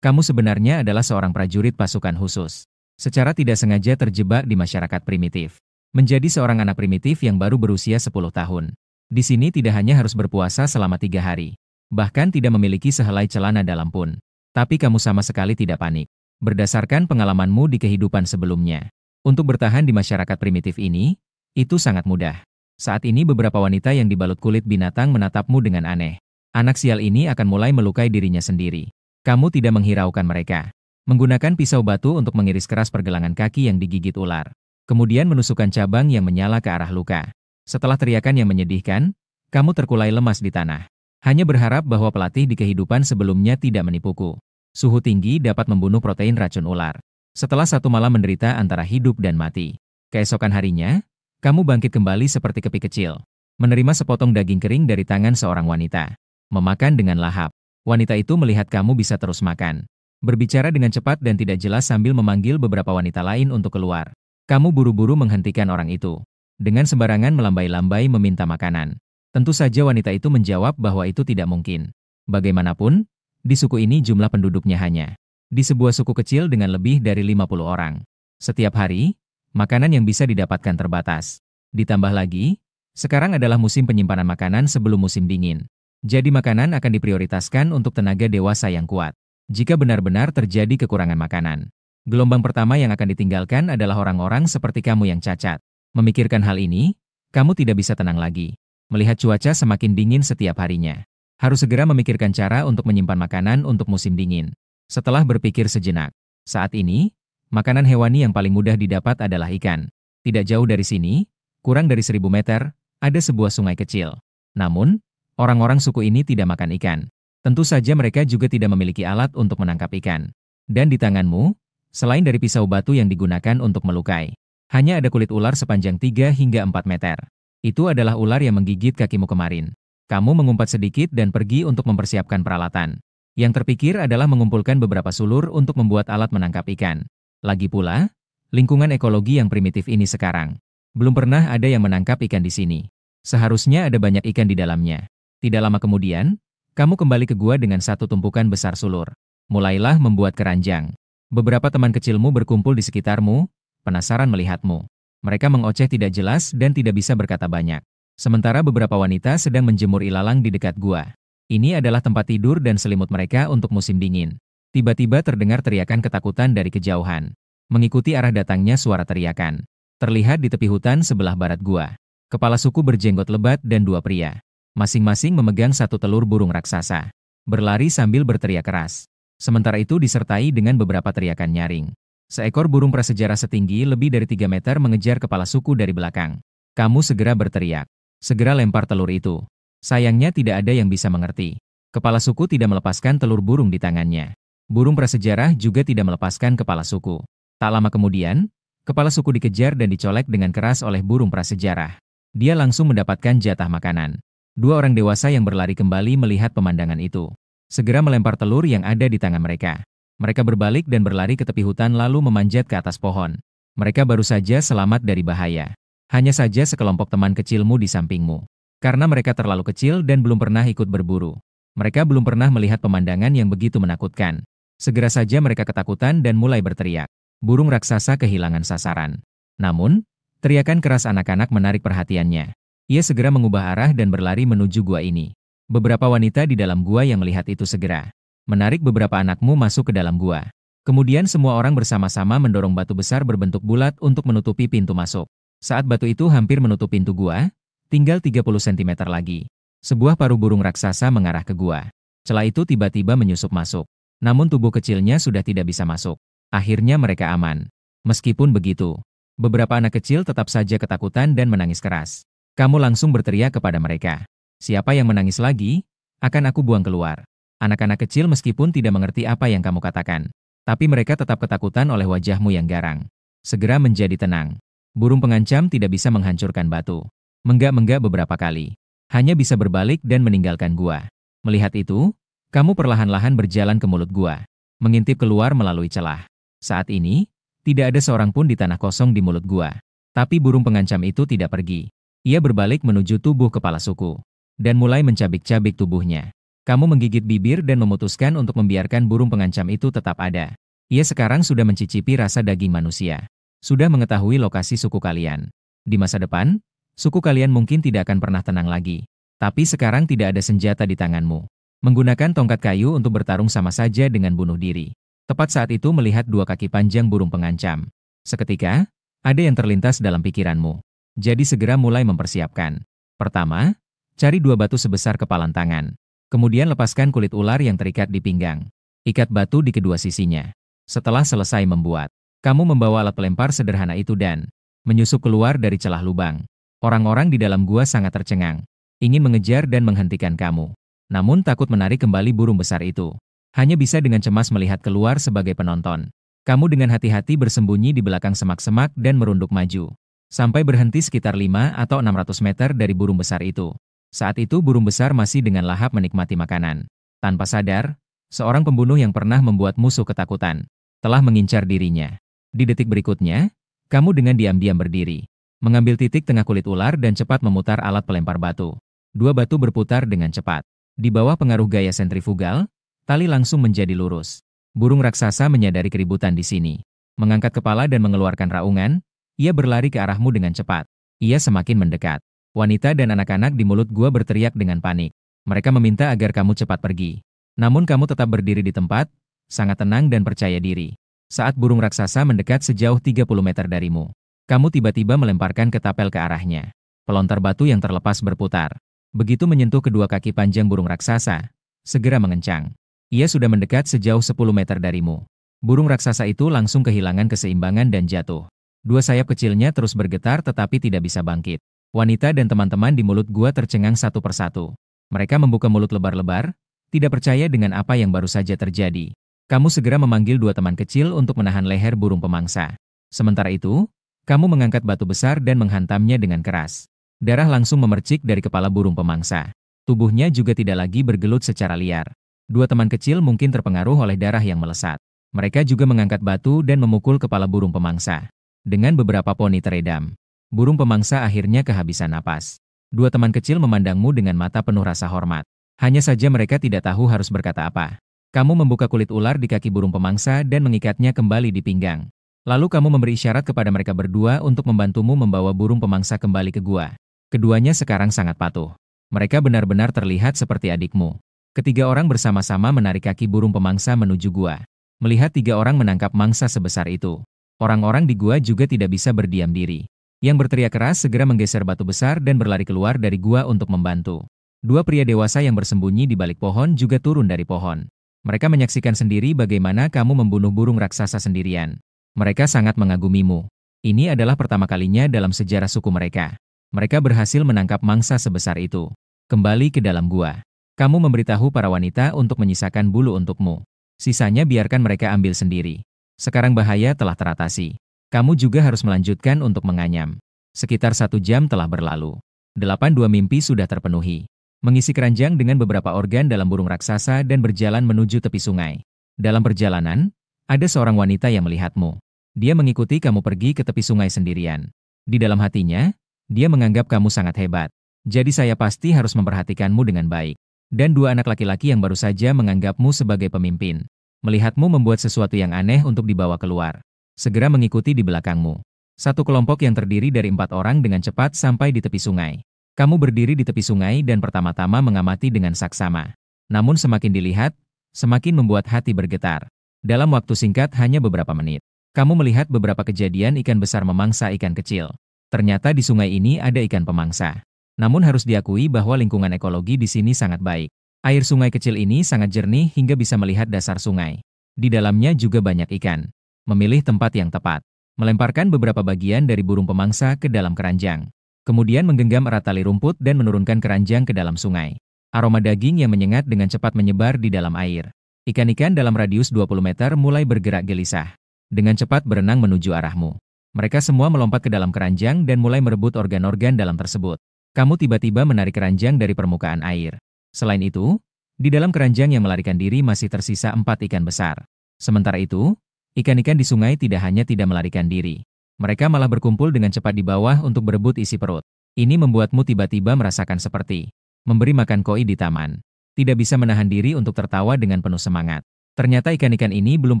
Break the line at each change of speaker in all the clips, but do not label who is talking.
Kamu sebenarnya adalah seorang prajurit pasukan khusus. Secara tidak sengaja terjebak di masyarakat primitif. Menjadi seorang anak primitif yang baru berusia 10 tahun. Di sini tidak hanya harus berpuasa selama 3 hari. Bahkan tidak memiliki sehelai celana dalam pun. Tapi kamu sama sekali tidak panik. Berdasarkan pengalamanmu di kehidupan sebelumnya. Untuk bertahan di masyarakat primitif ini, itu sangat mudah. Saat ini beberapa wanita yang dibalut kulit binatang menatapmu dengan aneh. Anak sial ini akan mulai melukai dirinya sendiri. Kamu tidak menghiraukan mereka. Menggunakan pisau batu untuk mengiris keras pergelangan kaki yang digigit ular. Kemudian menusukkan cabang yang menyala ke arah luka. Setelah teriakan yang menyedihkan, kamu terkulai lemas di tanah. Hanya berharap bahwa pelatih di kehidupan sebelumnya tidak menipuku. Suhu tinggi dapat membunuh protein racun ular. Setelah 1 malam menderita antara hidup dan mati. Keesokan harinya, kamu bangkit kembali seperti kepi kecil. Menerima sepotong daging kering dari tangan seorang wanita. Memakan dengan lahap. Wanita itu melihat kamu bisa terus makan. Berbicara dengan cepat dan tidak jelas sambil memanggil beberapa wanita lain untuk keluar. Kamu buru-buru menghentikan orang itu. Dengan sembarangan melambai-lambai meminta makanan. Tentu saja wanita itu menjawab bahwa itu tidak mungkin. Bagaimanapun, di suku ini jumlah penduduknya hanya di sebuah suku kecil dengan lebih dari 50 orang. Setiap hari, makanan yang bisa didapatkan terbatas. Ditambah lagi, sekarang adalah musim penyimpanan makanan sebelum musim dingin. Jadi makanan akan diprioritaskan untuk tenaga dewasa yang kuat. Jika benar-benar terjadi kekurangan makanan. Gelombang pertama yang akan ditinggalkan adalah orang-orang seperti kamu yang cacat. Memikirkan hal ini, kamu tidak bisa tenang lagi. Melihat cuaca semakin dingin setiap harinya. Harus segera memikirkan cara untuk menyimpan makanan untuk musim dingin. Setelah berpikir sejenak. Saat ini, makanan hewani yang paling mudah didapat adalah ikan. Tidak jauh dari sini, kurang dari 1000 meter, ada sebuah sungai kecil. Namun, orang-orang suku ini tidak makan ikan. Tentu saja mereka juga tidak memiliki alat untuk menangkap ikan. Dan di tanganmu, selain dari pisau batu yang digunakan untuk melukai, hanya ada kulit ular sepanjang 3 hingga 4 meter. Itu adalah ular yang menggigit kakimu kemarin. Kamu mengumpat sedikit dan pergi untuk mempersiapkan peralatan. Yang terpikir adalah mengumpulkan beberapa sulur untuk membuat alat menangkap ikan. Lagi pula, lingkungan ekologi yang primitif ini sekarang. Belum pernah ada yang menangkap ikan di sini. Seharusnya ada banyak ikan di dalamnya. Tidak lama kemudian, kamu kembali ke gua dengan satu tumpukan besar sulur. Mulailah membuat keranjang. Beberapa teman kecilmu berkumpul di sekitarmu, penasaran melihatmu. Mereka mengoceh tidak jelas dan tidak bisa berkata banyak. Sementara beberapa wanita sedang menjemur ilalang di dekat gua. Ini adalah tempat tidur dan selimut mereka untuk musim dingin. Tiba-tiba terdengar teriakan ketakutan dari kejauhan. Mengikuti arah datangnya suara teriakan. Terlihat di tepi hutan sebelah barat gua. Kepala suku berjenggot lebat dan 2 pria. Masing-masing memegang 1 telur burung raksasa. Berlari sambil berteriak keras. Sementara itu disertai dengan beberapa teriakan nyaring. Seekor burung prasejarah setinggi lebih dari 3 meter mengejar kepala suku dari belakang. Kamu segera berteriak. Segera lempar telur itu. Sayangnya tidak ada yang bisa mengerti. Kepala suku tidak melepaskan telur burung di tangannya. Burung prasejarah juga tidak melepaskan kepala suku. Tak lama kemudian, kepala suku dikejar dan dicolek dengan keras oleh burung prasejarah. Dia langsung mendapatkan jatah makanan. 2 orang dewasa yang berlari kembali melihat pemandangan itu. Segera melempar telur yang ada di tangan mereka. Mereka berbalik dan berlari ke tepi hutan lalu memanjat ke atas pohon. Mereka baru saja selamat dari bahaya. Hanya saja sekelompok teman kecilmu di sampingmu. Karena mereka terlalu kecil dan belum pernah ikut berburu. Mereka belum pernah melihat pemandangan yang begitu menakutkan. Segera saja mereka ketakutan dan mulai berteriak. Burung raksasa kehilangan sasaran. Namun, teriakan keras anak-anak menarik perhatiannya. Ia segera mengubah arah dan berlari menuju gua ini. Beberapa wanita di dalam gua yang melihat itu segera menarik beberapa anakmu masuk ke dalam gua. Kemudian semua orang bersama-sama mendorong batu besar berbentuk bulat untuk menutupi pintu masuk. Saat batu itu hampir menutup pintu gua, tinggal 30 cm lagi. Sebuah paruh burung raksasa mengarah ke gua. Celah itu tiba-tiba menyusup masuk. Namun tubuh kecilnya sudah tidak bisa masuk. Akhirnya mereka aman. Meskipun begitu, beberapa anak kecil tetap saja ketakutan dan menangis keras. Kamu langsung berteriak kepada mereka. Siapa yang menangis lagi, akan aku buang keluar. Anak-anak kecil meskipun tidak mengerti apa yang kamu katakan. Tapi mereka tetap ketakutan oleh wajahmu yang garang. Segera menjadi tenang. Burung pengancam tidak bisa menghancurkan batu. Menggak-menggak beberapa kali. Hanya bisa berbalik dan meninggalkan gua. Melihat itu, kamu perlahan-lahan berjalan ke mulut gua. Mengintip keluar melalui celah. Saat ini, tidak ada seorang pun di tanah kosong di mulut gua. Tapi burung pengancam itu tidak pergi. Ia berbalik menuju tubuh kepala suku. Dan mulai mencabik-cabik tubuhnya. Kamu menggigit bibir dan memutuskan untuk membiarkan burung pengancam itu tetap ada. Ia sekarang sudah mencicipi rasa daging manusia. Sudah mengetahui lokasi suku kalian. Di masa depan, suku kalian mungkin tidak akan pernah tenang lagi. Tapi sekarang tidak ada senjata di tanganmu. Menggunakan tongkat kayu untuk bertarung sama saja dengan bunuh diri. Tepat saat itu melihat dua kaki panjang burung pengancam. Seketika, ada yang terlintas dalam pikiranmu. Jadi segera mulai mempersiapkan. Pertama, cari dua batu sebesar kepalan tangan. Kemudian lepaskan kulit ular yang terikat di pinggang. Ikat batu di kedua sisinya. Setelah selesai membuat, kamu membawa alat pelempar sederhana itu dan menyusup keluar dari celah lubang. Orang-orang di dalam gua sangat tercengang. Ingin mengejar dan menghentikan kamu. Namun takut menarik kembali burung besar itu. Hanya bisa dengan cemas melihat keluar sebagai penonton. Kamu dengan hati-hati bersembunyi di belakang semak-semak dan merunduk maju. Sampai berhenti sekitar 5 atau 600 meter dari burung besar itu. Saat itu burung besar masih dengan lahap menikmati makanan. Tanpa sadar, seorang pembunuh yang pernah membuat musuh ketakutan telah mengincar dirinya. Di detik berikutnya, kamu dengan diam-diam berdiri. Mengambil titik tengah kulit ular dan cepat memutar alat pelempar batu. Dua batu berputar dengan cepat. Di bawah pengaruh gaya sentrifugal, tali langsung menjadi lurus. Burung raksasa menyadari keributan di sini. Mengangkat kepala dan mengeluarkan raungan, ia berlari ke arahmu dengan cepat. Ia semakin mendekat. Wanita dan anak-anak di mulut gua berteriak dengan panik. Mereka meminta agar kamu cepat pergi. Namun kamu tetap berdiri di tempat, sangat tenang dan percaya diri. Saat burung raksasa mendekat sejauh 30 meter darimu, kamu tiba-tiba melemparkan ketapel ke arahnya. Pelontar batu yang terlepas berputar. Begitu menyentuh kedua kaki panjang burung raksasa, segera mengencang. Ia sudah mendekat sejauh 10 meter darimu. Burung raksasa itu langsung kehilangan keseimbangan dan jatuh. Dua sayap kecilnya terus bergetar tetapi tidak bisa bangkit. Wanita dan teman-teman di mulut gua tercengang satu persatu. Mereka membuka mulut lebar-lebar, tidak percaya dengan apa yang baru saja terjadi. Kamu segera memanggil dua teman kecil untuk menahan leher burung pemangsa. Sementara itu, kamu mengangkat batu besar dan menghantamnya dengan keras. Darah langsung memercik dari kepala burung pemangsa. Tubuhnya juga tidak lagi bergelut secara liar. Dua teman kecil mungkin terpengaruh oleh darah yang melesat. Mereka juga mengangkat batu dan memukul kepala burung pemangsa. Dengan beberapa poni teredam, burung pemangsa akhirnya kehabisan napas. Dua teman kecil memandangmu dengan mata penuh rasa hormat. Hanya saja mereka tidak tahu harus berkata apa. Kamu membuka kulit ular di kaki burung pemangsa dan mengikatnya kembali di pinggang. Lalu kamu memberi isyarat kepada mereka berdua untuk membantumu membawa burung pemangsa kembali ke gua. Keduanya sekarang sangat patuh. Mereka benar-benar terlihat seperti adikmu. Ketiga orang bersama-sama menarik kaki burung pemangsa menuju gua. Melihat tiga orang menangkap mangsa sebesar itu, orang-orang di gua juga tidak bisa berdiam diri. Yang berteriak keras segera menggeser batu besar dan berlari keluar dari gua untuk membantu. Dua pria dewasa yang bersembunyi di balik pohon juga turun dari pohon. Mereka menyaksikan sendiri bagaimana kamu membunuh burung raksasa sendirian. Mereka sangat mengagumimu. Ini adalah pertama kalinya dalam sejarah suku mereka. Mereka berhasil menangkap mangsa sebesar itu. Kembali ke dalam gua. Kamu memberitahu para wanita untuk menyisakan bulu untukmu. Sisanya biarkan mereka ambil sendiri. Sekarang bahaya telah teratasi. Kamu juga harus melanjutkan untuk menganyam. Sekitar 1 jam telah berlalu. 82 mimpi sudah terpenuhi. Mengisi keranjang dengan beberapa organ dalam burung raksasa dan berjalan menuju tepi sungai. Dalam perjalanan, ada seorang wanita yang melihatmu. Dia mengikuti kamu pergi ke tepi sungai sendirian. Di dalam hatinya, dia menganggap kamu sangat hebat. Jadi saya pasti harus memperhatikanmu dengan baik. Dan dua anak laki-laki yang baru saja menganggapmu sebagai pemimpin. Melihatmu membuat sesuatu yang aneh untuk dibawa keluar. Segera mengikuti di belakangmu. Satu kelompok yang terdiri dari 4 orang dengan cepat sampai di tepi sungai. Kamu berdiri di tepi sungai dan pertama-tama mengamati dengan saksama. Namun semakin dilihat, semakin membuat hati bergetar. Dalam waktu singkat hanya beberapa menit, kamu melihat beberapa kejadian ikan besar memangsa ikan kecil. Ternyata di sungai ini ada ikan pemangsa. Namun harus diakui bahwa lingkungan ekologi di sini sangat baik. Air sungai kecil ini sangat jernih hingga bisa melihat dasar sungai. Di dalamnya juga banyak ikan. Memilih tempat yang tepat. Melemparkan beberapa bagian dari burung pemangsa ke dalam keranjang. Kemudian menggenggam erat tali rumput dan menurunkan keranjang ke dalam sungai. Aroma daging yang menyengat dengan cepat menyebar di dalam air. Ikan-ikan dalam radius 20 meter mulai bergerak gelisah. Dengan cepat berenang menuju arahmu. Mereka semua melompat ke dalam keranjang dan mulai merebut organ-organ dalam tersebut. Kamu tiba-tiba menarik keranjang dari permukaan air. Selain itu, di dalam keranjang yang melarikan diri masih tersisa 4 ikan besar. Sementara itu, ikan-ikan di sungai tidak hanya tidak melarikan diri. Mereka malah berkumpul dengan cepat di bawah untuk berebut isi perut. Ini membuatmu tiba-tiba merasakan seperti memberi makan koi di taman. tidak bisa menahan diri untuk tertawa dengan penuh semangat. Ternyata ikan-ikan ini belum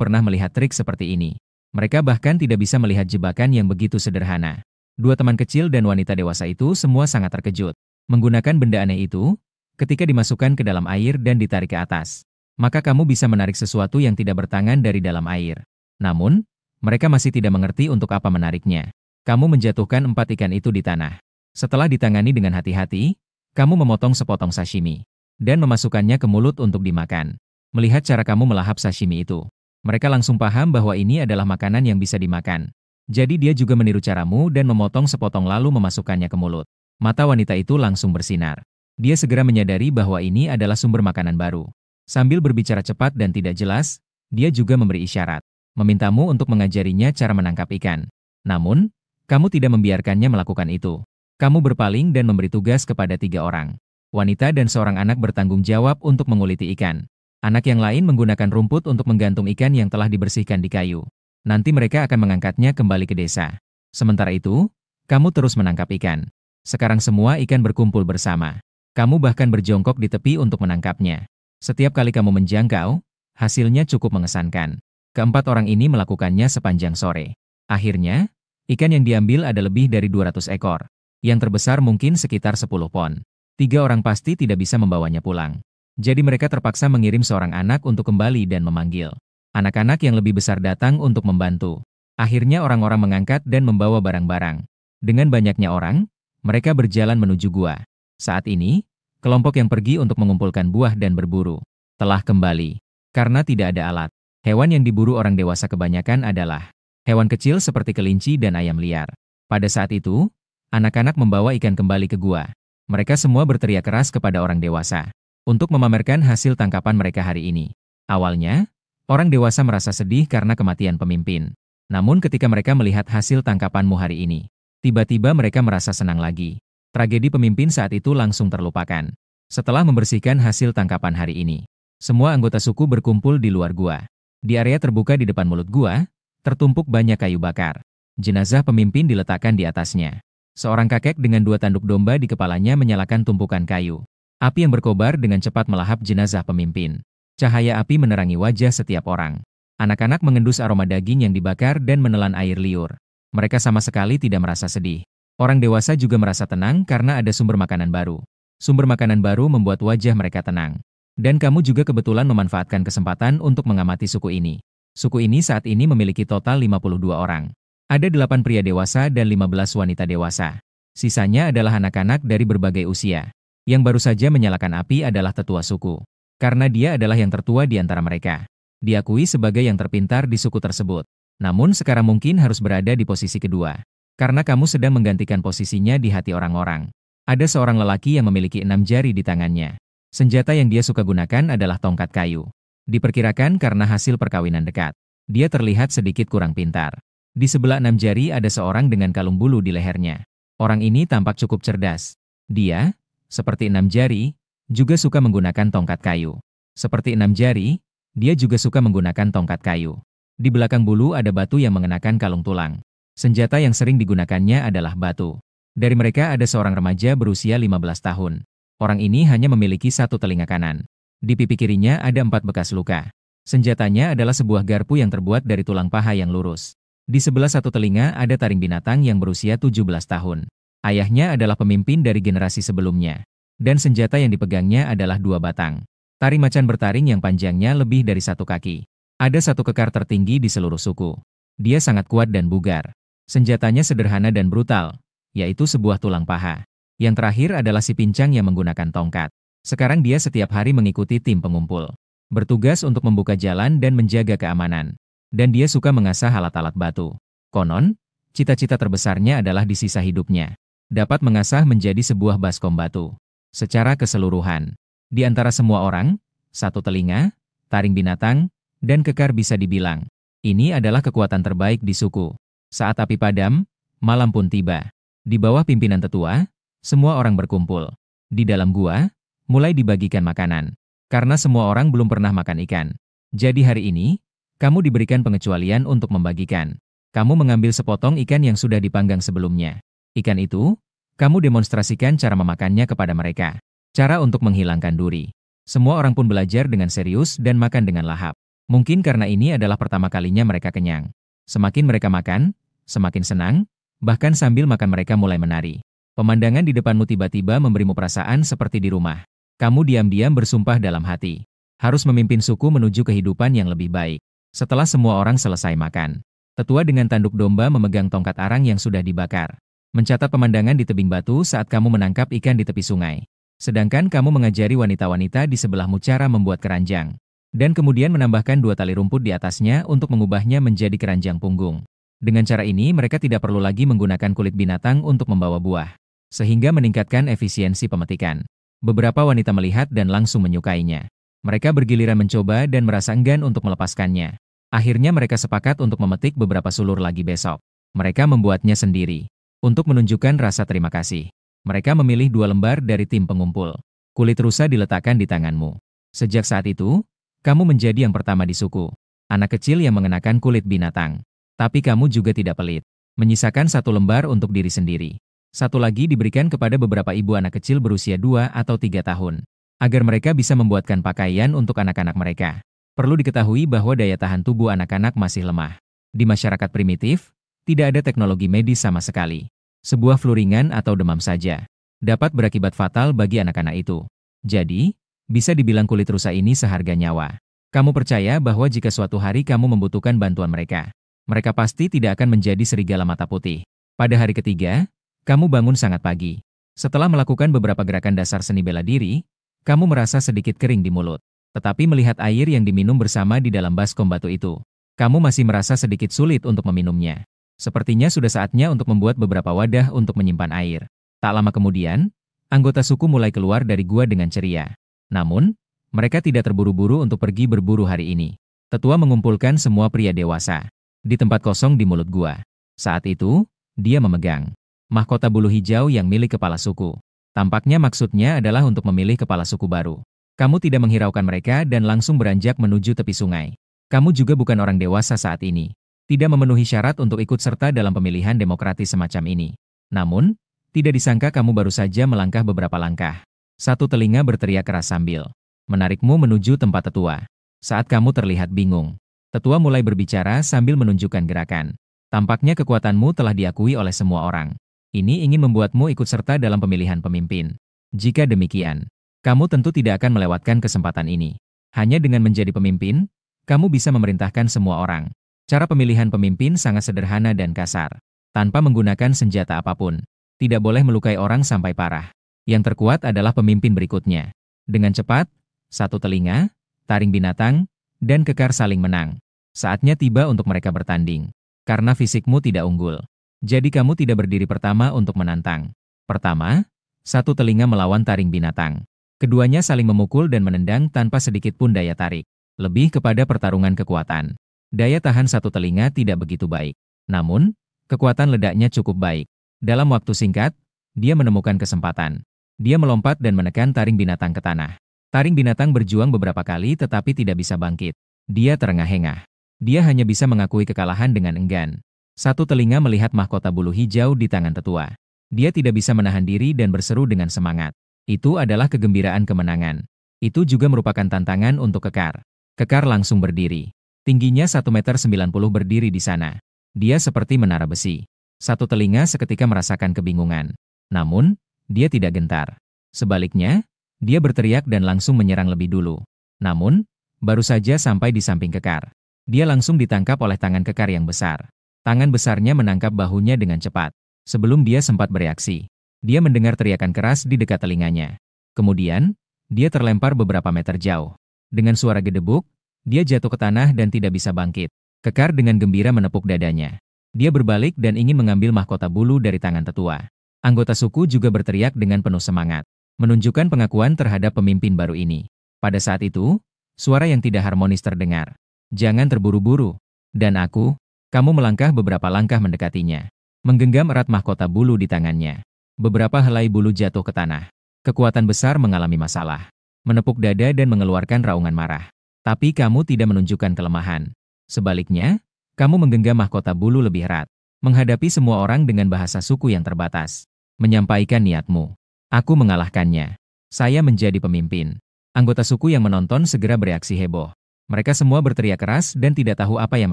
pernah melihat trik seperti ini. Mereka bahkan tidak bisa melihat jebakan yang begitu sederhana. Dua teman kecil dan wanita dewasa itu semua sangat terkejut. Menggunakan benda aneh itu, ketika dimasukkan ke dalam air dan ditarik ke atas, maka kamu bisa menarik sesuatu yang tidak bertangan dari dalam air. Namun, mereka masih tidak mengerti untuk apa menariknya. Kamu menjatuhkan 4 ikan itu di tanah. Setelah ditangani dengan hati-hati, kamu memotong sepotong sashimi dan memasukkannya ke mulut untuk dimakan. Melihat cara kamu melahap sashimi itu, mereka langsung paham bahwa ini adalah makanan yang bisa dimakan. Jadi dia juga meniru caramu dan memotong sepotong lalu memasukkannya ke mulut. Mata wanita itu langsung bersinar. Dia segera menyadari bahwa ini adalah sumber makanan baru. Sambil berbicara cepat dan tidak jelas, dia juga memberi isyarat, memintamu untuk mengajarinya cara menangkap ikan. Namun, kamu tidak membiarkannya melakukan itu. Kamu berpaling dan memberi tugas kepada 3 orang. Wanita dan seorang anak bertanggung jawab untuk menguliti ikan. Anak yang lain menggunakan rumput untuk menggantung ikan yang telah dibersihkan di kayu. Nanti mereka akan mengangkatnya kembali ke desa. Sementara itu, kamu terus menangkap ikan. Sekarang semua ikan berkumpul bersama. Kamu bahkan berjongkok di tepi untuk menangkapnya. Setiap kali kamu menjangkau, hasilnya cukup mengesankan. Keempat orang ini melakukannya sepanjang sore. Akhirnya, ikan yang diambil ada lebih dari 200 ekor. Yang terbesar mungkin sekitar 10 pon. 3 orang pasti tidak bisa membawanya pulang. Jadi mereka terpaksa mengirim seorang anak untuk kembali dan memanggil anak-anak yang lebih besar datang untuk membantu. Akhirnya orang-orang mengangkat dan membawa barang-barang. Dengan banyaknya orang, mereka berjalan menuju gua. Saat ini, kelompok yang pergi untuk mengumpulkan buah dan berburu telah kembali. Karena tidak ada alat, hewan yang diburu orang dewasa kebanyakan adalah hewan kecil seperti kelinci dan ayam liar. Pada saat itu, anak-anak membawa ikan kembali ke gua. Mereka semua berteriak keras kepada orang dewasa untuk memamerkan hasil tangkapan mereka hari ini. Awalnya, orang dewasa merasa sedih karena kematian pemimpin. Namun ketika mereka melihat hasil tangkapanmu hari ini, tiba-tiba mereka merasa senang lagi. Tragedi pemimpin saat itu langsung terlupakan. Setelah membersihkan hasil tangkapan hari ini, semua anggota suku berkumpul di luar gua. Di area terbuka di depan mulut gua, tertumpuk banyak kayu bakar. Jenazah pemimpin diletakkan di atasnya. Seorang kakek dengan 2 tanduk domba di kepalanya menyalakan tumpukan kayu. Api yang berkobar dengan cepat melahap jenazah pemimpin. Cahaya api menerangi wajah setiap orang. Anak-anak mengendus aroma daging yang dibakar dan menelan air liur. Mereka sama sekali tidak merasa sedih. Orang dewasa juga merasa tenang karena ada sumber makanan baru. Sumber makanan baru membuat wajah mereka tenang. Dan kamu juga kebetulan memanfaatkan kesempatan untuk mengamati suku ini. Suku ini saat ini memiliki total 52 orang. Ada 8 pria dewasa dan 15 wanita dewasa. Sisanya adalah anak-anak dari berbagai usia. Yang baru saja menyalakan api adalah tetua suku. Karena dia adalah yang tertua di antara mereka. Diakui sebagai yang terpintar di suku tersebut. Namun sekarang mungkin harus berada di posisi kedua. Karena kamu sedang menggantikan posisinya di hati orang-orang. Ada seorang lelaki yang memiliki 6 jari di tangannya. Senjata yang dia suka gunakan adalah tongkat kayu. Diperkirakan karena hasil perkawinan dekat. Dia terlihat sedikit kurang pintar. Di sebelah 6 jari ada seorang dengan kalung bulu di lehernya. Orang ini tampak cukup cerdas. Dia, seperti 6 jari, juga suka menggunakan tongkat kayu. Seperti 6 jari, dia juga suka menggunakan tongkat kayu. Di belakang bulu ada batu yang mengenakan kalung tulang. Senjata yang sering digunakannya adalah batu. Dari mereka ada seorang remaja berusia 15 tahun. Orang ini hanya memiliki 1 telinga kanan. Di pipi kirinya ada 4 bekas luka. Senjatanya adalah sebuah garpu yang terbuat dari tulang paha yang lurus. Di sebelah 1 telinga ada taring binatang yang berusia 17 tahun. Ayahnya adalah pemimpin dari generasi sebelumnya. Dan senjata yang dipegangnya adalah 2 batang. Tari macan bertaring yang panjangnya lebih dari 1 kaki. Ada 1 kekar tertinggi di seluruh suku. Dia sangat kuat dan bugar. Senjatanya sederhana dan brutal, yaitu sebuah tulang paha. Yang terakhir adalah si pincang yang menggunakan tongkat. Sekarang dia setiap hari mengikuti tim pengumpul. Bertugas untuk membuka jalan dan menjaga keamanan. Dan dia suka mengasah alat-alat batu. Konon, cita-cita terbesarnya adalah di sisa hidupnya dapat mengasah menjadi sebuah baskom batu. Secara keseluruhan, di antara semua orang, 1 telinga, taring binatang, dan kekar bisa dibilang, ini adalah kekuatan terbaik di suku. Saat api padam, malam pun tiba. Di bawah pimpinan tetua, semua orang berkumpul. Di dalam gua, mulai dibagikan makanan. Karena semua orang belum pernah makan ikan. Jadi hari ini, kamu diberikan pengecualian untuk membagikan. Kamu mengambil sepotong ikan yang sudah dipanggang sebelumnya. Ikan itu, kamu demonstrasikan cara memakannya kepada mereka. Cara untuk menghilangkan duri. Semua orang pun belajar dengan serius dan makan dengan lahap. Mungkin karena ini adalah pertama kalinya mereka kenyang. Semakin mereka makan, semakin senang, bahkan sambil makan mereka mulai menari. Pemandangan di depanmu tiba-tiba memberimu perasaan seperti di rumah. Kamu diam-diam bersumpah dalam hati. Harus memimpin suku menuju kehidupan yang lebih baik. Setelah semua orang selesai makan, tetua dengan tanduk domba memegang tongkat arang yang sudah dibakar. Mencatat pemandangan di tebing batu saat kamu menangkap ikan di tepi sungai. Sedangkan kamu mengajari wanita-wanita di sebelahmu cara membuat keranjang. Dan kemudian menambahkan 2 tali rumput di atasnya untuk mengubahnya menjadi keranjang punggung. Dengan cara ini mereka tidak perlu lagi menggunakan kulit binatang untuk membawa buah. Sehingga meningkatkan efisiensi pemetikan. Beberapa wanita melihat dan langsung menyukainya. Mereka bergiliran mencoba dan merasa enggan untuk melepaskannya. Akhirnya mereka sepakat untuk memetik beberapa sulur lagi besok. Mereka membuatnya sendiri. Untuk menunjukkan rasa terima kasih, mereka memilih 2 lembar dari tim pengumpul. Kulit rusa diletakkan di tanganmu. Sejak saat itu, kamu menjadi yang pertama di suku. Anak kecil yang mengenakan kulit binatang. Tapi kamu juga tidak pelit. Menyisakan 1 lembar untuk diri sendiri. 1 lagi diberikan kepada beberapa ibu anak kecil berusia 2 atau 3 tahun. Agar mereka bisa membuatkan pakaian untuk anak-anak mereka. Perlu diketahui bahwa daya tahan tubuh anak-anak masih lemah. Di masyarakat primitif, tidak ada teknologi medis sama sekali. Sebuah flu ringan atau demam saja dapat berakibat fatal bagi anak-anak itu. Jadi, bisa dibilang kulit rusa ini seharga nyawa. Kamu percaya bahwa jika suatu hari kamu membutuhkan bantuan mereka, mereka pasti tidak akan menjadi serigala mata putih. Pada hari ketiga, kamu bangun sangat pagi. Setelah melakukan beberapa gerakan dasar seni bela diri, kamu merasa sedikit kering di mulut. Tetapi melihat air yang diminum bersama di dalam baskom batu itu, kamu masih merasa sedikit sulit untuk meminumnya. Sepertinya sudah saatnya untuk membuat beberapa wadah untuk menyimpan air. Tak lama kemudian, anggota suku mulai keluar dari gua dengan ceria. Namun, mereka tidak terburu-buru untuk pergi berburu hari ini. Tetua mengumpulkan semua pria dewasa di tempat kosong di mulut gua. Saat itu, dia memegang mahkota bulu hijau yang milik kepala suku. Tampaknya maksudnya adalah untuk memilih kepala suku baru. Kamu tidak menghiraukan mereka dan langsung beranjak menuju tepi sungai. Kamu juga bukan orang dewasa saat ini. Tidak memenuhi syarat untuk ikut serta dalam pemilihan demokratis semacam ini. Namun, tidak disangka kamu baru saja melangkah beberapa langkah. 1 telinga berteriak keras sambil menarikmu menuju tempat tetua. Saat kamu terlihat bingung, tetua mulai berbicara sambil menunjukkan gerakan. Tampaknya kekuatanmu telah diakui oleh semua orang. Ini ingin membuatmu ikut serta dalam pemilihan pemimpin. Jika demikian, kamu tentu tidak akan melewatkan kesempatan ini. Hanya dengan menjadi pemimpin, kamu bisa memerintahkan semua orang. Cara pemilihan pemimpin sangat sederhana dan kasar. Tanpa menggunakan senjata apapun. Tidak boleh melukai orang sampai parah. Yang terkuat adalah pemimpin berikutnya. Dengan cepat, 1 telinga, taring binatang, dan kekar saling menang. Saatnya tiba untuk mereka bertanding. Karena fisikmu tidak unggul. Jadi kamu tidak berdiri pertama untuk menantang. Pertama, 1 telinga melawan taring binatang. Keduanya saling memukul dan menendang tanpa sedikit pun daya tarik. Lebih kepada pertarungan kekuatan. Daya tahan 1 telinga tidak begitu baik. Namun, kekuatan ledaknya cukup baik. Dalam waktu singkat, dia menemukan kesempatan. Dia melompat dan menekan taring binatang ke tanah. Taring binatang berjuang beberapa kali tetapi tidak bisa bangkit. Dia terengah-engah. Dia hanya bisa mengakui kekalahan dengan enggan. 1 telinga melihat mahkota bulu hijau di tangan tetua. Dia tidak bisa menahan diri dan berseru dengan semangat. Itu adalah kegembiraan kemenangan. Itu juga merupakan tantangan untuk Kekar. Kekar langsung berdiri. Tingginya 1,90 m berdiri di sana. Dia seperti menara besi. 1 telinga seketika merasakan kebingungan. Namun, dia tidak gentar. Sebaliknya, dia berteriak dan langsung menyerang lebih dulu. Namun, baru saja sampai di samping Kekar. Dia langsung ditangkap oleh tangan Kekar yang besar. Tangan besarnya menangkap bahunya dengan cepat. Sebelum dia sempat bereaksi, dia mendengar teriakan keras di dekat telinganya. Kemudian, dia terlempar beberapa meter jauh. Dengan suara gedebuk, dia jatuh ke tanah dan tidak bisa bangkit. Kekar dengan gembira menepuk dadanya. Dia berbalik dan ingin mengambil mahkota bulu dari tangan tetua. Anggota suku juga berteriak dengan penuh semangat, menunjukkan pengakuan terhadap pemimpin baru ini. Pada saat itu, suara yang tidak harmonis terdengar. Jangan terburu-buru. Dan aku, kamu melangkah beberapa langkah mendekatinya. Menggenggam erat mahkota bulu di tangannya. Beberapa helai bulu jatuh ke tanah. Kekuatan besar mengalami masalah. Menepuk dada dan mengeluarkan raungan marah. Tapi kamu tidak menunjukkan kelemahan. Sebaliknya, kamu menggenggam mahkota bulu lebih erat. Menghadapi semua orang dengan bahasa suku yang terbatas. Menyampaikan niatmu. Aku mengalahkannya. Saya menjadi pemimpin. Anggota suku yang menonton segera bereaksi heboh. Mereka semua berteriak keras dan tidak tahu apa yang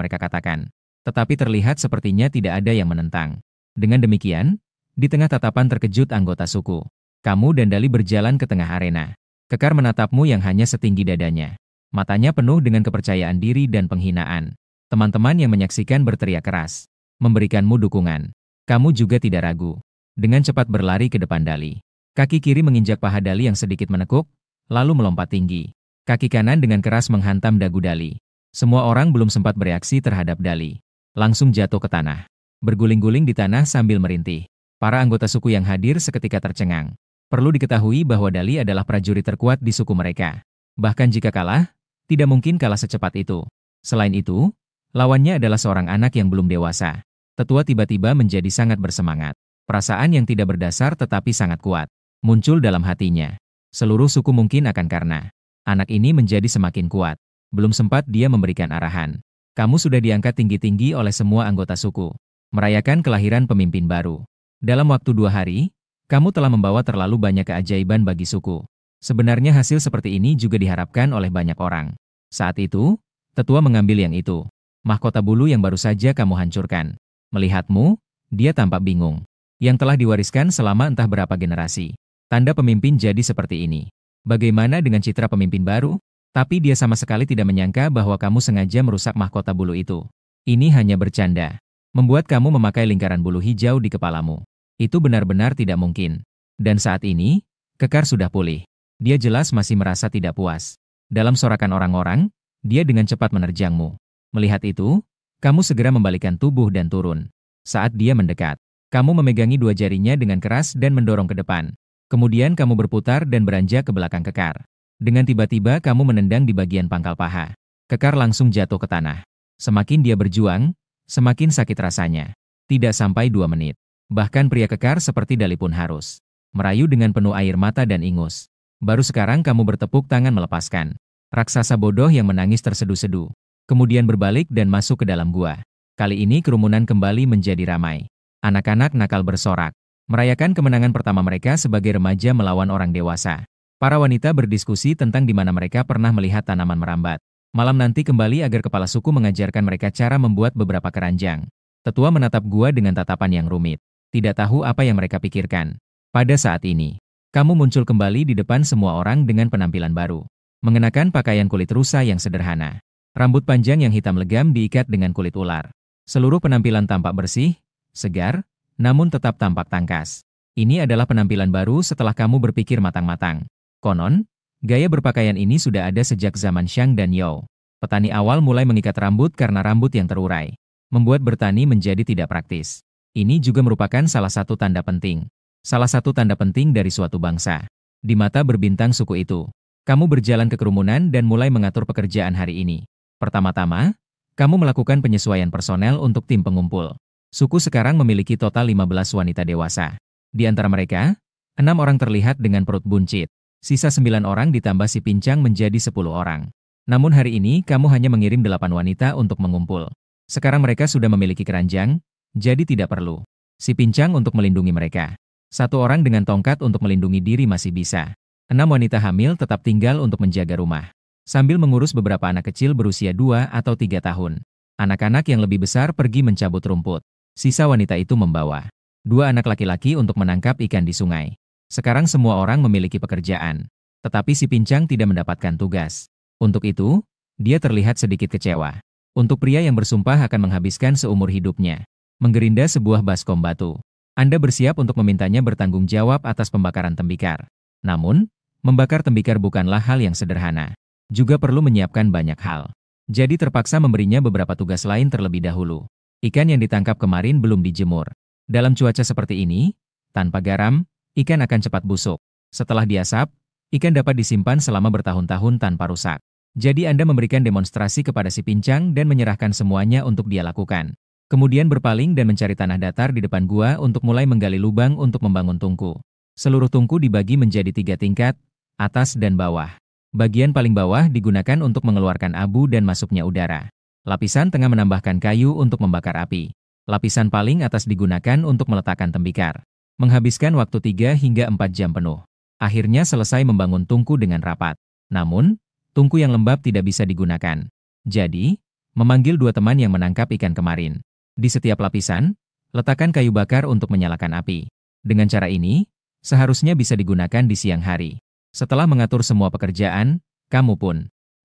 mereka katakan. Tetapi terlihat sepertinya tidak ada yang menentang. Dengan demikian, di tengah tatapan terkejut anggota suku, kamu dan Dali berjalan ke tengah arena. Kekar menatapmu yang hanya setinggi dadanya. Matanya penuh dengan kepercayaan diri dan penghinaan. Teman-teman yang menyaksikan berteriak keras, memberikanmu dukungan. Kamu juga tidak ragu. Dengan cepat berlari ke depan Dali. Kaki kiri menginjak paha Dali yang sedikit menekuk, lalu melompat tinggi. Kaki kanan dengan keras menghantam dagu Dali. Semua orang belum sempat bereaksi terhadap Dali. Langsung jatuh ke tanah. Berguling-guling di tanah sambil merintih. Para anggota suku yang hadir seketika tercengang. Perlu diketahui bahwa Dali adalah prajurit terkuat di suku mereka. Bahkan jika kalah, tidak mungkin kalah secepat itu. Selain itu, lawannya adalah seorang anak yang belum dewasa. Tetua tiba-tiba menjadi sangat bersemangat. Perasaan yang tidak berdasar tetapi sangat kuat muncul dalam hatinya. Seluruh suku mungkin akan karena anak ini menjadi semakin kuat. Belum sempat dia memberikan arahan. Kamu sudah diangkat tinggi-tinggi oleh semua anggota suku. Merayakan kelahiran pemimpin baru. Dalam waktu 2 hari, kamu telah membawa terlalu banyak keajaiban bagi suku. Sebenarnya hasil seperti ini juga diharapkan oleh banyak orang. Saat itu, tetua mengambil yang itu. Mahkota bulu yang baru saja kamu hancurkan. Melihatmu, dia tampak bingung. Yang telah diwariskan selama entah berapa generasi. Tanda pemimpin jadi seperti ini. Bagaimana dengan citra pemimpin baru? Tapi dia sama sekali tidak menyangka bahwa kamu sengaja merusak mahkota bulu itu. Ini hanya bercanda. Membuat kamu memakai lingkaran bulu hijau di kepalamu. Itu benar-benar tidak mungkin. Dan saat ini, Kekar sudah pulih. Dia jelas masih merasa tidak puas. Dalam sorakan orang-orang, dia dengan cepat menerjangmu. Melihat itu, kamu segera membalikkan tubuh dan turun. Saat dia mendekat, kamu memegangi 2 jarinya dengan keras dan mendorong ke depan. Kemudian kamu berputar dan beranjak ke belakang Kekar. Dengan tiba-tiba kamu menendang di bagian pangkal paha. Kekar langsung jatuh ke tanah. Semakin dia berjuang, semakin sakit rasanya. Tidak sampai 2 menit. Bahkan pria Kekar seperti Dali pun harus merayu dengan penuh air mata dan ingus. Baru sekarang kamu bertepuk tangan melepaskan. Raksasa bodoh yang menangis tersedu-sedu. Kemudian berbalik dan masuk ke dalam gua. Kali ini kerumunan kembali menjadi ramai. Anak-anak nakal bersorak. Merayakan kemenangan pertama mereka sebagai remaja melawan orang dewasa. Para wanita berdiskusi tentang di mana mereka pernah melihat tanaman merambat. Malam nanti kembali agar kepala suku mengajarkan mereka cara membuat beberapa keranjang. Tetua menatap gua dengan tatapan yang rumit. Tidak tahu apa yang mereka pikirkan. Pada saat ini, kamu muncul kembali di depan semua orang dengan penampilan baru. Mengenakan pakaian kulit rusa yang sederhana. Rambut panjang yang hitam legam diikat dengan kulit ular. Seluruh penampilan tampak bersih, segar, namun tetap tampak tangkas. Ini adalah penampilan baru setelah kamu berpikir matang-matang. Konon, gaya berpakaian ini sudah ada sejak zaman Shang dan Yao. Petani awal mulai mengikat rambut karena rambut yang terurai. Membuat bertani menjadi tidak praktis. Ini juga merupakan salah satu tanda penting. Salah satu tanda penting dari suatu bangsa. Di mata berbintang suku itu, kamu berjalan ke kerumunan dan mulai mengatur pekerjaan hari ini. Pertama-tama, kamu melakukan penyesuaian personel untuk tim pengumpul. Suku sekarang memiliki total 15 wanita dewasa. Di antara mereka, 6 orang terlihat dengan perut buncit. Sisa 9 orang ditambah si pincang menjadi 10 orang. Namun hari ini kamu hanya mengirim 8 wanita untuk mengumpul. Sekarang mereka sudah memiliki keranjang, jadi tidak perlu si pincang untuk melindungi mereka. 1 orang dengan tongkat untuk melindungi diri masih bisa. 6 wanita hamil tetap tinggal untuk menjaga rumah. Sambil mengurus beberapa anak kecil berusia 2 atau 3 tahun. Anak-anak yang lebih besar pergi mencabut rumput. Sisa wanita itu membawa 2 anak laki-laki untuk menangkap ikan di sungai. Sekarang semua orang memiliki pekerjaan. Tetapi si pincang tidak mendapatkan tugas. Untuk itu, dia terlihat sedikit kecewa. Untuk pria yang bersumpah akan menghabiskan seumur hidupnya menggerinda sebuah baskom batu. Anda bersiap untuk memintanya bertanggung jawab atas pembakaran tembikar. Namun, membakar tembikar bukanlah hal yang sederhana. Juga perlu menyiapkan banyak hal. Jadi terpaksa memberinya beberapa tugas lain terlebih dahulu. Ikan yang ditangkap kemarin belum dijemur. Dalam cuaca seperti ini, tanpa garam, ikan akan cepat busuk. Setelah diasap, ikan dapat disimpan selama bertahun-tahun tanpa rusak. Jadi Anda memberikan demonstrasi kepada si pincang dan menyerahkan semuanya untuk dia lakukan. Kemudian berpaling dan mencari tanah datar di depan gua untuk mulai menggali lubang untuk membangun tungku. Seluruh tungku dibagi menjadi 3 tingkat, atas dan bawah. Bagian paling bawah digunakan untuk mengeluarkan abu dan masuknya udara. Lapisan tengah menambahkan kayu untuk membakar api. Lapisan paling atas digunakan untuk meletakkan tembikar. Menghabiskan waktu 3 hingga 4 jam penuh. Akhirnya selesai membangun tungku dengan rapat. Namun, tungku yang lembab tidak bisa digunakan. Jadi, memanggil dua teman yang menangkap ikan kemarin. Di setiap lapisan, letakkan kayu bakar untuk menyalakan api. Dengan cara ini, seharusnya bisa digunakan di siang hari. Setelah mengatur semua pekerjaan, kamu pun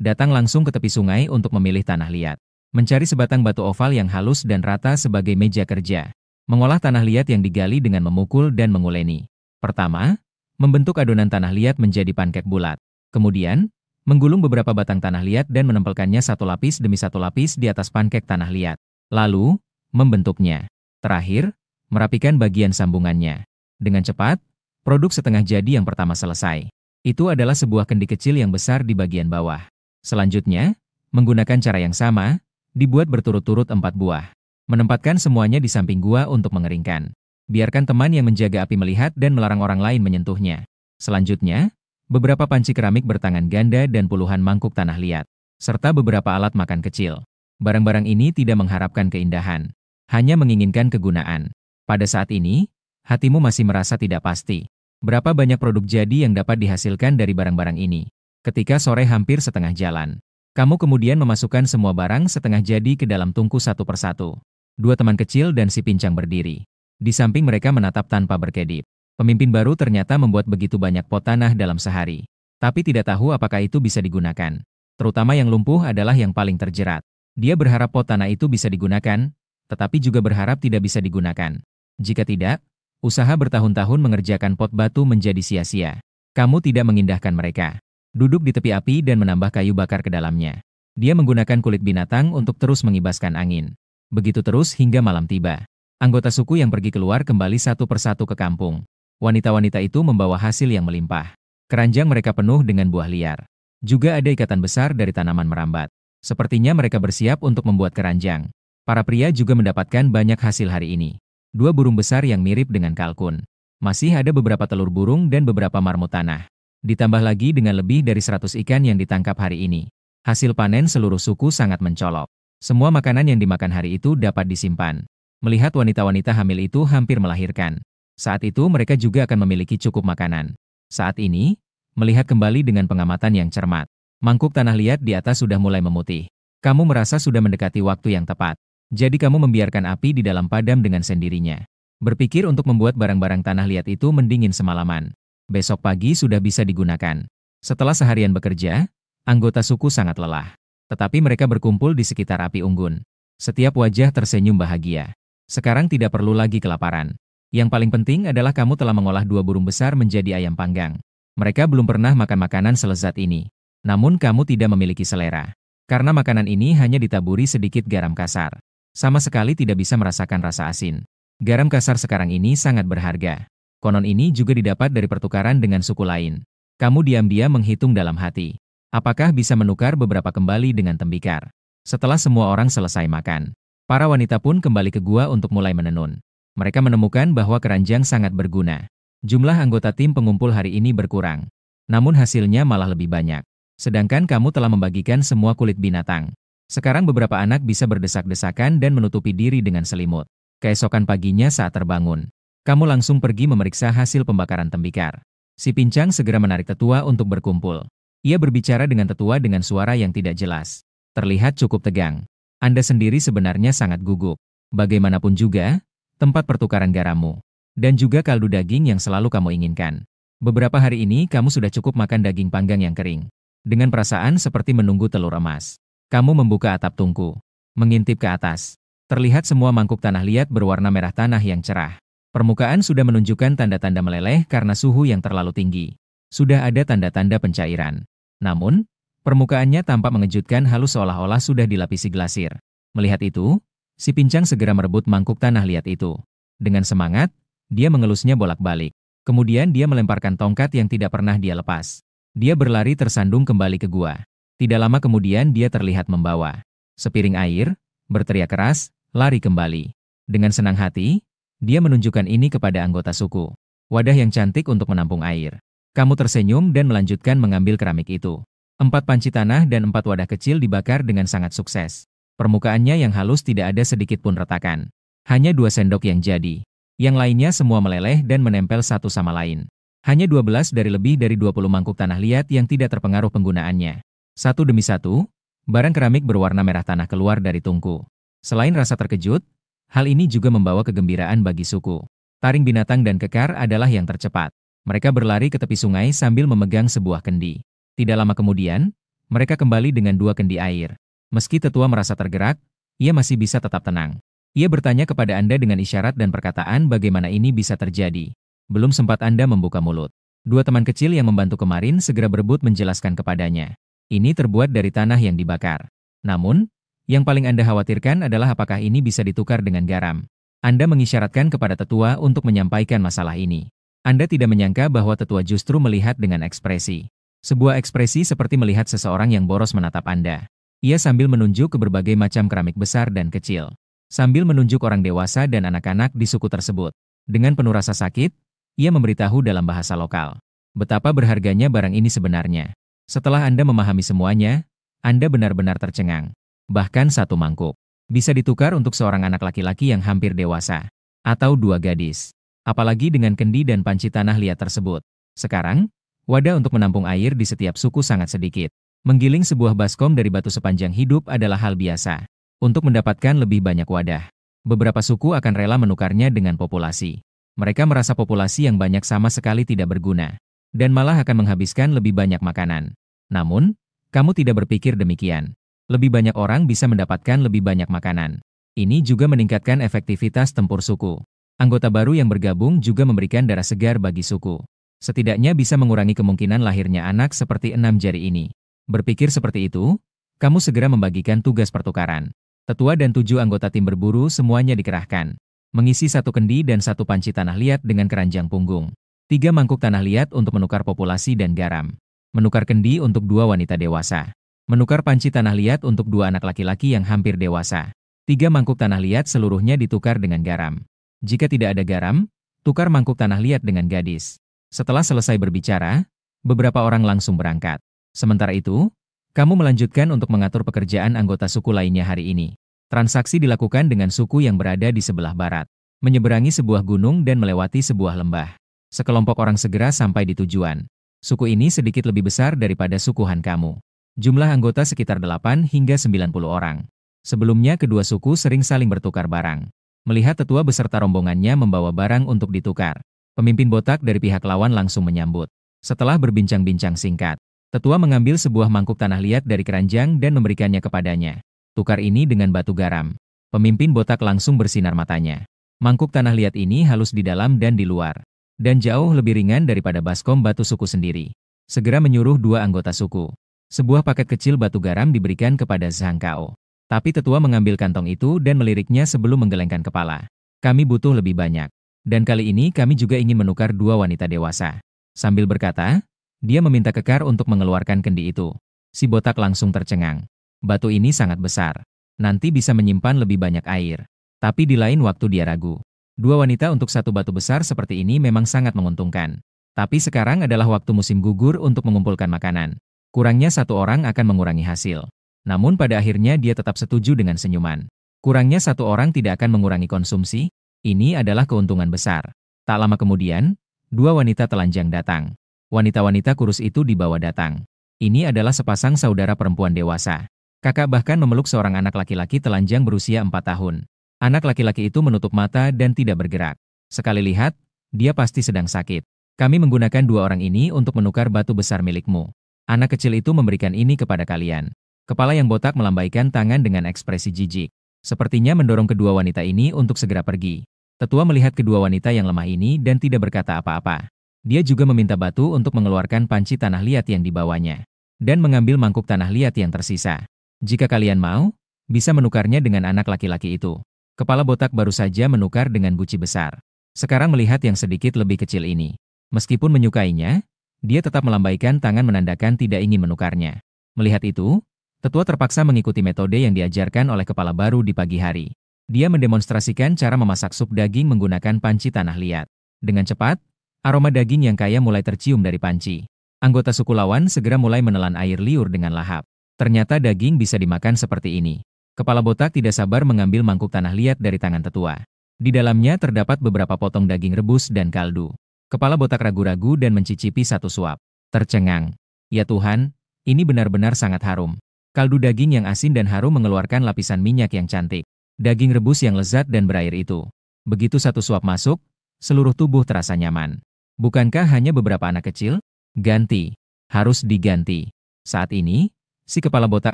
datang langsung ke tepi sungai untuk memilih tanah liat. Mencari sebatang batu oval yang halus dan rata sebagai meja kerja. Mengolah tanah liat yang digali dengan memukul dan menguleni. Pertama, membentuk adonan tanah liat menjadi pankek bulat. Kemudian, menggulung beberapa batang tanah liat dan menempelkannya satu lapis demi satu lapis di atas pankek tanah liat. Lalu, membentuknya. Terakhir, merapikan bagian sambungannya. Dengan cepat, produk setengah jadi yang pertama selesai. Itu adalah sebuah kendi kecil yang besar di bagian bawah. Selanjutnya, menggunakan cara yang sama, dibuat berturut-turut 4 buah. Menempatkan semuanya di samping gua untuk mengeringkan. Biarkan teman yang menjaga api melihat dan melarang orang lain menyentuhnya. Selanjutnya, beberapa panci keramik bertangan ganda dan puluhan mangkuk tanah liat, serta beberapa alat makan kecil. Barang-barang ini tidak mengharapkan keindahan, hanya menginginkan kegunaan. Pada saat ini, hatimu masih merasa tidak pasti. Berapa banyak produk jadi yang dapat dihasilkan dari barang-barang ini? Ketika sore hampir setengah jalan, kamu kemudian memasukkan semua barang setengah jadi ke dalam tungku satu persatu. Dua teman kecil dan si pincang berdiri. Di samping mereka menatap tanpa berkedip. Pemimpin baru ternyata membuat begitu banyak pot tanah dalam sehari. Tapi tidak tahu apakah itu bisa digunakan. Terutama yang lumpuh adalah yang paling terjerat. Dia berharap pot tanah itu bisa digunakan, tetapi juga berharap tidak bisa digunakan. Jika tidak, usaha bertahun-tahun mengerjakan pot batu menjadi sia-sia. Kamu tidak mengindahkan mereka. Duduk di tepi api dan menambah kayu bakar ke dalamnya. Dia menggunakan kulit binatang untuk terus mengibaskan angin. Begitu terus hingga malam tiba. Anggota suku yang pergi keluar kembali satu persatu ke kampung. Wanita-wanita itu membawa hasil yang melimpah. Keranjang mereka penuh dengan buah liar. Juga ada ikatan besar dari tanaman merambat. Sepertinya mereka bersiap untuk membuat keranjang. Para pria juga mendapatkan banyak hasil hari ini. 2 burung besar yang mirip dengan kalkun. Masih ada beberapa telur burung dan beberapa marmut tanah. Ditambah lagi dengan lebih dari 100 ikan yang ditangkap hari ini. Hasil panen seluruh suku sangat mencolok. Semua makanan yang dimakan hari itu dapat disimpan. Melihat wanita-wanita hamil itu hampir melahirkan. Saat itu mereka juga akan memiliki cukup makanan. Saat ini, melihat kembali dengan pengamatan yang cermat. Mangkuk tanah liat di atas sudah mulai memutih. Kamu merasa sudah mendekati waktu yang tepat. Jadi kamu membiarkan api di dalam padam dengan sendirinya. Berpikir untuk membuat barang-barang tanah liat itu mendingin semalaman. Besok pagi sudah bisa digunakan. Setelah seharian bekerja, anggota suku sangat lelah. Tetapi mereka berkumpul di sekitar api unggun. Setiap wajah tersenyum bahagia. Sekarang tidak perlu lagi kelaparan. Yang paling penting adalah kamu telah mengolah 2 burung besar menjadi ayam panggang. Mereka belum pernah makan makanan selezat ini. Namun kamu tidak memiliki selera. Karena makanan ini hanya ditaburi sedikit garam kasar. Sama sekali tidak bisa merasakan rasa asin. Garam kasar sekarang ini sangat berharga. Konon ini juga didapat dari pertukaran dengan suku lain. Kamu diam-diam menghitung dalam hati. Apakah bisa menukar beberapa kembali dengan tembikar? Setelah semua orang selesai makan, para wanita pun kembali ke gua untuk mulai menenun. Mereka menemukan bahwa keranjang sangat berguna. Jumlah anggota tim pengumpul hari ini berkurang. Namun hasilnya malah lebih banyak. Sedangkan kamu telah membagikan semua kulit binatang. Sekarang beberapa anak bisa berdesak-desakan dan menutupi diri dengan selimut. Keesokan paginya saat terbangun, kamu langsung pergi memeriksa hasil pembakaran tembikar. Si pincang segera menarik tetua untuk berkumpul. Ia berbicara dengan tetua dengan suara yang tidak jelas. Terlihat cukup tegang. Anda sendiri sebenarnya sangat gugup. Bagaimanapun juga, tempat pertukaran garammu. Dan juga kaldu daging yang selalu kamu inginkan. Beberapa hari ini kamu sudah cukup makan daging panggang yang kering. Dengan perasaan seperti menunggu telur emas. Kamu membuka atap tungku. Mengintip ke atas. Terlihat semua mangkuk tanah liat berwarna merah tanah yang cerah. Permukaan sudah menunjukkan tanda-tanda meleleh karena suhu yang terlalu tinggi. Sudah ada tanda-tanda pencairan. Namun, permukaannya tampak mengejutkan halus seolah-olah sudah dilapisi glasir. Melihat itu, si pincang segera merebut mangkuk tanah liat itu. Dengan semangat, dia mengelusnya bolak-balik. Kemudian dia melemparkan tongkat yang tidak pernah dia lepas. Dia berlari tersandung kembali ke gua. Tidak lama kemudian dia terlihat membawa sepiring air, berteriak keras, lari kembali. Dengan senang hati, dia menunjukkan ini kepada anggota suku. Wadah yang cantik untuk menampung air. Kamu tersenyum dan melanjutkan mengambil keramik itu. 4 panci tanah dan 4 wadah kecil dibakar dengan sangat sukses. Permukaannya yang halus tidak ada sedikit pun retakan. Hanya 2 sendok yang jadi. Yang lainnya semua meleleh dan menempel satu sama lain. Hanya 12 dari lebih dari 20 mangkuk tanah liat yang tidak terpengaruh penggunaannya. Satu demi satu, barang keramik berwarna merah tanah keluar dari tungku. Selain rasa terkejut, hal ini juga membawa kegembiraan bagi suku. Taring binatang dan kekar adalah yang tercepat. Mereka berlari ke tepi sungai sambil memegang sebuah kendi. Tidak lama kemudian, mereka kembali dengan 2 kendi air. Meski tetua merasa tergerak, ia masih bisa tetap tenang. Ia bertanya kepada Anda dengan isyarat dan perkataan bagaimana ini bisa terjadi. Belum sempat Anda membuka mulut. 2 teman kecil yang membantu kemarin segera berebut menjelaskan kepadanya. Ini terbuat dari tanah yang dibakar. Namun, yang paling Anda khawatirkan adalah apakah ini bisa ditukar dengan garam. Anda mengisyaratkan kepada tetua untuk menyampaikan masalah ini. Anda tidak menyangka bahwa tetua justru melihat dengan ekspresi. Sebuah ekspresi seperti melihat seseorang yang boros menatap Anda. Ia sambil menunjuk ke berbagai macam keramik besar dan kecil. Sambil menunjuk orang dewasa dan anak-anak di suku tersebut. Dengan penuh rasa sakit, ia memberitahu dalam bahasa lokal. Betapa berharganya barang ini sebenarnya. Setelah Anda memahami semuanya, Anda benar-benar tercengang. Bahkan 1 mangkuk bisa ditukar untuk seorang anak laki-laki yang hampir dewasa. Atau 2 gadis. Apalagi dengan kendi dan panci tanah liat tersebut. Sekarang, wadah untuk menampung air di setiap suku sangat sedikit. Menggiling sebuah baskom dari batu sepanjang hidup adalah hal biasa. Untuk mendapatkan lebih banyak wadah, beberapa suku akan rela menukarnya dengan populasi. Mereka merasa populasi yang banyak sama sekali tidak berguna, dan malah akan menghabiskan lebih banyak makanan. Namun, kamu tidak berpikir demikian. Lebih banyak orang bisa mendapatkan lebih banyak makanan. Ini juga meningkatkan efektivitas tempur suku. Anggota baru yang bergabung juga memberikan darah segar bagi suku. Setidaknya bisa mengurangi kemungkinan lahirnya anak seperti 6 jari ini. Berpikir seperti itu, kamu segera membagikan tugas pertukaran. Tetua dan 7 anggota tim berburu semuanya dikerahkan. Mengisi 1 kendi dan 1 panci tanah liat dengan keranjang punggung. 3 mangkuk tanah liat untuk menukar populasi dan garam. Menukar kendi untuk 2 wanita dewasa. Menukar panci tanah liat untuk 2 anak laki-laki yang hampir dewasa. 3 mangkuk tanah liat seluruhnya ditukar dengan garam. Jika tidak ada garam, tukar mangkuk tanah liat dengan gadis. Setelah selesai berbicara, beberapa orang langsung berangkat. Sementara itu, kamu melanjutkan untuk mengatur pekerjaan anggota suku lainnya hari ini. Transaksi dilakukan dengan suku yang berada di sebelah barat. Menyeberangi sebuah gunung dan melewati sebuah lembah. Sekelompok orang segera sampai di tujuan. Suku ini sedikit lebih besar daripada suku Han kamu. Jumlah anggota sekitar 8 hingga 90 orang. Sebelumnya kedua suku sering saling bertukar barang. Melihat tetua beserta rombongannya membawa barang untuk ditukar, pemimpin botak dari pihak lawan langsung menyambut. Setelah berbincang-bincang singkat, tetua mengambil sebuah mangkuk tanah liat dari keranjang dan memberikannya kepadanya. Tukar ini dengan batu garam. Pemimpin botak langsung bersinar matanya. Mangkuk tanah liat ini halus di dalam dan di luar, dan jauh lebih ringan daripada baskom batu suku sendiri. Segera menyuruh 2 anggota suku. Sebuah paket kecil batu garam diberikan kepada Zhang Kao. Tapi tetua mengambil kantong itu dan meliriknya sebelum menggelengkan kepala. Kami butuh lebih banyak. Dan kali ini kami juga ingin menukar 2 wanita dewasa. Sambil berkata, dia meminta kekar untuk mengeluarkan kendi itu. Si botak langsung tercengang. Batu ini sangat besar. Nanti bisa menyimpan lebih banyak air. Tapi di lain waktu dia ragu. 2 wanita untuk 1 batu besar seperti ini memang sangat menguntungkan. Tapi sekarang adalah waktu musim gugur untuk mengumpulkan makanan. Kurangnya 1 orang akan mengurangi hasil. Namun pada akhirnya dia tetap setuju dengan senyuman. Kurangnya 1 orang tidak akan mengurangi konsumsi, ini adalah keuntungan besar. Tak lama kemudian, 2 wanita telanjang datang. Wanita-wanita kurus itu dibawa datang. Ini adalah sepasang saudara perempuan dewasa. Kakak bahkan memeluk seorang anak laki-laki telanjang berusia 4 tahun. Anak laki-laki itu menutup mata dan tidak bergerak. Sekali lihat, dia pasti sedang sakit. Kami menggunakan 2 orang ini untuk menukar batu besar milikmu. Anak kecil itu memberikan ini kepada kalian. Kepala yang botak melambaikan tangan dengan ekspresi jijik. Sepertinya mendorong kedua wanita ini untuk segera pergi. Tetua melihat kedua wanita yang lemah ini dan tidak berkata apa-apa. Dia juga meminta batu untuk mengeluarkan panci tanah liat yang dibawanya. Dan mengambil mangkuk tanah liat yang tersisa. Jika kalian mau, bisa menukarnya dengan anak laki-laki itu. Kepala botak baru saja menukar dengan guci besar. Sekarang melihat yang sedikit lebih kecil ini. Meskipun menyukainya, dia tetap melambaikan tangan menandakan tidak ingin menukarnya. Melihat itu, tetua terpaksa mengikuti metode yang diajarkan oleh kepala baru di pagi hari. Dia mendemonstrasikan cara memasak sup daging menggunakan panci tanah liat. Dengan cepat, aroma daging yang kaya mulai tercium dari panci. Anggota suku lawan segera mulai menelan air liur dengan lahap. Ternyata daging bisa dimakan seperti ini. Kepala botak tidak sabar mengambil mangkuk tanah liat dari tangan tetua. Di dalamnya terdapat beberapa potong daging rebus dan kaldu. Kepala botak ragu-ragu dan mencicipi satu suap. Tercengang. Ya Tuhan, ini benar-benar sangat harum. Kaldu daging yang asin dan harum mengeluarkan lapisan minyak yang cantik. Daging rebus yang lezat dan berair itu. Begitu satu suap masuk, seluruh tubuh terasa nyaman. Bukankah hanya beberapa anak kecil? Ganti. Harus diganti. Saat ini, si kepala botak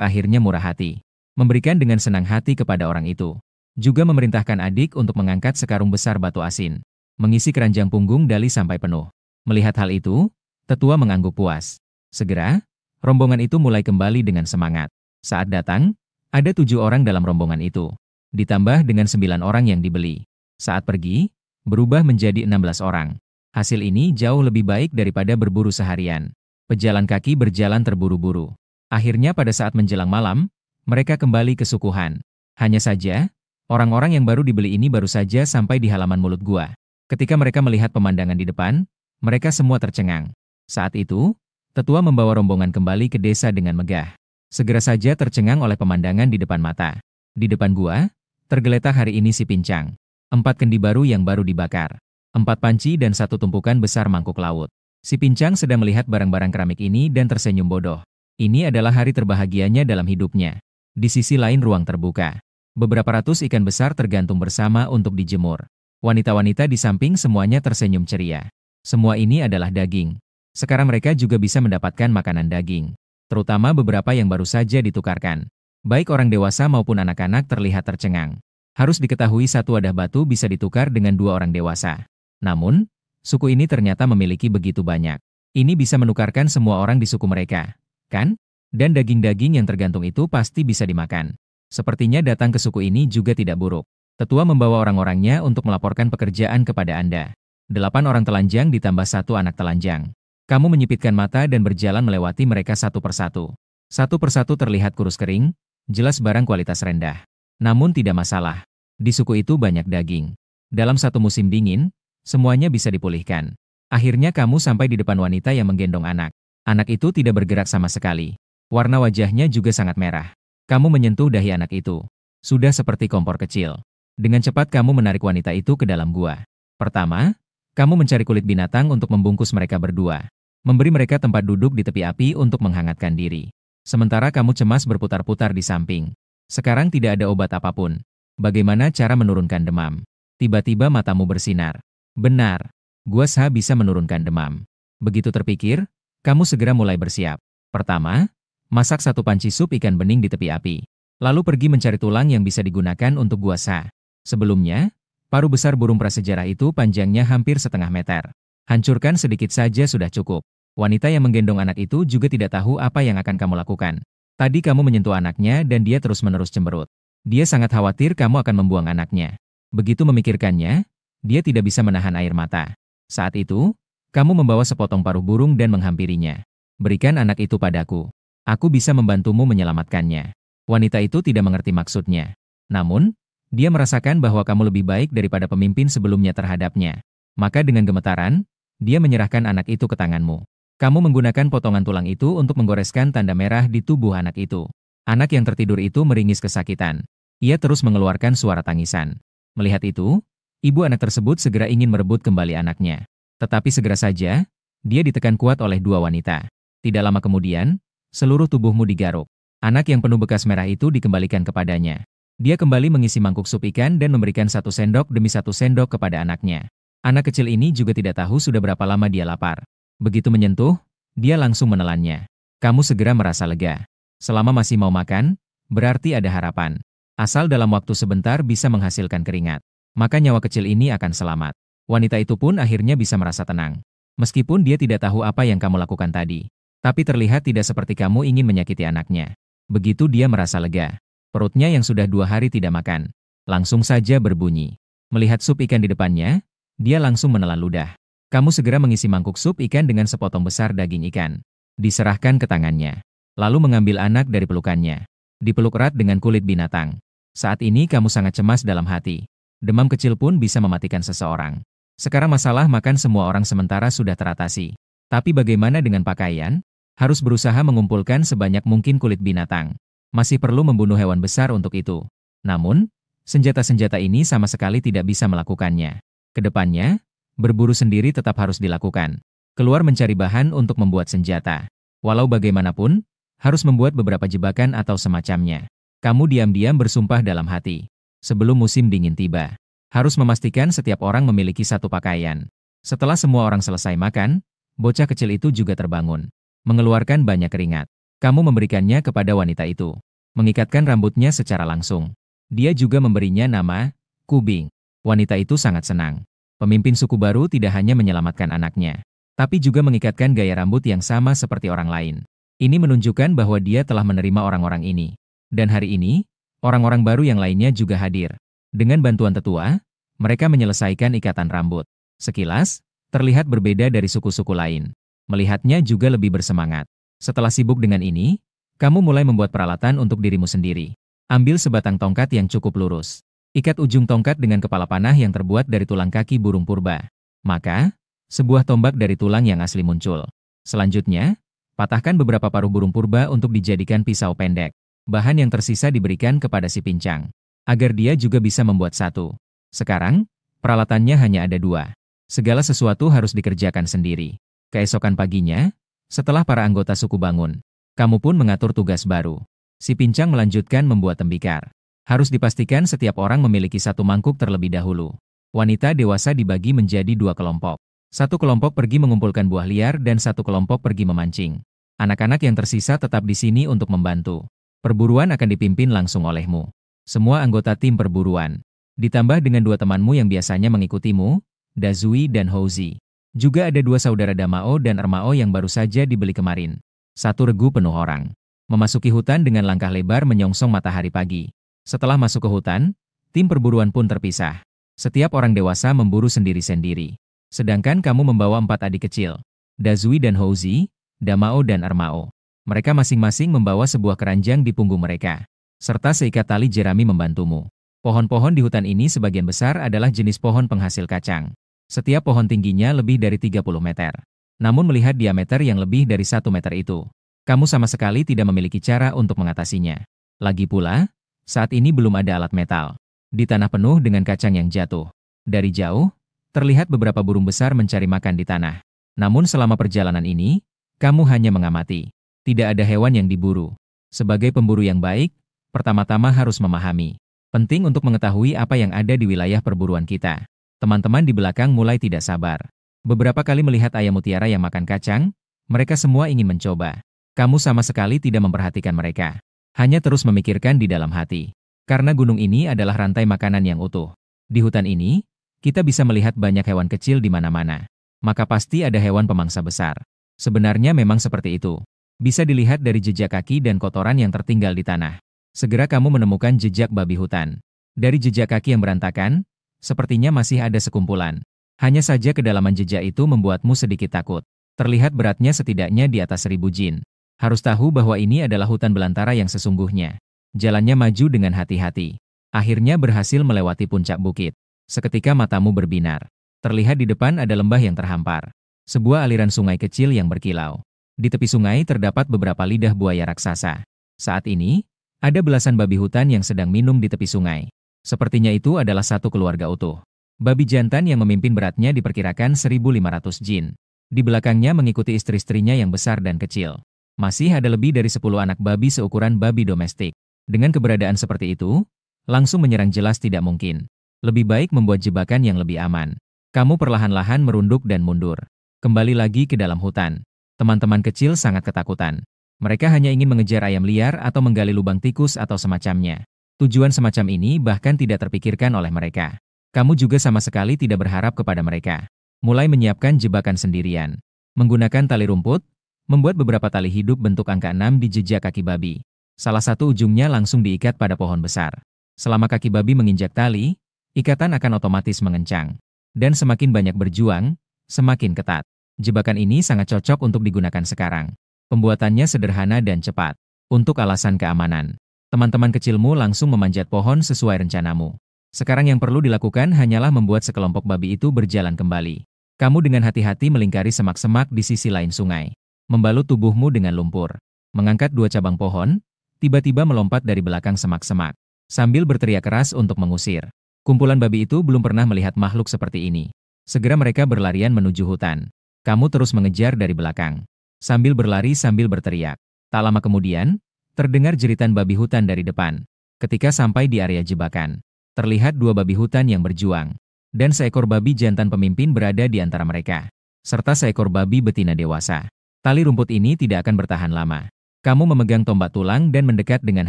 akhirnya murah hati. Memberikan dengan senang hati kepada orang itu. Juga memerintahkan adik untuk mengangkat sekarung besar batu asin. Mengisi keranjang punggung Dali sampai penuh. Melihat hal itu, tetua mengangguk puas. Segera, rombongan itu mulai kembali dengan semangat. Saat datang, ada 7 orang dalam rombongan itu. Ditambah dengan 9 orang yang dibeli. Saat pergi, berubah menjadi 16 orang. Hasil ini jauh lebih baik daripada berburu seharian. Pejalan kaki berjalan terburu-buru. Akhirnya pada saat menjelang malam, mereka kembali ke sukuhan. Hanya saja, orang-orang yang baru dibeli ini baru saja sampai di halaman mulut gua. Ketika mereka melihat pemandangan di depan, mereka semua tercengang. Saat itu, tetua membawa rombongan kembali ke desa dengan megah. Segera saja tercengang oleh pemandangan di depan mata. Di depan gua, tergeletak hari ini si Pincang. 4 kendi baru yang baru dibakar. 4 panci dan 1 tumpukan besar mangkuk laut. Si Pincang sedang melihat barang-barang keramik ini dan tersenyum bodoh. Ini adalah hari terbahagianya dalam hidupnya. Di sisi lain ruang terbuka. Beberapa ratus ikan besar tergantung bersama untuk dijemur. Wanita-wanita di samping semuanya tersenyum ceria. Semua ini adalah daging. Sekarang mereka juga bisa mendapatkan makanan daging. Terutama beberapa yang baru saja ditukarkan. Baik orang dewasa maupun anak-anak terlihat tercengang. Harus diketahui satu wadah batu bisa ditukar dengan 2 orang dewasa. Namun, suku ini ternyata memiliki begitu banyak. Ini bisa menukarkan semua orang di suku mereka, kan? Dan daging-daging yang tergantung itu pasti bisa dimakan. Sepertinya datang ke suku ini juga tidak buruk. Tetua membawa orang-orangnya untuk melaporkan pekerjaan kepada Anda. 8 orang telanjang ditambah 1 anak telanjang. Kamu menyipitkan mata dan berjalan melewati mereka satu persatu. Satu persatu terlihat kurus kering, jelas barang kualitas rendah. Namun tidak masalah. Di suku itu banyak daging. Dalam satu musim dingin, semuanya bisa dipulihkan. Akhirnya kamu sampai di depan wanita yang menggendong anak. Anak itu tidak bergerak sama sekali. Warna wajahnya juga sangat merah. Kamu menyentuh dahi anak itu. Sudah seperti kompor kecil. Dengan cepat kamu menarik wanita itu ke dalam gua. Pertama, kamu mencari kulit binatang untuk membungkus mereka berdua. Memberi mereka tempat duduk di tepi api untuk menghangatkan diri. Sementara kamu cemas berputar-putar di samping. Sekarang tidak ada obat apapun. Bagaimana cara menurunkan demam? Tiba-tiba matamu bersinar. Benar, gua bisa menurunkan demam. Begitu terpikir, kamu segera mulai bersiap. Pertama, masak 1 panci sup ikan bening di tepi api. Lalu pergi mencari tulang yang bisa digunakan untuk gua sha. Sebelumnya, paruh besar burung prasejarah itu panjangnya hampir setengah meter. Hancurkan sedikit saja sudah cukup. Wanita yang menggendong anak itu juga tidak tahu apa yang akan kamu lakukan. Tadi kamu menyentuh anaknya dan dia terus-menerus cemberut. Dia sangat khawatir kamu akan membuang anaknya. Begitu memikirkannya, dia tidak bisa menahan air mata. Saat itu, kamu membawa sepotong paruh burung dan menghampirinya. Berikan anak itu padaku. Aku bisa membantumu menyelamatkannya. Wanita itu tidak mengerti maksudnya. Namun, dia merasakan bahwa kamu lebih baik daripada pemimpin sebelumnya terhadapnya. Maka dengan gemetaran, dia menyerahkan anak itu ke tanganmu. Kamu menggunakan potongan tulang itu untuk menggoreskan tanda merah di tubuh anak itu. Anak yang tertidur itu meringis kesakitan. Ia terus mengeluarkan suara tangisan. Melihat itu, ibu anak tersebut segera ingin merebut kembali anaknya. Tetapi segera saja, dia ditekan kuat oleh 2 wanita. Tidak lama kemudian, seluruh tubuhmu digaruk. Anak yang penuh bekas merah itu dikembalikan kepadanya. Dia kembali mengisi mangkuk sup ikan dan memberikan 1 sendok demi 1 sendok kepada anaknya. Anak kecil ini juga tidak tahu sudah berapa lama dia lapar. Begitu menyentuh, dia langsung menelannya. Kamu segera merasa lega. Selama masih mau makan, berarti ada harapan. Asal dalam waktu sebentar bisa menghasilkan keringat, maka nyawa kecil ini akan selamat. Wanita itu pun akhirnya bisa merasa tenang. Meskipun dia tidak tahu apa yang kamu lakukan tadi. Tapi terlihat tidak seperti kamu ingin menyakiti anaknya. Begitu dia merasa lega. Perutnya yang sudah 2 hari tidak makan, langsung saja berbunyi. Melihat sup ikan di depannya, dia langsung menelan ludah. Kamu segera mengisi mangkuk sup ikan dengan sepotong besar daging ikan. Diserahkan ke tangannya. Lalu mengambil anak dari pelukannya. Dipeluk erat dengan kulit binatang. Saat ini kamu sangat cemas dalam hati. Demam kecil pun bisa mematikan seseorang. Sekarang masalah makan semua orang sementara sudah teratasi. Tapi bagaimana dengan pakaian? Harus berusaha mengumpulkan sebanyak mungkin kulit binatang. Masih perlu membunuh hewan besar untuk itu. Namun, senjata-senjata ini sama sekali tidak bisa melakukannya. Kedepannya, berburu sendiri tetap harus dilakukan. Keluar mencari bahan untuk membuat senjata. Walau bagaimanapun, harus membuat beberapa jebakan atau semacamnya. Kamu diam-diam bersumpah dalam hati. Sebelum musim dingin tiba, harus memastikan setiap orang memiliki satu pakaian. Setelah semua orang selesai makan, bocah kecil itu juga terbangun, mengeluarkan banyak keringat. Kamu memberikannya kepada wanita itu, mengikatkan rambutnya secara langsung. Dia juga memberinya nama, Kubing. Wanita itu sangat senang. Pemimpin suku baru tidak hanya menyelamatkan anaknya, tapi juga mengikatkan gaya rambut yang sama seperti orang lain. Ini menunjukkan bahwa dia telah menerima orang-orang ini. Dan hari ini, orang-orang baru yang lainnya juga hadir. Dengan bantuan tetua, mereka menyelesaikan ikatan rambut. Sekilas, terlihat berbeda dari suku-suku lain. Melihatnya juga lebih bersemangat. Setelah sibuk dengan ini, kamu mulai membuat peralatan untuk dirimu sendiri. Ambil sebatang tongkat yang cukup lurus. Ikat ujung tongkat dengan kepala panah yang terbuat dari tulang kaki burung purba. Maka, sebuah tombak dari tulang yang asli muncul. Selanjutnya, patahkan beberapa paruh burung purba untuk dijadikan pisau pendek. Bahan yang tersisa diberikan kepada si pincang, agar dia juga bisa membuat satu. Sekarang, peralatannya hanya ada 2. Segala sesuatu harus dikerjakan sendiri. Keesokan paginya, setelah para anggota suku bangun, kamu pun mengatur tugas baru. Si pincang melanjutkan membuat tembikar. Harus dipastikan setiap orang memiliki satu mangkuk terlebih dahulu. Wanita dewasa dibagi menjadi 2 kelompok. Satu kelompok pergi mengumpulkan buah liar dan satu kelompok pergi memancing. Anak-anak yang tersisa tetap di sini untuk membantu. Perburuan akan dipimpin langsung olehmu. Semua anggota tim perburuan. Ditambah dengan 2 temanmu yang biasanya mengikutimu, Dazui dan Houzi. Juga ada 2 saudara Damao dan Ermao yang baru saja dibeli kemarin. Satu regu penuh orang. Memasuki hutan dengan langkah lebar menyongsong matahari pagi. Setelah masuk ke hutan, tim perburuan pun terpisah. Setiap orang dewasa memburu sendiri-sendiri. Sedangkan kamu membawa 4 adik kecil, Dazui dan Houzi, Damao dan Ermao. Mereka masing-masing membawa sebuah keranjang di punggung mereka, serta seikat tali jerami membantumu. Pohon-pohon di hutan ini sebagian besar adalah jenis pohon penghasil kacang. Setiap pohon tingginya lebih dari 30 meter. Namun melihat diameter yang lebih dari 1 meter itu, kamu sama sekali tidak memiliki cara untuk mengatasinya. Lagi pula, saat ini belum ada alat metal. Di tanah penuh dengan kacang yang jatuh. Dari jauh, terlihat beberapa burung besar mencari makan di tanah. Namun selama perjalanan ini, kamu hanya mengamati. Tidak ada hewan yang diburu. Sebagai pemburu yang baik, pertama-tama harus memahami. Penting untuk mengetahui apa yang ada di wilayah perburuan kita. Teman-teman di belakang mulai tidak sabar. Beberapa kali melihat ayam mutiara yang makan kacang, mereka semua ingin mencoba. Kamu sama sekali tidak memperhatikan mereka. Hanya terus memikirkan di dalam hati. Karena gunung ini adalah rantai makanan yang utuh. Di hutan ini, kita bisa melihat banyak hewan kecil di mana-mana. Maka pasti ada hewan pemangsa besar. Sebenarnya memang seperti itu. Bisa dilihat dari jejak kaki dan kotoran yang tertinggal di tanah. Segera kamu menemukan jejak babi hutan. Dari jejak kaki yang berantakan, sepertinya masih ada sekumpulan. Hanya saja kedalaman jejak itu membuatmu sedikit takut. Terlihat beratnya setidaknya di atas 1000 jin. Harus tahu bahwa ini adalah hutan belantara yang sesungguhnya. Jalannya maju dengan hati-hati. Akhirnya berhasil melewati puncak bukit. Seketika matamu berbinar. Terlihat di depan ada lembah yang terhampar. Sebuah aliran sungai kecil yang berkilau. Di tepi sungai terdapat beberapa lidah buaya raksasa. Saat ini, ada belasan babi hutan yang sedang minum di tepi sungai. Sepertinya itu adalah satu keluarga utuh. Babi jantan yang memimpin beratnya diperkirakan 1500 jin. Di belakangnya mengikuti istri-istrinya yang besar dan kecil. Masih ada lebih dari 10 anak babi seukuran babi domestik. Dengan keberadaan seperti itu, langsung menyerang jelas tidak mungkin. Lebih baik membuat jebakan yang lebih aman. Kamu perlahan-lahan merunduk dan mundur. Kembali lagi ke dalam hutan. Teman-teman kecil sangat ketakutan. Mereka hanya ingin mengejar ayam liar atau menggali lubang tikus atau semacamnya. Tujuan semacam ini bahkan tidak terpikirkan oleh mereka. Kamu juga sama sekali tidak berharap kepada mereka. Mulai menyiapkan jebakan sendirian. Menggunakan tali rumput, membuat beberapa tali hidup bentuk angka 6 di jejak kaki babi. Salah satu ujungnya langsung diikat pada pohon besar. Selama kaki babi menginjak tali, ikatan akan otomatis mengencang. Dan semakin banyak berjuang, semakin ketat. Jebakan ini sangat cocok untuk digunakan sekarang. Pembuatannya sederhana dan cepat. Untuk alasan keamanan, teman-teman kecilmu langsung memanjat pohon sesuai rencanamu. Sekarang yang perlu dilakukan hanyalah membuat sekelompok babi itu berjalan kembali. Kamu dengan hati-hati melingkari semak-semak di sisi lain sungai. Membalut tubuhmu dengan lumpur. Mengangkat 2 cabang pohon, tiba-tiba melompat dari belakang semak-semak. Sambil berteriak keras untuk mengusir. Kumpulan babi itu belum pernah melihat makhluk seperti ini. Segera mereka berlarian menuju hutan. Kamu terus mengejar dari belakang. Sambil berlari sambil berteriak. Tak lama kemudian, terdengar jeritan babi hutan dari depan. Ketika sampai di area jebakan, terlihat dua babi hutan yang berjuang. Dan seekor babi jantan pemimpin berada di antara mereka. Serta seekor babi betina dewasa. Tali rumput ini tidak akan bertahan lama. Kamu memegang tombak tulang dan mendekat dengan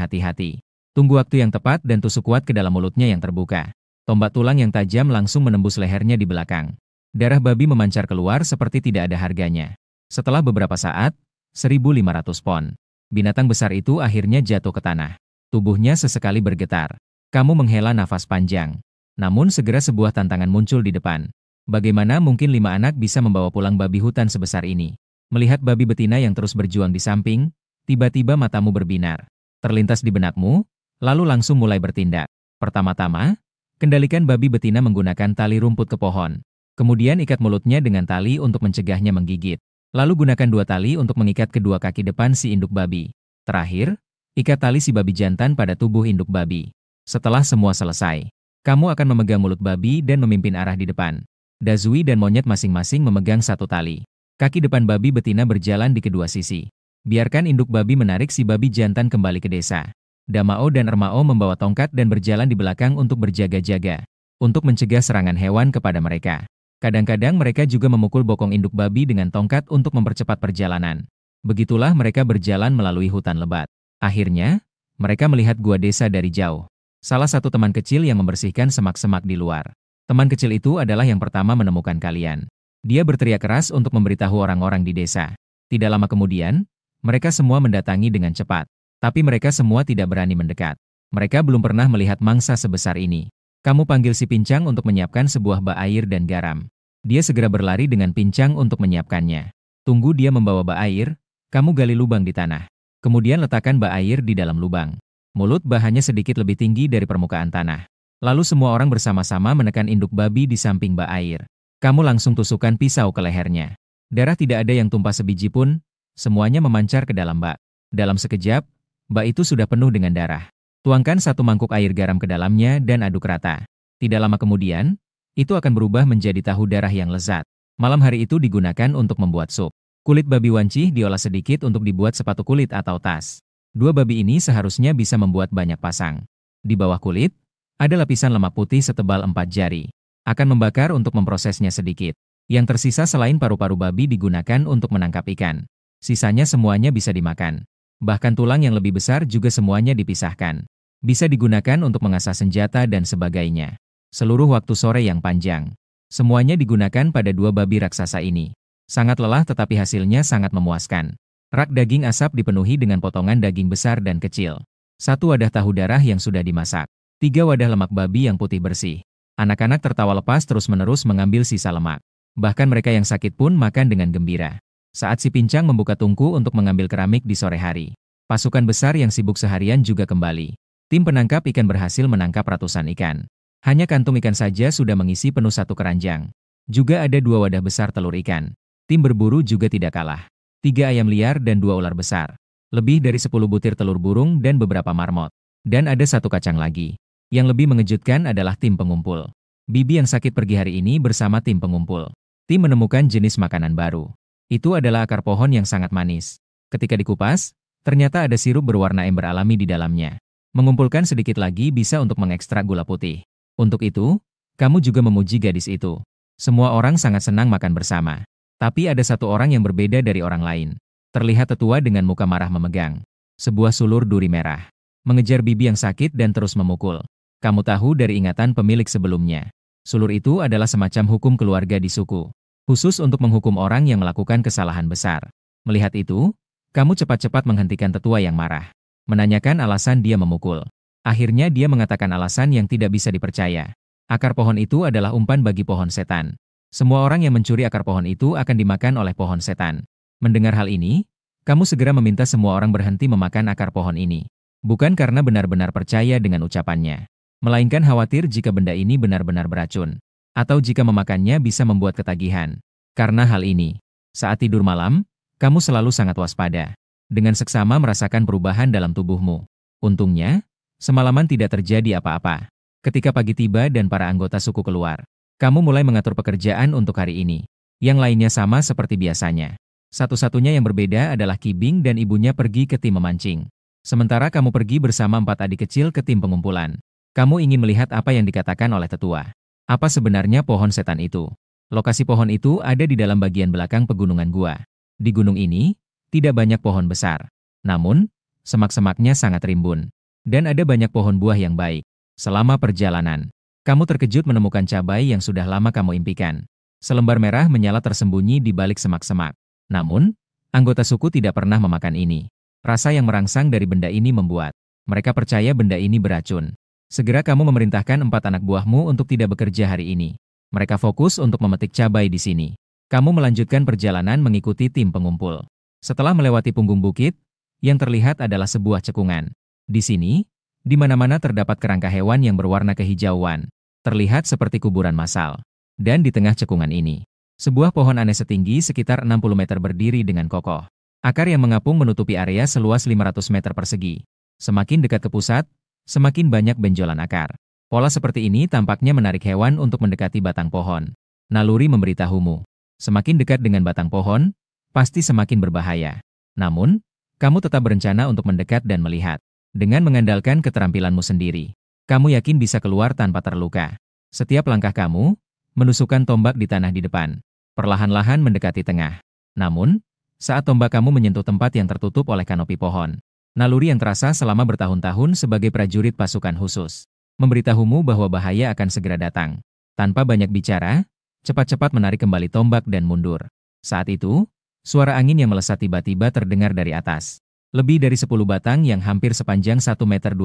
hati-hati. Tunggu waktu yang tepat dan tusuk kuat ke dalam mulutnya yang terbuka. Tombak tulang yang tajam langsung menembus lehernya di belakang. Darah babi memancar keluar seperti tidak ada harganya. Setelah beberapa saat, 1.500 pon. Binatang besar itu akhirnya jatuh ke tanah. Tubuhnya sesekali bergetar. Kamu menghela nafas panjang. Namun segera sebuah tantangan muncul di depan. Bagaimana mungkin 5 anak bisa membawa pulang babi hutan sebesar ini? Melihat babi betina yang terus berjuang di samping, tiba-tiba matamu berbinar. Terlintas di benakmu, lalu langsung mulai bertindak. Pertama-tama, kendalikan babi betina menggunakan tali rumput ke pohon. Kemudian ikat mulutnya dengan tali untuk mencegahnya menggigit. Lalu gunakan 2 tali untuk mengikat kedua kaki depan si induk babi. Terakhir, ikat tali si babi jantan pada tubuh induk babi. Setelah semua selesai, kamu akan memegang mulut babi dan memimpin arah di depan. Dazui dan monyet masing-masing memegang 1 tali. Kaki depan babi betina berjalan di kedua sisi. Biarkan induk babi menarik si babi jantan kembali ke desa. Damao dan Ermao membawa tongkat dan berjalan di belakang untuk berjaga-jaga. Untuk mencegah serangan hewan kepada mereka. Kadang-kadang mereka juga memukul bokong induk babi dengan tongkat untuk mempercepat perjalanan. Begitulah mereka berjalan melalui hutan lebat. Akhirnya, mereka melihat gua desa dari jauh. Salah satu teman kecil yang membersihkan semak-semak di luar. Teman kecil itu adalah yang pertama menemukan kalian. Dia berteriak keras untuk memberitahu orang-orang di desa. Tidak lama kemudian, mereka semua mendatangi dengan cepat. Tapi mereka semua tidak berani mendekat. Mereka belum pernah melihat mangsa sebesar ini. Kamu panggil si pincang untuk menyiapkan sebuah bak air dan garam. Dia segera berlari dengan pincang untuk menyiapkannya. Tunggu dia membawa bak air, kamu gali lubang di tanah. Kemudian letakkan bak air di dalam lubang. Mulut bak hanya sedikit lebih tinggi dari permukaan tanah. Lalu semua orang bersama-sama menekan induk babi di samping bak air. Kamu langsung tusukkan pisau ke lehernya. Darah tidak ada yang tumpah sebiji pun, semuanya memancar ke dalam bak. Dalam sekejap, bak itu sudah penuh dengan darah. Tuangkan 1 mangkuk air garam ke dalamnya dan aduk rata. Tidak lama kemudian, itu akan berubah menjadi tahu darah yang lezat. Malam hari itu digunakan untuk membuat sup. Kulit babi wancih diolah sedikit untuk dibuat sepatu kulit atau tas. 2 babi ini seharusnya bisa membuat banyak pasang. Di bawah kulit, ada lapisan lemak putih setebal 4 jari. Akan membakar untuk memprosesnya sedikit. Yang tersisa selain paru-paru babi digunakan untuk menangkap ikan. Sisanya semuanya bisa dimakan. Bahkan tulang yang lebih besar juga semuanya dipisahkan. Bisa digunakan untuk mengasah senjata dan sebagainya. Seluruh waktu sore yang panjang. Semuanya digunakan pada 2 babi raksasa ini. Sangat lelah tetapi hasilnya sangat memuaskan. Rak daging asap dipenuhi dengan potongan daging besar dan kecil. 1 wadah tahu darah yang sudah dimasak. 3 wadah lemak babi yang putih bersih. Anak-anak tertawa lepas terus-menerus mengambil sisa lemak. Bahkan mereka yang sakit pun makan dengan gembira. Saat si pincang membuka tungku untuk mengambil keramik di sore hari, pasukan besar yang sibuk seharian juga kembali. Tim penangkap ikan berhasil menangkap ratusan ikan. Hanya kantung ikan saja sudah mengisi penuh 1 keranjang. Juga ada 2 wadah besar telur ikan. Tim berburu juga tidak kalah. 3 ayam liar dan 2 ular besar. Lebih dari 10 butir telur burung dan beberapa marmot. Dan ada 1 kacang lagi. Yang lebih mengejutkan adalah tim pengumpul. Bibi yang sakit pergi hari ini bersama tim pengumpul. Tim menemukan jenis makanan baru. Itu adalah akar pohon yang sangat manis. Ketika dikupas, ternyata ada sirup berwarna ember alami di dalamnya. Mengumpulkan sedikit lagi bisa untuk mengekstrak gula putih. Untuk itu, kamu juga memuji gadis itu. Semua orang sangat senang makan bersama. Tapi ada 1 orang yang berbeda dari orang lain. Terlihat tetua dengan muka marah memegang sebuah sulur duri merah. Mengejar bibi yang sakit dan terus memukul. Kamu tahu dari ingatan pemilik sebelumnya. Sulur itu adalah semacam hukum keluarga di suku. Khusus untuk menghukum orang yang melakukan kesalahan besar. Melihat itu, kamu cepat-cepat menghentikan tetua yang marah. Menanyakan alasan dia memukul. Akhirnya dia mengatakan alasan yang tidak bisa dipercaya. Akar pohon itu adalah umpan bagi pohon setan. Semua orang yang mencuri akar pohon itu akan dimakan oleh pohon setan. Mendengar hal ini, kamu segera meminta semua orang berhenti memakan akar pohon ini. Bukan karena benar-benar percaya dengan ucapannya. Melainkan khawatir jika benda ini benar-benar beracun. Atau jika memakannya bisa membuat ketagihan. Karena hal ini, saat tidur malam, kamu selalu sangat waspada. Dengan seksama merasakan perubahan dalam tubuhmu. Untungnya, semalaman tidak terjadi apa-apa. Ketika pagi tiba dan para anggota suku keluar, Kamu mulai mengatur pekerjaan untuk hari ini. Yang lainnya sama seperti biasanya. Satu-satunya yang berbeda adalah Ki Bing dan ibunya pergi ke tim memancing. Sementara kamu pergi bersama 4 adik kecil ke tim pengumpulan. Kamu ingin melihat apa yang dikatakan oleh tetua. Apa sebenarnya pohon setan itu? Lokasi pohon itu ada di dalam bagian belakang pegunungan gua. Di gunung ini, tidak banyak pohon besar. Namun, semak-semaknya sangat rimbun. Dan ada banyak pohon buah yang baik. Selama perjalanan, kamu terkejut menemukan cabai yang sudah lama kamu impikan. Selembar merah menyala tersembunyi di balik semak-semak. Namun, anggota suku tidak pernah memakan ini. Rasa yang merangsang dari benda ini membuat mereka percaya benda ini beracun. Segera kamu memerintahkan 4 anak buahmu untuk tidak bekerja hari ini. Mereka fokus untuk memetik cabai di sini. Kamu melanjutkan perjalanan mengikuti tim pengumpul. Setelah melewati punggung bukit, yang terlihat adalah sebuah cekungan. Di sini, di mana-mana terdapat kerangka hewan yang berwarna kehijauan. Terlihat seperti kuburan massal. Dan di tengah cekungan ini, sebuah pohon aneh setinggi sekitar 60 meter berdiri dengan kokoh. Akar yang mengapung menutupi area seluas 500 meter persegi. Semakin dekat ke pusat, semakin banyak benjolan akar. Pola seperti ini tampaknya menarik hewan untuk mendekati batang pohon. Naluri memberitahumu, semakin dekat dengan batang pohon, pasti semakin berbahaya. Namun, kamu tetap berencana untuk mendekat dan melihat. Dengan mengandalkan keterampilanmu sendiri, kamu yakin bisa keluar tanpa terluka. Setiap langkah kamu, menusukkan tombak di tanah di depan. Perlahan-lahan mendekati tengah. Namun, saat tombak kamu menyentuh tempat yang tertutup oleh kanopi pohon, naluri yang terasa selama bertahun-tahun sebagai prajurit pasukan khusus, memberitahumu bahwa bahaya akan segera datang. Tanpa banyak bicara, cepat-cepat menarik kembali tombak dan mundur. Saat itu, suara angin yang melesat tiba-tiba terdengar dari atas. Lebih dari 10 batang yang hampir sepanjang 1,20 meter.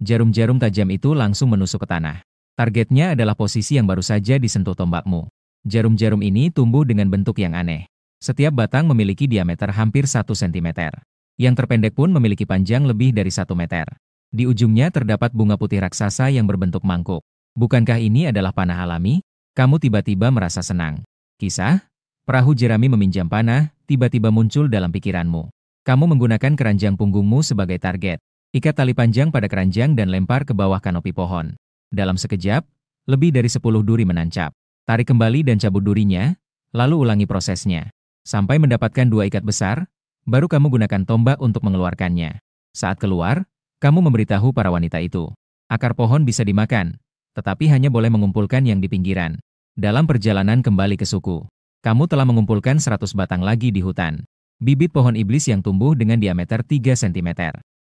Jarum-jarum tajam itu langsung menusuk ke tanah. Targetnya adalah posisi yang baru saja disentuh tombakmu. Jarum-jarum ini tumbuh dengan bentuk yang aneh. Setiap batang memiliki diameter hampir 1 cm. Yang terpendek pun memiliki panjang lebih dari 1 meter. Di ujungnya terdapat bunga putih raksasa yang berbentuk mangkuk. Bukankah ini adalah panah alami? Kamu tiba-tiba merasa senang. Kisah, perahu jerami meminjam panah, tiba-tiba muncul dalam pikiranmu. Kamu menggunakan keranjang punggungmu sebagai target. Ikat tali panjang pada keranjang dan lempar ke bawah kanopi pohon. Dalam sekejap, lebih dari 10 duri menancap. Tarik kembali dan cabut durinya, lalu ulangi prosesnya. Sampai mendapatkan 2 ikat besar, baru kamu gunakan tombak untuk mengeluarkannya. Saat keluar, kamu memberitahu para wanita itu. Akar pohon bisa dimakan, tetapi hanya boleh mengumpulkan yang di pinggiran. Dalam perjalanan kembali ke suku, kamu telah mengumpulkan 100 batang lagi di hutan. Bibit pohon iblis yang tumbuh dengan diameter 3 cm.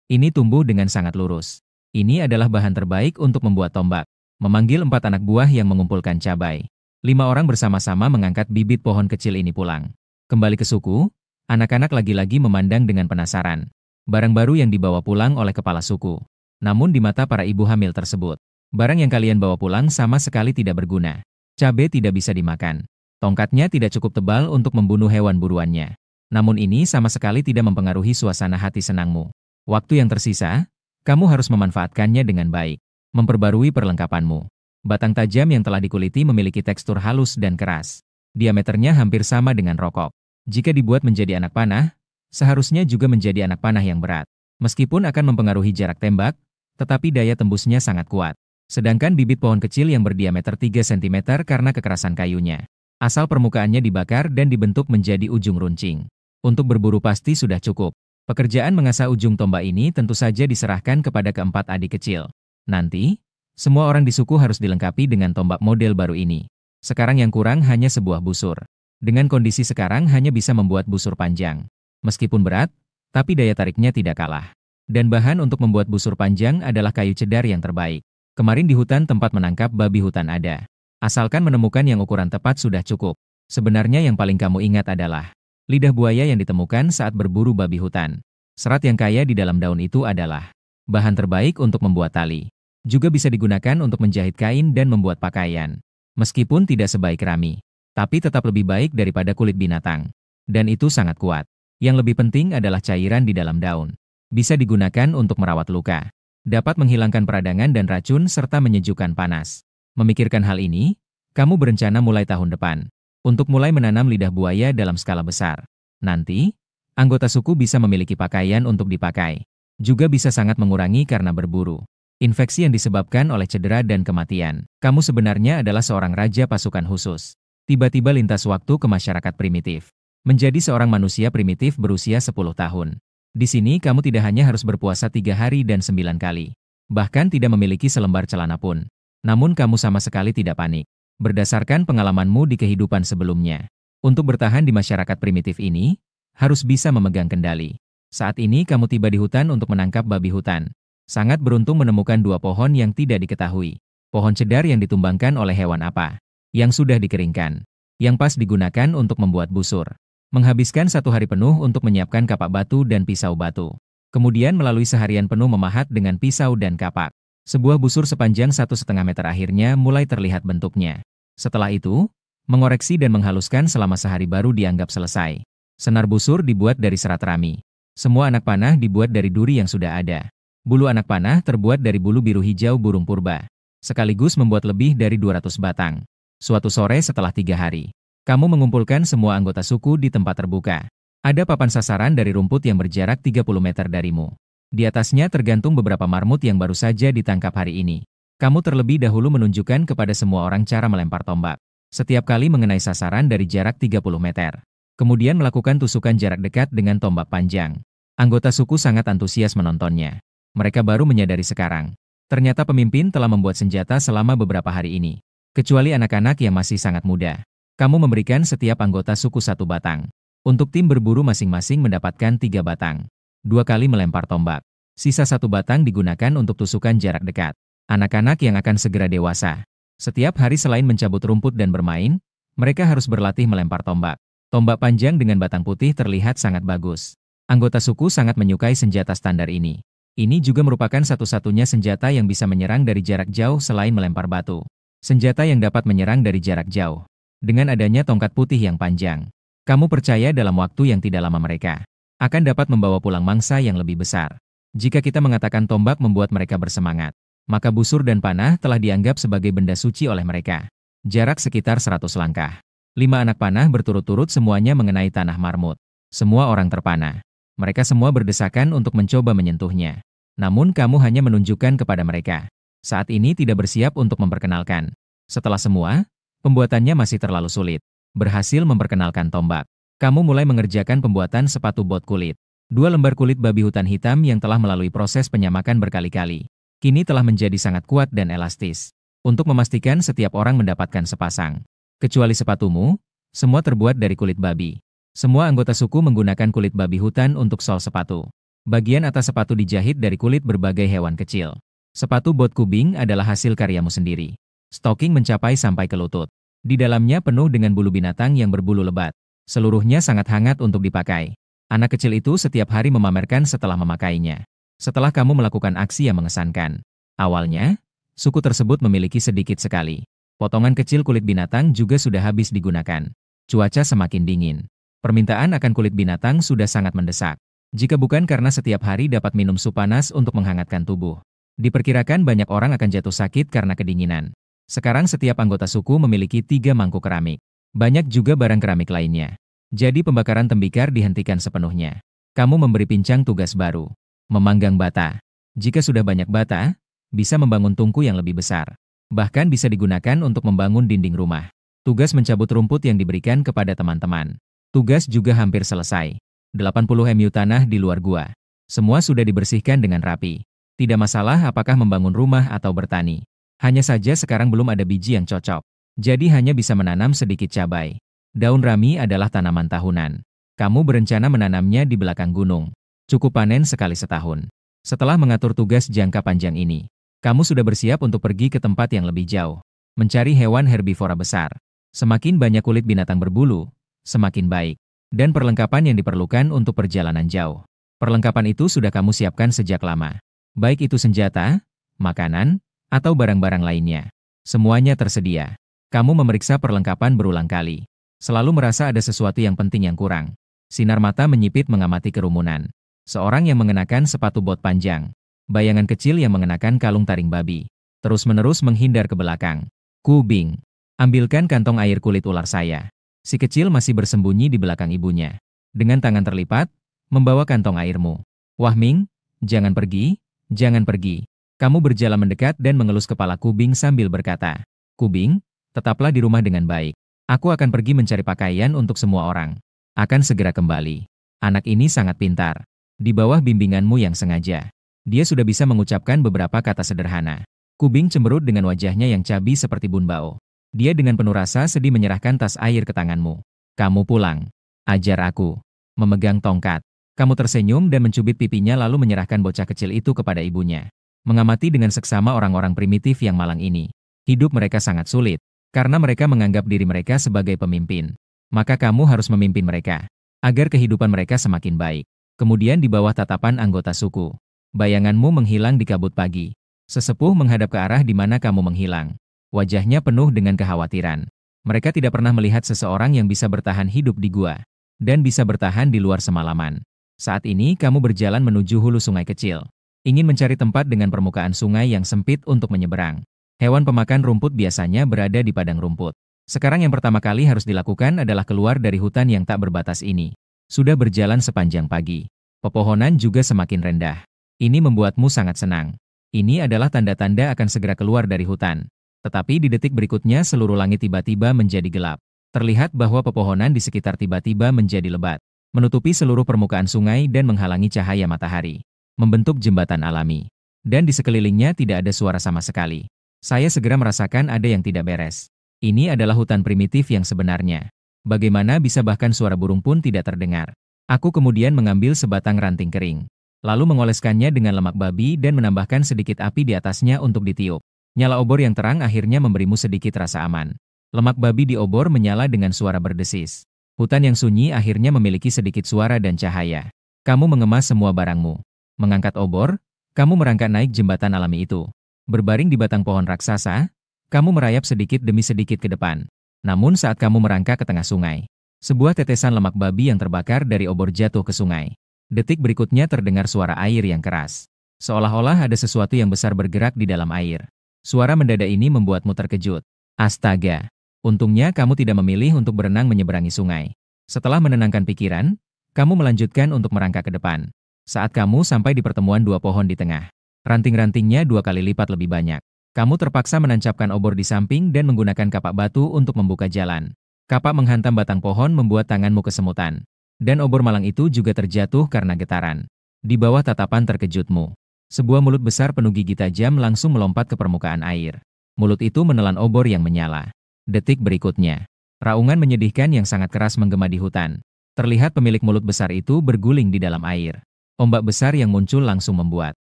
Ini tumbuh dengan sangat lurus. Ini adalah bahan terbaik untuk membuat tombak. Memanggil 4 anak buah yang mengumpulkan cabai. 5 orang bersama-sama mengangkat bibit pohon kecil ini pulang. Kembali ke suku, anak-anak lagi-lagi memandang dengan penasaran. Barang baru yang dibawa pulang oleh kepala suku. Namun di mata para ibu hamil tersebut, barang yang kalian bawa pulang sama sekali tidak berguna. Cabai tidak bisa dimakan. Tongkatnya tidak cukup tebal untuk membunuh hewan buruannya. Namun ini sama sekali tidak mempengaruhi suasana hati senangmu. Waktu yang tersisa, kamu harus memanfaatkannya dengan baik. Memperbarui perlengkapanmu. Batang tajam yang telah dikuliti memiliki tekstur halus dan keras. Diameternya hampir sama dengan rokok. Jika dibuat menjadi anak panah, seharusnya juga menjadi anak panah yang berat. Meskipun akan mempengaruhi jarak tembak, tetapi daya tembusnya sangat kuat. Sedangkan bibit pohon kecil yang berdiameter 3 cm karena kekerasan kayunya. Asal permukaannya dibakar dan dibentuk menjadi ujung runcing. Untuk berburu pasti sudah cukup. Pekerjaan mengasah ujung tombak ini tentu saja diserahkan kepada keempat adik kecil. Nanti, semua orang di suku harus dilengkapi dengan tombak model baru ini. Sekarang yang kurang hanya sebuah busur. Dengan kondisi sekarang hanya bisa membuat busur panjang. Meskipun berat, tapi daya tariknya tidak kalah. Dan bahan untuk membuat busur panjang adalah kayu cedar yang terbaik. Kemarin di hutan tempat menangkap babi hutan ada. Asalkan menemukan yang ukuran tepat sudah cukup. Sebenarnya yang paling kamu ingat adalah lidah buaya yang ditemukan saat berburu babi hutan. Serat yang kaya di dalam daun itu adalah bahan terbaik untuk membuat tali. Juga bisa digunakan untuk menjahit kain dan membuat pakaian. Meskipun tidak sebaik rami, tapi tetap lebih baik daripada kulit binatang. Dan itu sangat kuat. Yang lebih penting adalah cairan di dalam daun. Bisa digunakan untuk merawat luka. Dapat menghilangkan peradangan dan racun serta menyejukkan panas. Memikirkan hal ini, kamu berencana mulai tahun depan. Untuk mulai menanam lidah buaya dalam skala besar. Nanti, anggota suku bisa memiliki pakaian untuk dipakai. Juga bisa sangat mengurangi karena berburu. Infeksi yang disebabkan oleh cedera dan kematian. Kamu sebenarnya adalah seorang raja pasukan khusus. Tiba-tiba lintas waktu ke masyarakat primitif. Menjadi seorang manusia primitif berusia 10 tahun. Di sini kamu tidak hanya harus berpuasa 3 hari dan 9 kali. Bahkan tidak memiliki selembar celana pun. Namun kamu sama sekali tidak panik. Berdasarkan pengalamanmu di kehidupan sebelumnya. Untuk bertahan di masyarakat primitif ini, harus bisa memegang kendali. Saat ini kamu tiba di hutan untuk menangkap babi hutan. Sangat beruntung menemukan 2 pohon yang tidak diketahui. Pohon cedar yang ditumbangkan oleh hewan apa? Yang sudah dikeringkan. Yang pas digunakan untuk membuat busur. Menghabiskan 1 hari penuh untuk menyiapkan kapak batu dan pisau batu. Kemudian melalui seharian penuh memahat dengan pisau dan kapak. Sebuah busur sepanjang 1,5 meter akhirnya mulai terlihat bentuknya. Setelah itu, mengoreksi dan menghaluskan selama sehari baru dianggap selesai. Senar busur dibuat dari serat rami. Semua anak panah dibuat dari duri yang sudah ada. Bulu anak panah terbuat dari bulu biru hijau burung purba. Sekaligus membuat lebih dari 200 batang. Suatu sore setelah 3 hari, kamu mengumpulkan semua anggota suku di tempat terbuka. Ada papan sasaran dari rumput yang berjarak 30 meter darimu. Di atasnya tergantung beberapa marmut yang baru saja ditangkap hari ini. Kamu terlebih dahulu menunjukkan kepada semua orang cara melempar tombak. Setiap kali mengenai sasaran dari jarak 30 meter. Kemudian melakukan tusukan jarak dekat dengan tombak panjang. Anggota suku sangat antusias menontonnya. Mereka baru menyadari sekarang. Ternyata pemimpin telah membuat senjata selama beberapa hari ini. Kecuali anak-anak yang masih sangat muda. Kamu memberikan setiap anggota suku 1 batang. Untuk tim berburu masing-masing mendapatkan 3 batang. 2 kali melempar tombak. Sisa 1 batang digunakan untuk tusukan jarak dekat. Anak-anak yang akan segera dewasa. Setiap hari selain mencabut rumput dan bermain, mereka harus berlatih melempar tombak. Tombak panjang dengan batang putih terlihat sangat bagus. Anggota suku sangat menyukai senjata standar ini. Ini juga merupakan satu-satunya senjata yang bisa menyerang dari jarak jauh selain melempar batu. Senjata yang dapat menyerang dari jarak jauh. Dengan adanya tongkat putih yang panjang, kamu percaya dalam waktu yang tidak lama mereka akan dapat membawa pulang mangsa yang lebih besar. Jika kita mengatakan tombak membuat mereka bersemangat, maka busur dan panah telah dianggap sebagai benda suci oleh mereka. Jarak sekitar 100 langkah. 5 anak panah berturut-turut semuanya mengenai tanah marmut. Semua orang terpana. Mereka semua berdesakan untuk mencoba menyentuhnya. Namun kamu hanya menunjukkan kepada mereka. Saat ini tidak bersiap untuk memperkenalkan. Setelah semua, pembuatannya masih terlalu sulit. Berhasil memperkenalkan tombak. Kamu mulai mengerjakan pembuatan sepatu bot kulit. 2 lembar kulit babi hutan hitam yang telah melalui proses penyamakan berkali-kali. Kini telah menjadi sangat kuat dan elastis. Untuk memastikan setiap orang mendapatkan sepasang. Kecuali sepatumu, semua terbuat dari kulit babi. Semua anggota suku menggunakan kulit babi hutan untuk sol sepatu. Bagian atas sepatu dijahit dari kulit berbagai hewan kecil. Sepatu bot kubing adalah hasil karyamu sendiri. Stocking mencapai sampai ke lutut. Di dalamnya penuh dengan bulu binatang yang berbulu lebat. Seluruhnya sangat hangat untuk dipakai. Anak kecil itu setiap hari memamerkan setelah memakainya. Setelah kamu melakukan aksi yang mengesankan. Awalnya, suku tersebut memiliki sedikit sekali. Potongan kecil kulit binatang juga sudah habis digunakan. Cuaca semakin dingin. Permintaan akan kulit binatang sudah sangat mendesak. Jika bukan karena setiap hari dapat minum sup panas untuk menghangatkan tubuh. Diperkirakan banyak orang akan jatuh sakit karena kedinginan. Sekarang setiap anggota suku memiliki 3 mangkuk keramik. Banyak juga barang keramik lainnya. Jadi pembakaran tembikar dihentikan sepenuhnya. Kamu memberi pincang tugas baru. Memanggang bata. Jika sudah banyak bata, bisa membangun tungku yang lebih besar. Bahkan bisa digunakan untuk membangun dinding rumah. Tugas mencabut rumput yang diberikan kepada teman-teman. Tugas juga hampir selesai. 80 MU tanah di luar gua. Semua sudah dibersihkan dengan rapi. Tidak masalah apakah membangun rumah atau bertani. Hanya saja sekarang belum ada biji yang cocok. Jadi hanya bisa menanam sedikit cabai. Daun rami adalah tanaman tahunan. Kamu berencana menanamnya di belakang gunung. Cukup panen sekali setahun. Setelah mengatur tugas jangka panjang ini, kamu sudah bersiap untuk pergi ke tempat yang lebih jauh. Mencari hewan herbivora besar. Semakin banyak kulit binatang berbulu, semakin baik. Dan perlengkapan yang diperlukan untuk perjalanan jauh. Perlengkapan itu sudah kamu siapkan sejak lama. Baik itu senjata, makanan, atau barang-barang lainnya. Semuanya tersedia. Kamu memeriksa perlengkapan berulang kali. Selalu merasa ada sesuatu yang penting yang kurang. Sinar mata menyipit mengamati kerumunan. Seorang yang mengenakan sepatu bot panjang. Bayangan kecil yang mengenakan kalung taring babi. Terus-menerus menghindar ke belakang. Kubing. Ambilkan kantong air kulit ular saya. Si kecil masih bersembunyi di belakang ibunya. Dengan tangan terlipat, membawa kantong airmu. Wah Ming, jangan pergi, jangan pergi. Kamu berjalan mendekat dan mengelus kepala Kubing sambil berkata, "Kubing, tetaplah di rumah dengan baik. Aku akan pergi mencari pakaian untuk semua orang. Akan segera kembali." Anak ini sangat pintar. Di bawah bimbinganmu yang sengaja, dia sudah bisa mengucapkan beberapa kata sederhana. Kubing cemberut dengan wajahnya yang cabi seperti Bun Bao. Dia dengan penuh rasa sedih menyerahkan tas air ke tanganmu. "Kamu pulang. Ajar aku memegang tongkat." Kamu tersenyum dan mencubit pipinya lalu menyerahkan bocah kecil itu kepada ibunya. Mengamati dengan seksama orang-orang primitif yang malang ini. Hidup mereka sangat sulit, karena mereka menganggap diri mereka sebagai pemimpin. Maka kamu harus memimpin mereka, agar kehidupan mereka semakin baik. Kemudian di bawah tatapan anggota suku, bayanganmu menghilang di kabut pagi. Sesepuh menghadap ke arah di mana kamu menghilang. Wajahnya penuh dengan kekhawatiran. Mereka tidak pernah melihat seseorang yang bisa bertahan hidup di gua, dan bisa bertahan di luar semalaman. Saat ini kamu berjalan menuju hulu sungai kecil. Ingin mencari tempat dengan permukaan sungai yang sempit untuk menyeberang. Hewan pemakan rumput biasanya berada di padang rumput. Sekarang yang pertama kali harus dilakukan adalah keluar dari hutan yang tak berbatas ini. Sudah berjalan sepanjang pagi. Pepohonan juga semakin rendah. Ini membuatmu sangat senang. Ini adalah tanda-tanda akan segera keluar dari hutan. Tetapi di detik berikutnya seluruh langit tiba-tiba menjadi gelap. Terlihat bahwa pepohonan di sekitar tiba-tiba menjadi lebat, menutupi seluruh permukaan sungai dan menghalangi cahaya matahari. Membentuk jembatan alami. Dan di sekelilingnya tidak ada suara sama sekali. Saya segera merasakan ada yang tidak beres. Ini adalah hutan primitif yang sebenarnya. Bagaimana bisa bahkan suara burung pun tidak terdengar? Aku kemudian mengambil sebatang ranting kering, lalu mengoleskannya dengan lemak babi dan menambahkan sedikit api di atasnya untuk ditiup. Nyala obor yang terang akhirnya memberimu sedikit rasa aman. Lemak babi di obor menyala dengan suara berdesis. Hutan yang sunyi akhirnya memiliki sedikit suara dan cahaya. Kamu mengemas semua barangmu. Mengangkat obor, kamu merangkak naik jembatan alami itu. Berbaring di batang pohon raksasa, kamu merayap sedikit demi sedikit ke depan. Namun saat kamu merangkak ke tengah sungai, sebuah tetesan lemak babi yang terbakar dari obor jatuh ke sungai. Detik berikutnya terdengar suara air yang keras. Seolah-olah ada sesuatu yang besar bergerak di dalam air. Suara mendadak ini membuatmu terkejut. Astaga! Untungnya kamu tidak memilih untuk berenang menyeberangi sungai. Setelah menenangkan pikiran, kamu melanjutkan untuk merangkak ke depan. Saat kamu sampai di pertemuan dua pohon di tengah, ranting-rantingnya 2 kali lipat lebih banyak. Kamu terpaksa menancapkan obor di samping dan menggunakan kapak batu untuk membuka jalan. Kapak menghantam batang pohon membuat tanganmu kesemutan. Dan obor malang itu juga terjatuh karena getaran. Di bawah tatapan terkejutmu, sebuah mulut besar penuh gigi tajam langsung melompat ke permukaan air. Mulut itu menelan obor yang menyala. Detik berikutnya, raungan menyedihkan yang sangat keras menggema di hutan. Terlihat pemilik mulut besar itu berguling di dalam air. Ombak besar yang muncul langsung membuat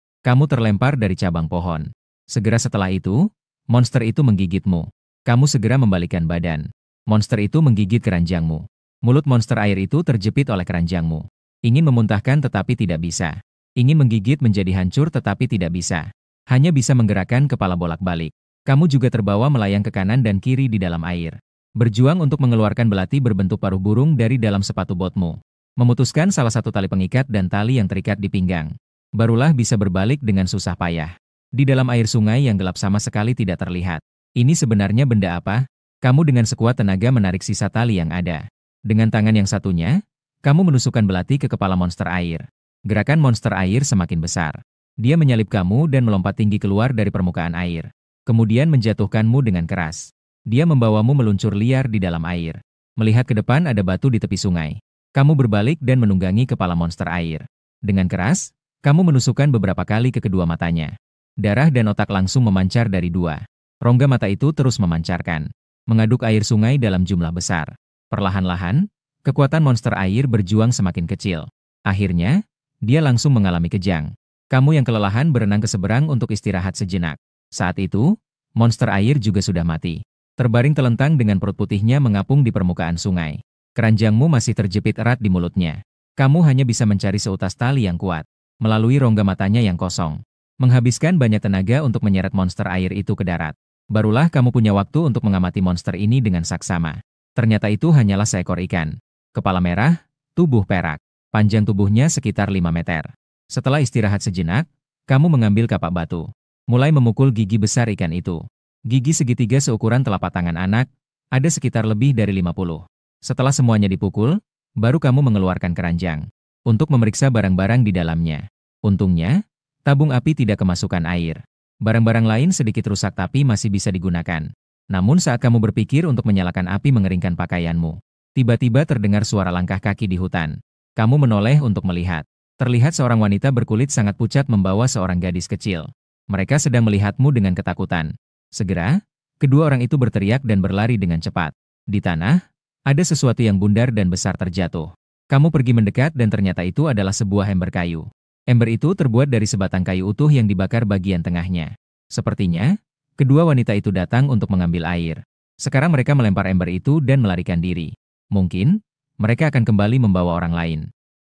kamu terlempar dari cabang pohon. Segera setelah itu, monster itu menggigitmu. Kamu segera membalikkan badan. Monster itu menggigit keranjangmu. Mulut monster air itu terjepit oleh keranjangmu. Ingin memuntahkan tetapi tidak bisa. Ingin menggigit menjadi hancur tetapi tidak bisa. Hanya bisa menggerakkan kepala bolak-balik. Kamu juga terbawa melayang ke kanan dan kiri di dalam air. Berjuang untuk mengeluarkan belati berbentuk paruh burung dari dalam sepatu botmu. Memutuskan salah satu tali pengikat dan tali yang terikat di pinggang. Barulah bisa berbalik dengan susah payah. Di dalam air sungai yang gelap sama sekali tidak terlihat. Ini sebenarnya benda apa? Kamu dengan sekuat tenaga menarik sisa tali yang ada. Dengan tangan yang satunya, kamu menusukkan belati ke kepala monster air. Gerakan monster air semakin besar. Dia menyalip kamu dan melompat tinggi keluar dari permukaan air. Kemudian menjatuhkanmu dengan keras. Dia membawamu meluncur liar di dalam air. Melihat ke depan ada batu di tepi sungai. Kamu berbalik dan menunggangi kepala monster air. Dengan keras, kamu menusukkan beberapa kali ke kedua matanya. Darah dan otak langsung memancar dari dua. Rongga mata itu terus memancarkan, mengaduk air sungai dalam jumlah besar. Perlahan-lahan, kekuatan monster air berjuang semakin kecil. Akhirnya, dia langsung mengalami kejang. Kamu yang kelelahan berenang ke seberang untuk istirahat sejenak. Saat itu, monster air juga sudah mati. Terbaring telentang dengan perut putihnya mengapung di permukaan sungai. Keranjangmu masih terjepit erat di mulutnya. Kamu hanya bisa mencari seutas tali yang kuat, melalui rongga matanya yang kosong. Menghabiskan banyak tenaga untuk menyeret monster air itu ke darat. Barulah kamu punya waktu untuk mengamati monster ini dengan saksama. Ternyata itu hanyalah seekor ikan. Kepala merah, tubuh perak. Panjang tubuhnya sekitar 5 meter. Setelah istirahat sejenak, kamu mengambil kapak batu. Mulai memukul gigi besar ikan itu. Gigi segitiga seukuran telapak tangan anak, ada sekitar lebih dari 50. Setelah semuanya dipukul, baru kamu mengeluarkan keranjang untuk memeriksa barang-barang di dalamnya. Untungnya, tabung api tidak kemasukan air. Barang-barang lain sedikit rusak tapi masih bisa digunakan. Namun saat kamu berpikir untuk menyalakan api mengeringkan pakaianmu, tiba-tiba terdengar suara langkah kaki di hutan. Kamu menoleh untuk melihat. Terlihat seorang wanita berkulit sangat pucat membawa seorang gadis kecil. Mereka sedang melihatmu dengan ketakutan. Segera, kedua orang itu berteriak dan berlari dengan cepat. Di tanah, ada sesuatu yang bundar dan besar terjatuh. Kamu pergi mendekat dan ternyata itu adalah sebuah ember kayu. Ember itu terbuat dari sebatang kayu utuh yang dibakar bagian tengahnya. Sepertinya, kedua wanita itu datang untuk mengambil air. Sekarang mereka melempar ember itu dan melarikan diri. Mungkin, mereka akan kembali membawa orang lain.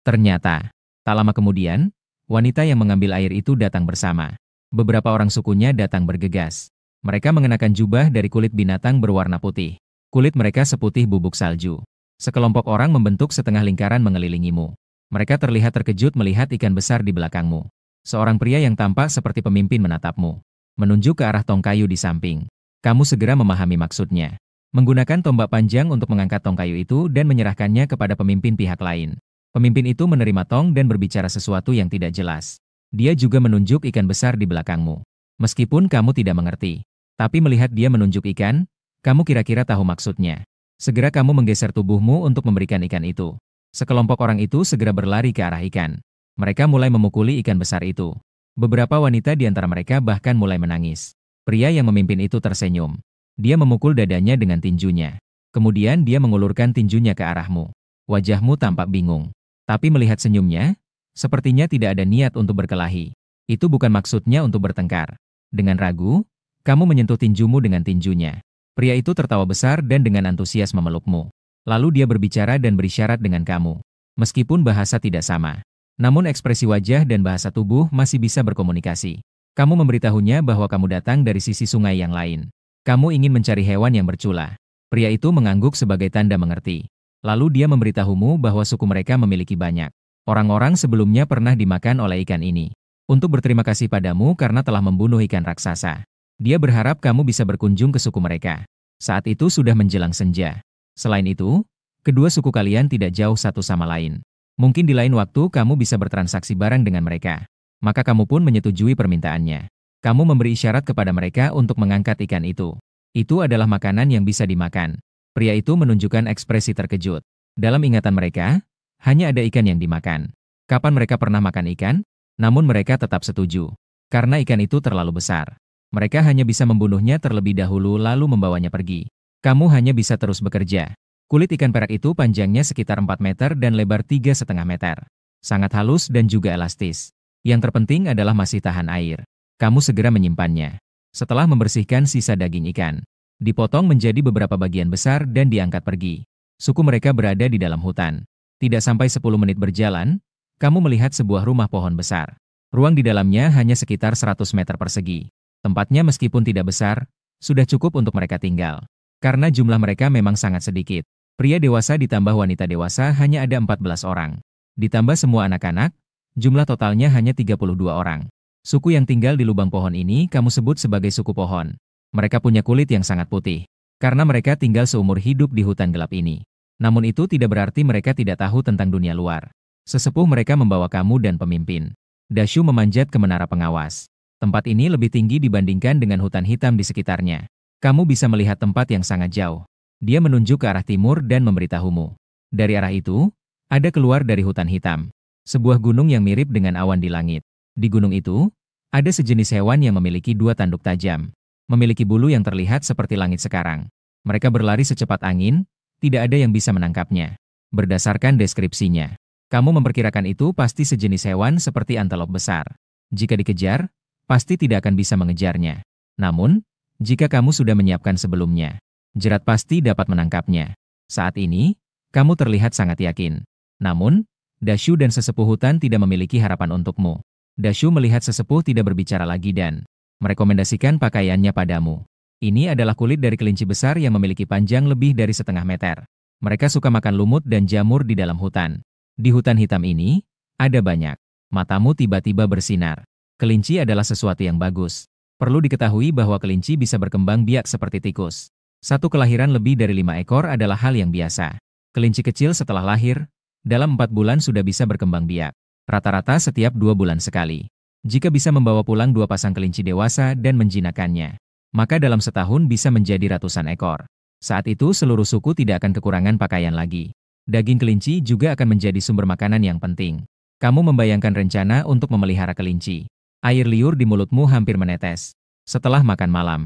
Ternyata, tak lama kemudian, wanita yang mengambil air itu datang bersama. Beberapa orang sukunya datang bergegas. Mereka mengenakan jubah dari kulit binatang berwarna putih. Kulit mereka seputih bubuk salju. Sekelompok orang membentuk setengah lingkaran mengelilingimu. Mereka terlihat terkejut melihat ikan besar di belakangmu. Seorang pria yang tampak seperti pemimpin menatapmu. Menunjuk ke arah tong kayu di samping. Kamu segera memahami maksudnya. Menggunakan tombak panjang untuk mengangkat tong kayu itu dan menyerahkannya kepada pemimpin pihak lain. Pemimpin itu menerima tong dan berbicara sesuatu yang tidak jelas. Dia juga menunjuk ikan besar di belakangmu. Meskipun kamu tidak mengerti, tapi melihat dia menunjuk ikan, kamu kira-kira tahu maksudnya. Segera kamu menggeser tubuhmu untuk memberikan ikan itu. Sekelompok orang itu segera berlari ke arah ikan. Mereka mulai memukuli ikan besar itu. Beberapa wanita di antara mereka bahkan mulai menangis. Pria yang memimpin itu tersenyum. Dia memukul dadanya dengan tinjunya. Kemudian dia mengulurkan tinjunya ke arahmu. Wajahmu tampak bingung. Tapi melihat senyumnya, sepertinya tidak ada niat untuk berkelahi. Itu bukan maksudnya untuk bertengkar. Dengan ragu, kamu menyentuh tinjumu dengan tinjunya. Pria itu tertawa besar dan dengan antusias memelukmu. Lalu dia berbicara dan berisyarat dengan kamu. Meskipun bahasa tidak sama, namun ekspresi wajah dan bahasa tubuh masih bisa berkomunikasi. Kamu memberitahunya bahwa kamu datang dari sisi sungai yang lain. Kamu ingin mencari hewan yang bercula. Pria itu mengangguk sebagai tanda mengerti. Lalu dia memberitahumu bahwa suku mereka memiliki banyak. Orang-orang sebelumnya pernah dimakan oleh ikan ini. Untuk berterima kasih padamu karena telah membunuh ikan raksasa. Dia berharap kamu bisa berkunjung ke suku mereka. Saat itu sudah menjelang senja. Selain itu, kedua suku kalian tidak jauh satu sama lain. Mungkin di lain waktu kamu bisa bertransaksi barang dengan mereka. Maka kamu pun menyetujui permintaannya. Kamu memberi isyarat kepada mereka untuk mengangkat ikan itu. Itu adalah makanan yang bisa dimakan. Pria itu menunjukkan ekspresi terkejut. Dalam ingatan mereka, hanya ada ikan yang dimakan. Kapan mereka pernah makan ikan? Namun mereka tetap setuju. Karena ikan itu terlalu besar. Mereka hanya bisa membunuhnya terlebih dahulu lalu membawanya pergi. Kamu hanya bisa terus bekerja. Kulit ikan perak itu panjangnya sekitar 4 meter dan lebar 3,5 meter. Sangat halus dan juga elastis. Yang terpenting adalah masih tahan air. Kamu segera menyimpannya. Setelah membersihkan sisa daging ikan, dipotong menjadi beberapa bagian besar dan diangkat pergi. Suku mereka berada di dalam hutan. Tidak sampai 10 menit berjalan, kamu melihat sebuah rumah pohon besar. Ruang di dalamnya hanya sekitar 100 meter persegi. Tempatnya meskipun tidak besar, sudah cukup untuk mereka tinggal. Karena jumlah mereka memang sangat sedikit. Pria dewasa ditambah wanita dewasa hanya ada 14 orang. Ditambah semua anak-anak, jumlah totalnya hanya 32 orang. Suku yang tinggal di lubang pohon ini kamu sebut sebagai suku pohon. Mereka punya kulit yang sangat putih. Karena mereka tinggal seumur hidup di hutan gelap ini. Namun itu tidak berarti mereka tidak tahu tentang dunia luar. Sesepuh mereka membawa kamu dan pemimpin Dashu memanjat ke menara pengawas. Tempat ini lebih tinggi dibandingkan dengan hutan hitam di sekitarnya. Kamu bisa melihat tempat yang sangat jauh. Dia menunjuk ke arah timur dan memberitahumu. Dari arah itu, ada keluar dari hutan hitam. Sebuah gunung yang mirip dengan awan di langit. Di gunung itu, ada sejenis hewan yang memiliki 2 tanduk tajam. Memiliki bulu yang terlihat seperti langit sekarang. Mereka berlari secepat angin, tidak ada yang bisa menangkapnya. Berdasarkan deskripsinya, kamu memperkirakan itu pasti sejenis hewan seperti antelop besar. Jika dikejar, pasti tidak akan bisa mengejarnya. Namun, jika kamu sudah menyiapkan sebelumnya, jerat pasti dapat menangkapnya. Saat ini, kamu terlihat sangat yakin. Namun, Dashu dan sesepuh hutan tidak memiliki harapan untukmu. Dashu melihat sesepuh tidak berbicara lagi dan merekomendasikan pakaiannya padamu. Ini adalah kulit dari kelinci besar yang memiliki panjang lebih dari 1/2 meter. Mereka suka makan lumut dan jamur di dalam hutan. Di hutan hitam ini, ada banyak. Matamu tiba-tiba bersinar. Kelinci adalah sesuatu yang bagus. Perlu diketahui bahwa kelinci bisa berkembang biak seperti tikus. Satu kelahiran lebih dari 5 ekor adalah hal yang biasa. Kelinci kecil setelah lahir, dalam 4 bulan sudah bisa berkembang biak. Rata-rata setiap 2 bulan sekali. Jika bisa membawa pulang 2 pasang kelinci dewasa dan menjinakkannya, maka dalam setahun bisa menjadi ratusan ekor. Saat itu seluruh suku tidak akan kekurangan pakaian lagi. Daging kelinci juga akan menjadi sumber makanan yang penting. Kamu membayangkan rencana untuk memelihara kelinci. Air liur di mulutmu hampir menetes. Setelah makan malam,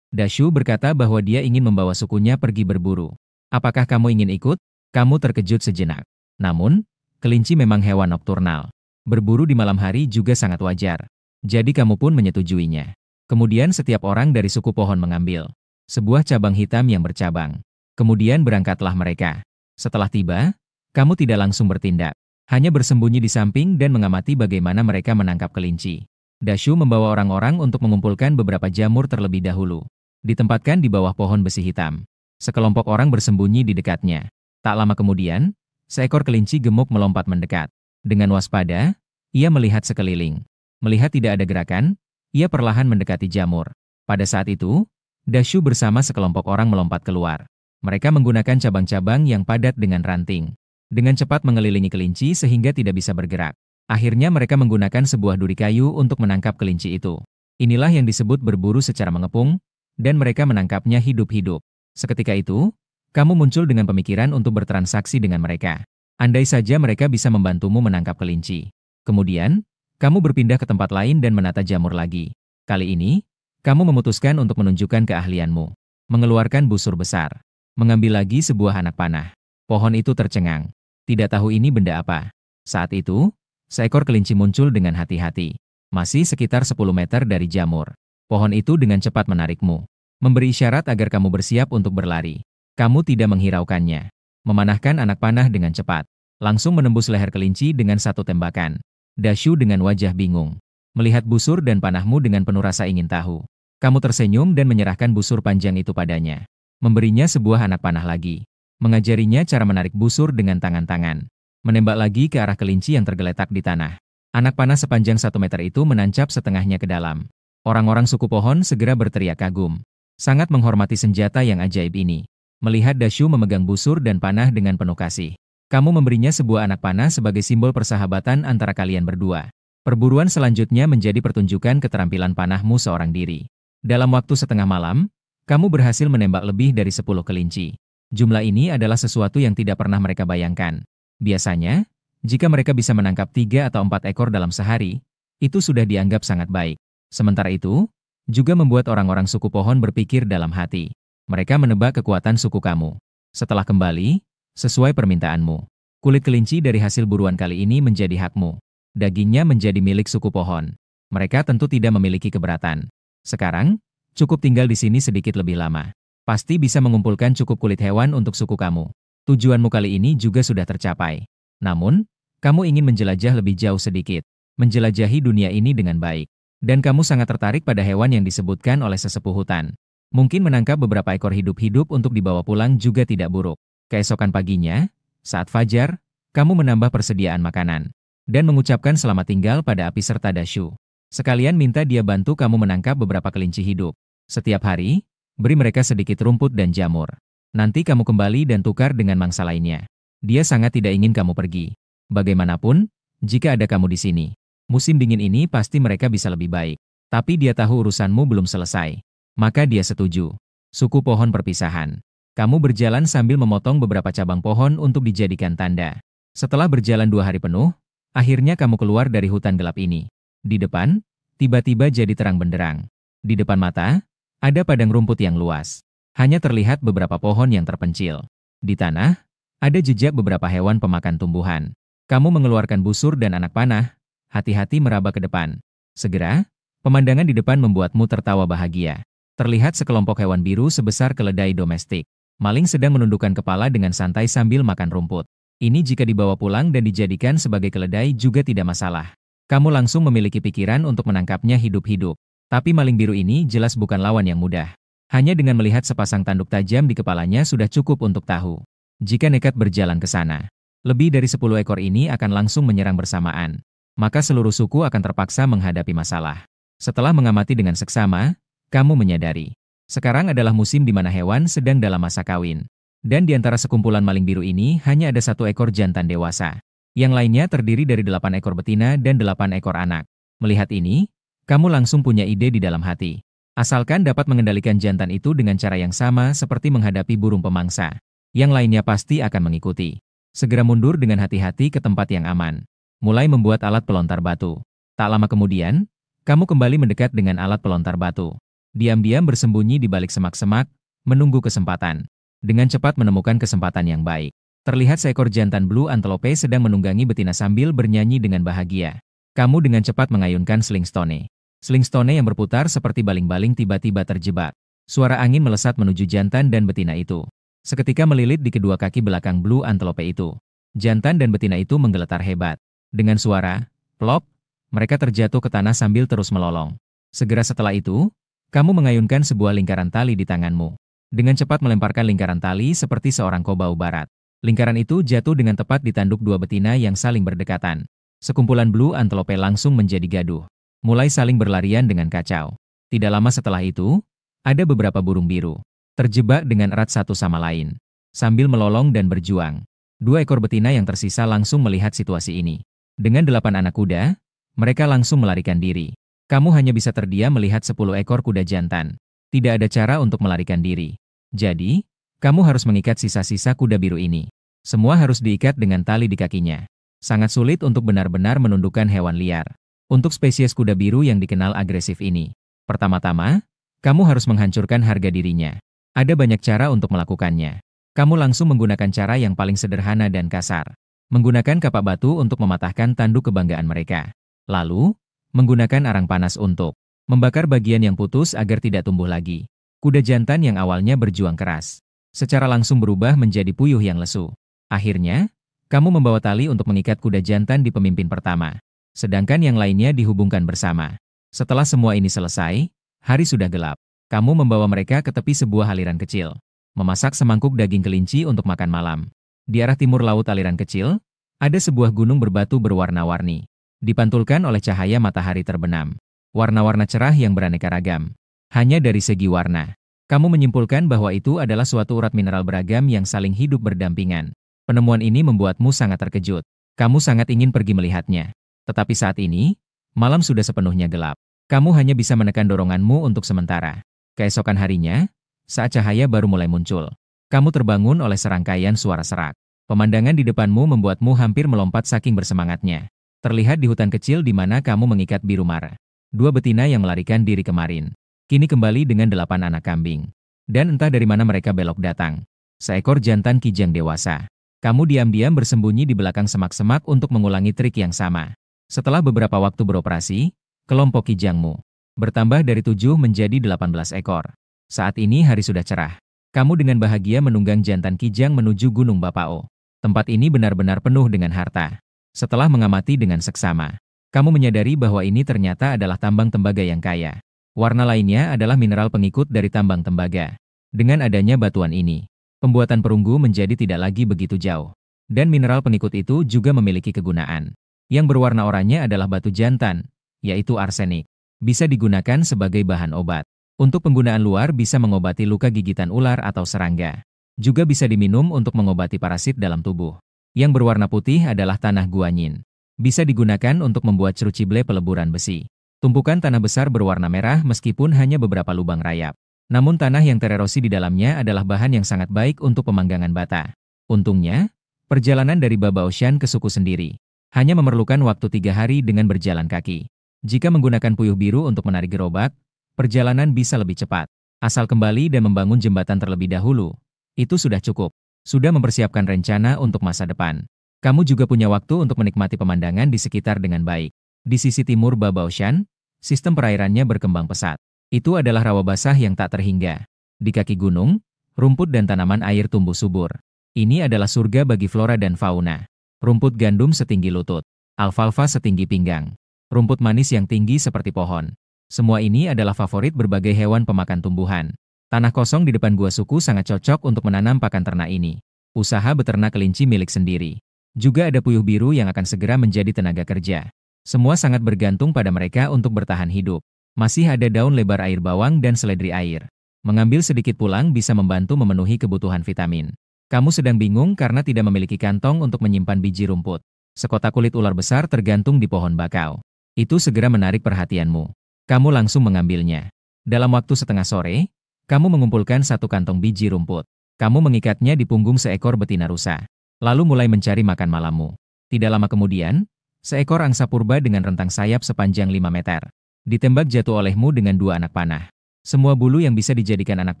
Dashu berkata bahwa dia ingin membawa sukunya pergi berburu. Apakah kamu ingin ikut? Kamu terkejut sejenak. Namun, kelinci memang hewan nokturnal. Berburu di malam hari juga sangat wajar. Jadi kamu pun menyetujuinya. Kemudian setiap orang dari suku pohon mengambil sebuah cabang hitam yang bercabang. Kemudian berangkatlah mereka. Setelah tiba, kamu tidak langsung bertindak. Hanya bersembunyi di samping dan mengamati bagaimana mereka menangkap kelinci. Dashu membawa orang-orang untuk mengumpulkan beberapa jamur terlebih dahulu. Ditempatkan di bawah pohon besi hitam. Sekelompok orang bersembunyi di dekatnya. Tak lama kemudian, seekor kelinci gemuk melompat mendekat. Dengan waspada, ia melihat sekeliling. Melihat tidak ada gerakan, ia perlahan mendekati jamur. Pada saat itu, Dashu bersama sekelompok orang melompat keluar. Mereka menggunakan cabang-cabang yang padat dengan ranting. Dengan cepat mengelilingi kelinci sehingga tidak bisa bergerak. Akhirnya mereka menggunakan sebuah duri kayu untuk menangkap kelinci itu. Inilah yang disebut berburu secara mengepung, dan mereka menangkapnya hidup-hidup. Seketika itu, kamu muncul dengan pemikiran untuk bertransaksi dengan mereka. Andai saja mereka bisa membantumu menangkap kelinci. Kemudian, kamu berpindah ke tempat lain dan menata jamur lagi. Kali ini, kamu memutuskan untuk menunjukkan keahlianmu. Mengeluarkan busur besar. Mengambil lagi sebuah anak panah. Pohon itu tercengang. Tidak tahu ini benda apa. Saat itu, seekor kelinci muncul dengan hati-hati. Masih sekitar 10 meter dari jamur. Pohon itu dengan cepat menarikmu. Memberi isyarat agar kamu bersiap untuk berlari. Kamu tidak menghiraukannya. Memanahkan anak panah dengan cepat. Langsung menembus leher kelinci dengan satu tembakan. Dashu dengan wajah bingung. Melihat busur dan panahmu dengan penuh rasa ingin tahu. Kamu tersenyum dan menyerahkan busur panjang itu padanya. Memberinya sebuah anak panah lagi. Mengajarinya cara menarik busur dengan tangan-tangan. Menembak lagi ke arah kelinci yang tergeletak di tanah. Anak panah sepanjang 1 meter itu menancap setengahnya ke dalam. Orang-orang suku pohon segera berteriak kagum. Sangat menghormati senjata yang ajaib ini. Melihat Dashu memegang busur dan panah dengan penuh kasih. Kamu memberinya sebuah anak panah sebagai simbol persahabatan antara kalian berdua. Perburuan selanjutnya menjadi pertunjukan keterampilan panahmu seorang diri. Dalam waktu setengah malam, kamu berhasil menembak lebih dari 10 kelinci. Jumlah ini adalah sesuatu yang tidak pernah mereka bayangkan. Biasanya, jika mereka bisa menangkap 3 atau 4 ekor dalam sehari, itu sudah dianggap sangat baik. Sementara itu, juga membuat orang-orang suku pohon berpikir dalam hati. Mereka menebak kekuatan suku kamu. Setelah kembali, sesuai permintaanmu, kulit kelinci dari hasil buruan kali ini menjadi hakmu. Dagingnya menjadi milik suku pohon. Mereka tentu tidak memiliki keberatan. Sekarang, cukup tinggal di sini sedikit lebih lama. Pasti bisa mengumpulkan cukup kulit hewan untuk suku kamu. Tujuanmu kali ini juga sudah tercapai. Namun, kamu ingin menjelajah lebih jauh sedikit. Menjelajahi dunia ini dengan baik. Dan kamu sangat tertarik pada hewan yang disebutkan oleh sesepuh hutan. Mungkin menangkap beberapa ekor hidup-hidup untuk dibawa pulang juga tidak buruk. Keesokan paginya, saat fajar, kamu menambah persediaan makanan. Dan mengucapkan selamat tinggal pada api serta Dashu. Sekalian minta dia bantu kamu menangkap beberapa kelinci hidup. Setiap hari, beri mereka sedikit rumput dan jamur. Nanti kamu kembali dan tukar dengan mangsa lainnya. Dia sangat tidak ingin kamu pergi. Bagaimanapun, jika ada kamu di sini, musim dingin ini pasti mereka bisa lebih baik. Tapi dia tahu urusanmu belum selesai. Maka dia setuju. Suku pohon perpisahan. Kamu berjalan sambil memotong beberapa cabang pohon untuk dijadikan tanda. Setelah berjalan 2 hari penuh, akhirnya kamu keluar dari hutan gelap ini. Di depan, tiba-tiba jadi terang benderang. Di depan mata, ada padang rumput yang luas. Hanya terlihat beberapa pohon yang terpencil. Di tanah, ada jejak beberapa hewan pemakan tumbuhan. Kamu mengeluarkan busur dan anak panah, hati-hati meraba ke depan. Segera, pemandangan di depan membuatmu tertawa bahagia. Terlihat sekelompok hewan biru sebesar keledai domestik. Maling sedang menundukkan kepala dengan santai sambil makan rumput. Ini jika dibawa pulang dan dijadikan sebagai keledai juga tidak masalah. Kamu langsung memiliki pikiran untuk menangkapnya hidup-hidup. Tapi maling biru ini jelas bukan lawan yang mudah. Hanya dengan melihat sepasang tanduk tajam di kepalanya sudah cukup untuk tahu. Jika nekat berjalan ke sana, lebih dari 10 ekor ini akan langsung menyerang bersamaan. Maka seluruh suku akan terpaksa menghadapi masalah. Setelah mengamati dengan seksama, kamu menyadari. Sekarang adalah musim di mana hewan sedang dalam masa kawin. Dan di antara sekumpulan maling biru ini hanya ada 1 ekor jantan dewasa. Yang lainnya terdiri dari 8 ekor betina dan 8 ekor anak. Melihat ini, kamu langsung punya ide di dalam hati. Asalkan dapat mengendalikan jantan itu dengan cara yang sama seperti menghadapi burung pemangsa. Yang lainnya pasti akan mengikuti. Segera mundur dengan hati-hati ke tempat yang aman. Mulai membuat alat pelontar batu. Tak lama kemudian, kamu kembali mendekat dengan alat pelontar batu. Diam-diam bersembunyi di balik semak-semak, menunggu kesempatan. Dengan cepat menemukan kesempatan yang baik. Terlihat seekor jantan blue antelope sedang menunggangi betina sambil bernyanyi dengan bahagia. Kamu dengan cepat mengayunkan slingstone. Slingstone yang berputar seperti baling-baling tiba-tiba terjebak. Suara angin melesat menuju jantan dan betina itu. Seketika melilit di kedua kaki belakang blue antelope itu. Jantan dan betina itu menggeletar hebat. Dengan suara, plop, mereka terjatuh ke tanah sambil terus melolong. Segera setelah itu, kamu mengayunkan sebuah lingkaran tali di tanganmu. Dengan cepat melemparkan lingkaran tali seperti seorang kobau barat. Lingkaran itu jatuh dengan tepat di tanduk dua betina yang saling berdekatan. Sekumpulan blue antelope langsung menjadi gaduh. Mulai saling berlarian dengan kacau. Tidak lama setelah itu, ada beberapa burung biru. Terjebak dengan erat satu sama lain. Sambil melolong dan berjuang. Dua ekor betina yang tersisa langsung melihat situasi ini. Dengan 8 anak kuda, mereka langsung melarikan diri. Kamu hanya bisa terdiam melihat 10 ekor kuda jantan. Tidak ada cara untuk melarikan diri. Jadi, kamu harus mengikat sisa-sisa kuda biru ini. Semua harus diikat dengan tali di kakinya. Sangat sulit untuk benar-benar menundukkan hewan liar. Untuk spesies kuda biru yang dikenal agresif ini. Pertama-tama, kamu harus menghancurkan harga dirinya. Ada banyak cara untuk melakukannya. Kamu langsung menggunakan cara yang paling sederhana dan kasar. Menggunakan kapak batu untuk mematahkan tanduk kebanggaan mereka. Lalu, menggunakan arang panas untuk membakar bagian yang putus agar tidak tumbuh lagi. Kuda jantan yang awalnya berjuang keras, secara langsung berubah menjadi puyuh yang lesu. Akhirnya, kamu membawa tali untuk mengikat kuda jantan di pemimpin pertama. Sedangkan yang lainnya dihubungkan bersama. Setelah semua ini selesai, hari sudah gelap. Kamu membawa mereka ke tepi sebuah aliran kecil. Memasak semangkuk daging kelinci untuk makan malam. Di arah timur laut aliran kecil, ada sebuah gunung berbatu berwarna-warni. Dipantulkan oleh cahaya matahari terbenam. Warna-warna cerah yang beraneka ragam. Hanya dari segi warna, kamu menyimpulkan bahwa itu adalah suatu urat mineral beragam yang saling hidup berdampingan. Penemuan ini membuatmu sangat terkejut. Kamu sangat ingin pergi melihatnya. Tetapi saat ini, malam sudah sepenuhnya gelap. Kamu hanya bisa menekan doronganmu untuk sementara. Keesokan harinya, saat cahaya baru mulai muncul, kamu terbangun oleh serangkaian suara serak. Pemandangan di depanmu membuatmu hampir melompat saking bersemangatnya. Terlihat di hutan kecil di mana kamu mengikat biru mara. Dua betina yang melarikan diri kemarin. Kini kembali dengan 8 anak kambing. Dan entah dari mana mereka belok datang. Seekor jantan kijang dewasa. Kamu diam-diam bersembunyi di belakang semak-semak untuk mengulangi trik yang sama. Setelah beberapa waktu beroperasi, kelompok kijangmu bertambah dari 7 menjadi 18 ekor. Saat ini hari sudah cerah. Kamu dengan bahagia menunggang jantan kijang menuju Gunung Bapao. Tempat ini benar-benar penuh dengan harta. Setelah mengamati dengan seksama, kamu menyadari bahwa ini ternyata adalah tambang tembaga yang kaya. Warna lainnya adalah mineral pengikut dari tambang tembaga. Dengan adanya batuan ini, pembuatan perunggu menjadi tidak lagi begitu jauh. Dan mineral pengikut itu juga memiliki kegunaan. Yang berwarna oranye adalah batu jantan, yaitu arsenik. Bisa digunakan sebagai bahan obat. Untuk penggunaan luar bisa mengobati luka gigitan ular atau serangga. Juga bisa diminum untuk mengobati parasit dalam tubuh. Yang berwarna putih adalah tanah guanyin. Bisa digunakan untuk membuat crucible peleburan besi. Tumpukan tanah besar berwarna merah meskipun hanya beberapa lubang rayap. Namun tanah yang tererosi di dalamnya adalah bahan yang sangat baik untuk pemanggangan bata. Untungnya, perjalanan dari Baba Ocean ke suku sendiri hanya memerlukan waktu 3 hari dengan berjalan kaki. Jika menggunakan puyuh biru untuk menarik gerobak, perjalanan bisa lebih cepat. Asal kembali dan membangun jembatan terlebih dahulu, itu sudah cukup. Sudah mempersiapkan rencana untuk masa depan. Kamu juga punya waktu untuk menikmati pemandangan di sekitar dengan baik. Di sisi timur Baba Ocean, sistem perairannya berkembang pesat. Itu adalah rawa basah yang tak terhingga. Di kaki gunung, rumput dan tanaman air tumbuh subur. Ini adalah surga bagi flora dan fauna. Rumput gandum setinggi lutut, alfalfa setinggi pinggang, rumput manis yang tinggi seperti pohon. Semua ini adalah favorit berbagai hewan pemakan tumbuhan. Tanah kosong di depan gua suku sangat cocok untuk menanam pakan ternak ini. Usaha beternak kelinci milik sendiri. Juga ada puyuh biru yang akan segera menjadi tenaga kerja. Semua sangat bergantung pada mereka untuk bertahan hidup. Masih ada daun lebar air bawang dan seledri air. Mengambil sedikit pulang bisa membantu memenuhi kebutuhan vitamin. Kamu sedang bingung karena tidak memiliki kantong untuk menyimpan biji rumput. Sekotak kulit ular besar tergantung di pohon bakau. Itu segera menarik perhatianmu. Kamu langsung mengambilnya. Dalam waktu setengah sore, kamu mengumpulkan satu kantong biji rumput. Kamu mengikatnya di punggung seekor betina rusa. Lalu mulai mencari makan malammu. Tidak lama kemudian, seekor angsa purba dengan rentang sayap sepanjang 5 meter. Ditembak jatuh olehmu dengan 2 anak panah. Semua bulu yang bisa dijadikan anak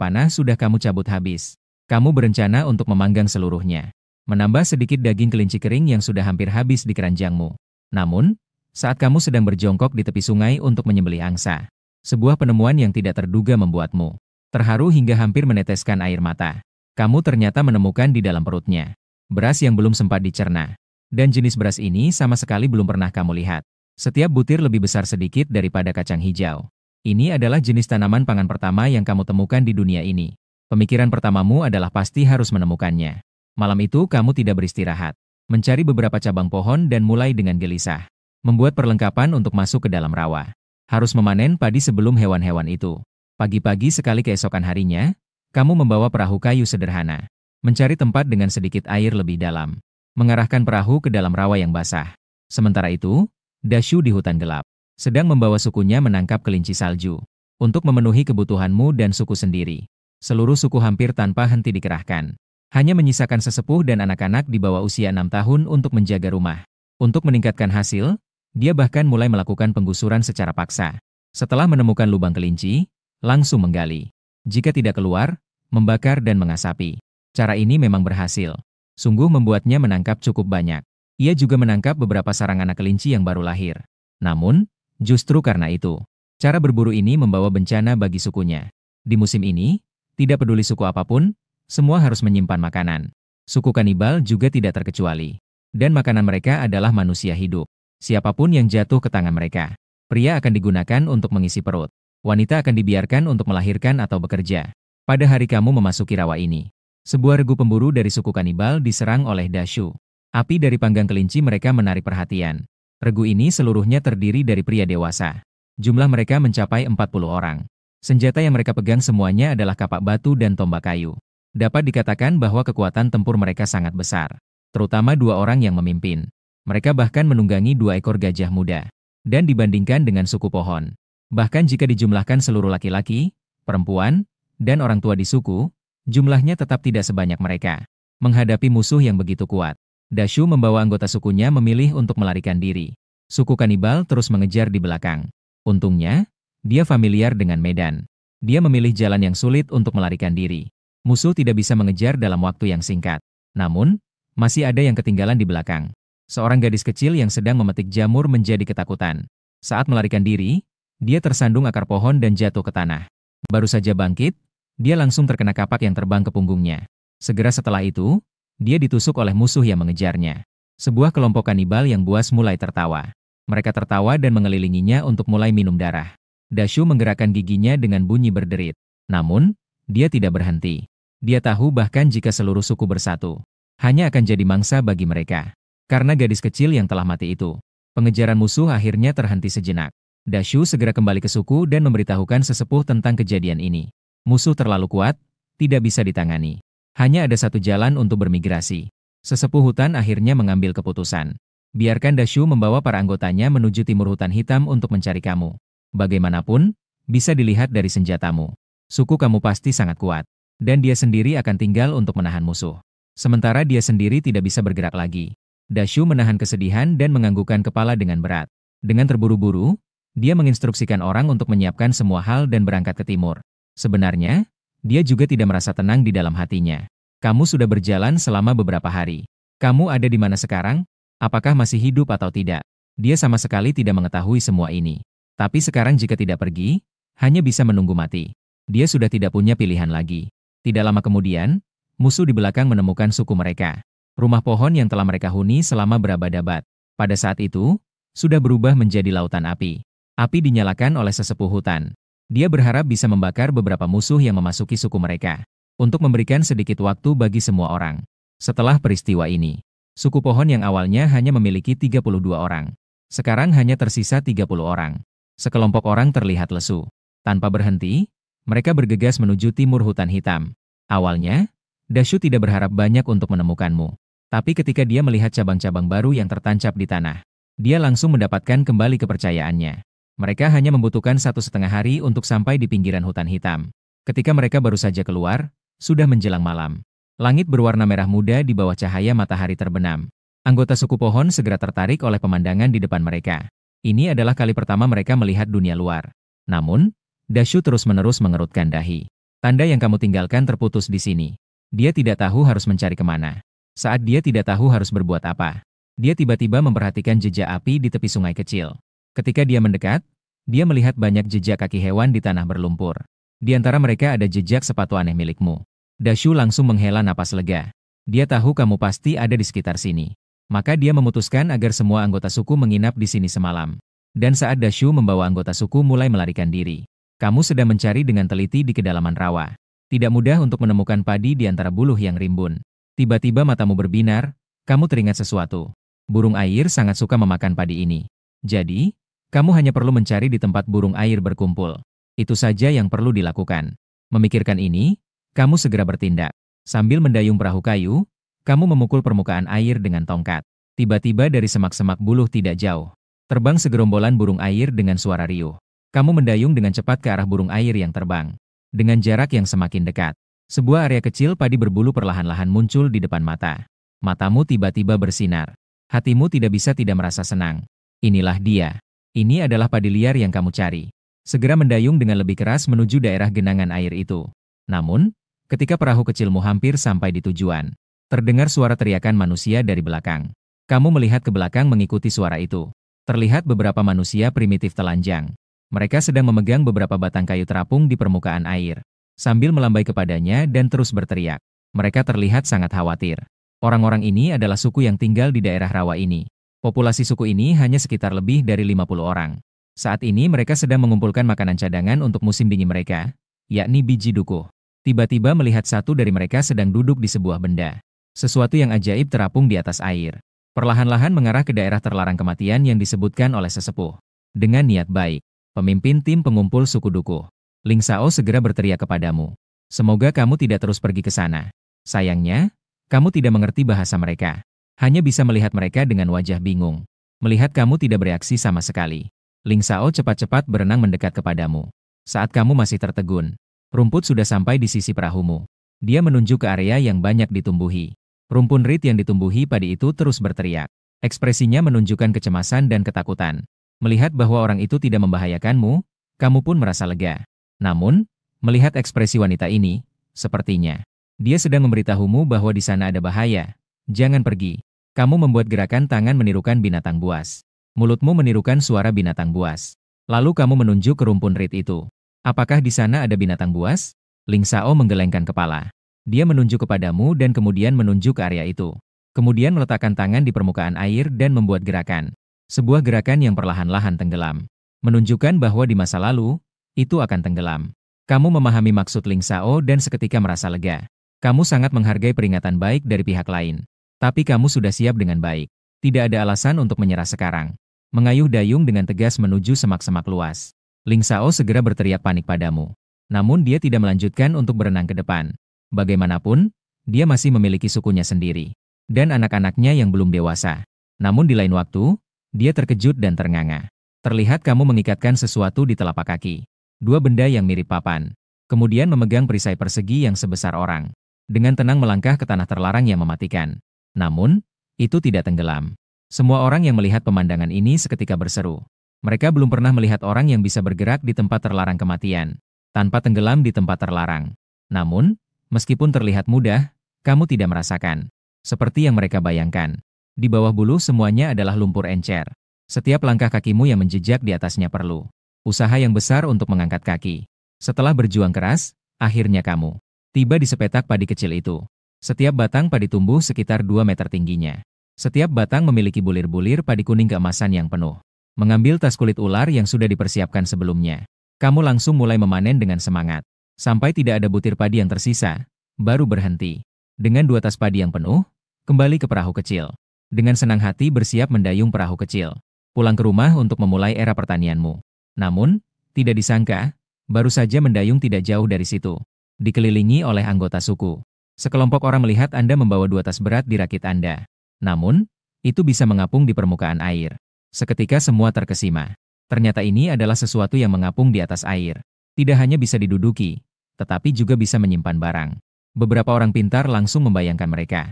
panah sudah kamu cabut habis. Kamu berencana untuk memanggang seluruhnya. Menambah sedikit daging kelinci kering yang sudah hampir habis di keranjangmu. Namun, saat kamu sedang berjongkok di tepi sungai untuk menyembelih angsa, sebuah penemuan yang tidak terduga membuatmu terharu hingga hampir meneteskan air mata. Kamu ternyata menemukan di dalam perutnya beras yang belum sempat dicerna. Dan jenis beras ini sama sekali belum pernah kamu lihat. Setiap butir lebih besar sedikit daripada kacang hijau. Ini adalah jenis tanaman pangan pertama yang kamu temukan di dunia ini. Pemikiran pertamamu adalah pasti harus menemukannya. Malam itu kamu tidak beristirahat. Mencari beberapa cabang pohon dan mulai dengan gelisah membuat perlengkapan untuk masuk ke dalam rawa. Harus memanen padi sebelum hewan-hewan itu. Pagi-pagi sekali keesokan harinya, kamu membawa perahu kayu sederhana. Mencari tempat dengan sedikit air lebih dalam. Mengarahkan perahu ke dalam rawa yang basah. Sementara itu, Dashu di hutan gelap sedang membawa sukunya menangkap kelinci salju. Untuk memenuhi kebutuhanmu dan suku sendiri. Seluruh suku hampir tanpa henti dikerahkan. Hanya menyisakan sesepuh dan anak-anak di bawah usia 6 tahun untuk menjaga rumah. Untuk meningkatkan hasil, dia bahkan mulai melakukan penggusuran secara paksa. Setelah menemukan lubang kelinci, langsung menggali. Jika tidak keluar, membakar dan mengasapi. Cara ini memang berhasil. Sungguh membuatnya menangkap cukup banyak. Ia juga menangkap beberapa sarang anak kelinci yang baru lahir. Namun, justru karena itu, cara berburu ini membawa bencana bagi sukunya. Di musim ini, tidak peduli suku apapun, semua harus menyimpan makanan. Suku kanibal juga tidak terkecuali. Dan makanan mereka adalah manusia hidup. Siapapun yang jatuh ke tangan mereka, pria akan digunakan untuk mengisi perut. Wanita akan dibiarkan untuk melahirkan atau bekerja. Pada hari kamu memasuki rawa ini, sebuah regu pemburu dari suku kanibal diserang oleh Dashu. Api dari panggang kelinci mereka menarik perhatian. Regu ini seluruhnya terdiri dari pria dewasa. Jumlah mereka mencapai 40 orang. Senjata yang mereka pegang semuanya adalah kapak batu dan tombak kayu. Dapat dikatakan bahwa kekuatan tempur mereka sangat besar. Terutama 2 orang yang memimpin. Mereka bahkan menunggangi 2 ekor gajah muda. Dan dibandingkan dengan suku pohon. Bahkan jika dijumlahkan seluruh laki-laki, perempuan, dan orang tua di suku, jumlahnya tetap tidak sebanyak mereka. Menghadapi musuh yang begitu kuat, Dashu membawa anggota sukunya memilih untuk melarikan diri. Suku kanibal terus mengejar di belakang. Untungnya, dia familiar dengan medan. Dia memilih jalan yang sulit untuk melarikan diri. Musuh tidak bisa mengejar dalam waktu yang singkat. Namun, masih ada yang ketinggalan di belakang. Seorang gadis kecil yang sedang memetik jamur menjadi ketakutan. Saat melarikan diri, dia tersandung akar pohon dan jatuh ke tanah. Baru saja bangkit, dia langsung terkena kapak yang terbang ke punggungnya. Segera setelah itu, dia ditusuk oleh musuh yang mengejarnya. Sebuah kelompok kanibal yang buas mulai tertawa. Mereka tertawa dan mengelilinginya untuk mulai minum darah. Dashu menggerakkan giginya dengan bunyi berderit. Namun, dia tidak berhenti. Dia tahu bahkan jika seluruh suku bersatu, hanya akan jadi mangsa bagi mereka. Karena gadis kecil yang telah mati itu, pengejaran musuh akhirnya terhenti sejenak. Dashu segera kembali ke suku dan memberitahukan sesepuh tentang kejadian ini. Musuh terlalu kuat, tidak bisa ditangani. Hanya ada satu jalan untuk bermigrasi. Sesepuh hutan akhirnya mengambil keputusan. Biarkan Dashu membawa para anggotanya menuju timur hutan hitam untuk mencari kamu. Bagaimanapun, bisa dilihat dari senjatamu. Suku kamu pasti sangat kuat. Dan dia sendiri akan tinggal untuk menahan musuh. Sementara dia sendiri tidak bisa bergerak lagi. Dashu menahan kesedihan dan menganggukkan kepala dengan berat. Dengan terburu-buru, dia menginstruksikan orang untuk menyiapkan semua hal dan berangkat ke timur. Sebenarnya, dia juga tidak merasa tenang di dalam hatinya. Kamu sudah berjalan selama beberapa hari. Kamu ada di mana sekarang? Apakah masih hidup atau tidak? Dia sama sekali tidak mengetahui semua ini. Tapi sekarang jika tidak pergi, hanya bisa menunggu mati. Dia sudah tidak punya pilihan lagi. Tidak lama kemudian, musuh di belakang menemukan suku mereka. Rumah pohon yang telah mereka huni selama berabad-abad. Pada saat itu, sudah berubah menjadi lautan api. Api dinyalakan oleh sesepuh hutan. Dia berharap bisa membakar beberapa musuh yang memasuki suku mereka. Untuk memberikan sedikit waktu bagi semua orang. Setelah peristiwa ini, suku pohon yang awalnya hanya memiliki 32 orang. Sekarang hanya tersisa 30 orang. Sekelompok orang terlihat lesu. Tanpa berhenti, mereka bergegas menuju timur hutan hitam. Awalnya, Dashu tidak berharap banyak untuk menemukanmu. Tapi ketika dia melihat cabang-cabang baru yang tertancap di tanah, Dia langsung mendapatkan kembali kepercayaannya. Mereka hanya membutuhkan 1,5 hari untuk sampai di pinggiran hutan hitam. Ketika mereka baru saja keluar, sudah menjelang malam. Langit berwarna merah muda di bawah cahaya matahari terbenam. Anggota suku pohon segera tertarik oleh pemandangan di depan mereka. Ini adalah kali pertama mereka melihat dunia luar. Namun, Dashu terus-menerus mengerutkan dahi. Tanda yang kamu tinggalkan terputus di sini. Dia tidak tahu harus mencari kemana. Saat dia tidak tahu harus berbuat apa, dia tiba-tiba memperhatikan jejak api di tepi sungai kecil. Ketika dia mendekat, dia melihat banyak jejak kaki hewan di tanah berlumpur. Di antara mereka ada jejak sepatu aneh milikmu. Dashu langsung menghela napas lega. Dia tahu kamu pasti ada di sekitar sini. Maka dia memutuskan agar semua anggota suku menginap di sini semalam. Dan saat Dashu membawa anggota suku mulai melarikan diri, kamu sedang mencari dengan teliti di kedalaman rawa. Tidak mudah untuk menemukan padi di antara buluh yang rimbun. Tiba-tiba matamu berbinar, kamu teringat sesuatu. Burung air sangat suka memakan padi ini. Jadi, kamu hanya perlu mencari di tempat burung air berkumpul. Itu saja yang perlu dilakukan. Memikirkan ini, kamu segera bertindak. Sambil mendayung perahu kayu, kamu memukul permukaan air dengan tongkat. Tiba-tiba dari semak-semak buluh tidak jauh, terbang segerombolan burung air dengan suara riuh. Kamu mendayung dengan cepat ke arah burung air yang terbang. Dengan jarak yang semakin dekat, sebuah area kecil padi berbulu perlahan-lahan muncul di depan mata. Matamu tiba-tiba bersinar. Hatimu tidak bisa tidak merasa senang. Inilah dia. Ini adalah padi liar yang kamu cari. Segera mendayung dengan lebih keras menuju daerah genangan air itu. Namun, ketika perahu kecilmu hampir sampai di tujuan, terdengar suara teriakan manusia dari belakang. Kamu melihat ke belakang mengikuti suara itu. Terlihat beberapa manusia primitif telanjang. Mereka sedang memegang beberapa batang kayu terapung di permukaan air, sambil melambai kepadanya dan terus berteriak. Mereka terlihat sangat khawatir. Orang-orang ini adalah suku yang tinggal di daerah rawa ini. Populasi suku ini hanya sekitar lebih dari 50 orang. Saat ini mereka sedang mengumpulkan makanan cadangan untuk musim dingin mereka, yakni biji dukuh. Tiba-tiba melihat satu dari mereka sedang duduk di sebuah benda. Sesuatu yang ajaib terapung di atas air. Perlahan-lahan mengarah ke daerah terlarang kematian yang disebutkan oleh sesepuh. Dengan niat baik, pemimpin tim pengumpul suku dukuh, Ling Sao segera berteriak kepadamu. Semoga kamu tidak terus pergi ke sana. Sayangnya, kamu tidak mengerti bahasa mereka. Hanya bisa melihat mereka dengan wajah bingung. Melihat kamu tidak bereaksi sama sekali, Ling Sao cepat-cepat berenang mendekat kepadamu. Saat kamu masih tertegun, rumput sudah sampai di sisi perahumu. Dia menunjuk ke area yang banyak ditumbuhi. Rumpun rit yang ditumbuhi padi itu terus berteriak. Ekspresinya menunjukkan kecemasan dan ketakutan. Melihat bahwa orang itu tidak membahayakanmu, kamu pun merasa lega. Namun, melihat ekspresi wanita ini, sepertinya dia sedang memberitahumu bahwa di sana ada bahaya. Jangan pergi. Kamu membuat gerakan tangan menirukan binatang buas. Mulutmu menirukan suara binatang buas. Lalu kamu menunjuk ke rumpun rit itu. Apakah di sana ada binatang buas? Ling Sao menggelengkan kepala. Dia menunjuk kepadamu dan kemudian menunjuk ke area itu. Kemudian meletakkan tangan di permukaan air dan membuat gerakan. Sebuah gerakan yang perlahan-lahan tenggelam. Menunjukkan bahwa di masa lalu, itu akan tenggelam. Kamu memahami maksud Ling Sao dan seketika merasa lega. Kamu sangat menghargai peringatan baik dari pihak lain. Tapi kamu sudah siap dengan baik. Tidak ada alasan untuk menyerah sekarang. Mengayuh dayung dengan tegas menuju semak-semak luas. Ling Sao segera berteriak panik padamu. Namun dia tidak melanjutkan untuk berenang ke depan. Bagaimanapun, dia masih memiliki sukunya sendiri. Dan anak-anaknya yang belum dewasa. Namun di lain waktu, dia terkejut dan ternganga. Terlihat kamu mengikatkan sesuatu di telapak kaki. Dua benda yang mirip papan. Kemudian memegang perisai persegi yang sebesar orang. Dengan tenang melangkah ke tanah terlarang yang mematikan. Namun, itu tidak tenggelam. Semua orang yang melihat pemandangan ini seketika berseru. Mereka belum pernah melihat orang yang bisa bergerak di tempat terlarang kematian, tanpa tenggelam di tempat terlarang. Namun, meskipun terlihat mudah, kamu tidak merasakan. Seperti yang mereka bayangkan. Di bawah bulu semuanya adalah lumpur encer. Setiap langkah kakimu yang menjejak di atasnya perlu usaha yang besar untuk mengangkat kaki. Setelah berjuang keras, akhirnya kamu tiba di sepetak padi kecil itu. Setiap batang padi tumbuh sekitar 2 meter tingginya. Setiap batang memiliki bulir-bulir padi kuning keemasan yang penuh. Mengambil tas kulit ular yang sudah dipersiapkan sebelumnya. Kamu langsung mulai memanen dengan semangat. Sampai tidak ada butir padi yang tersisa, baru berhenti. Dengan 2 tas padi yang penuh, kembali ke perahu kecil. Dengan senang hati bersiap mendayung perahu kecil. Pulang ke rumah untuk memulai era pertanianmu. Namun, tidak disangka, baru saja mendayung tidak jauh dari situ. Dikelilingi oleh anggota suku. Sekelompok orang melihat Anda membawa 2 tas berat di rakit Anda. Namun, itu bisa mengapung di permukaan air. Seketika semua terkesima. Ternyata ini adalah sesuatu yang mengapung di atas air. Tidak hanya bisa diduduki, tetapi juga bisa menyimpan barang. Beberapa orang pintar langsung membayangkan mereka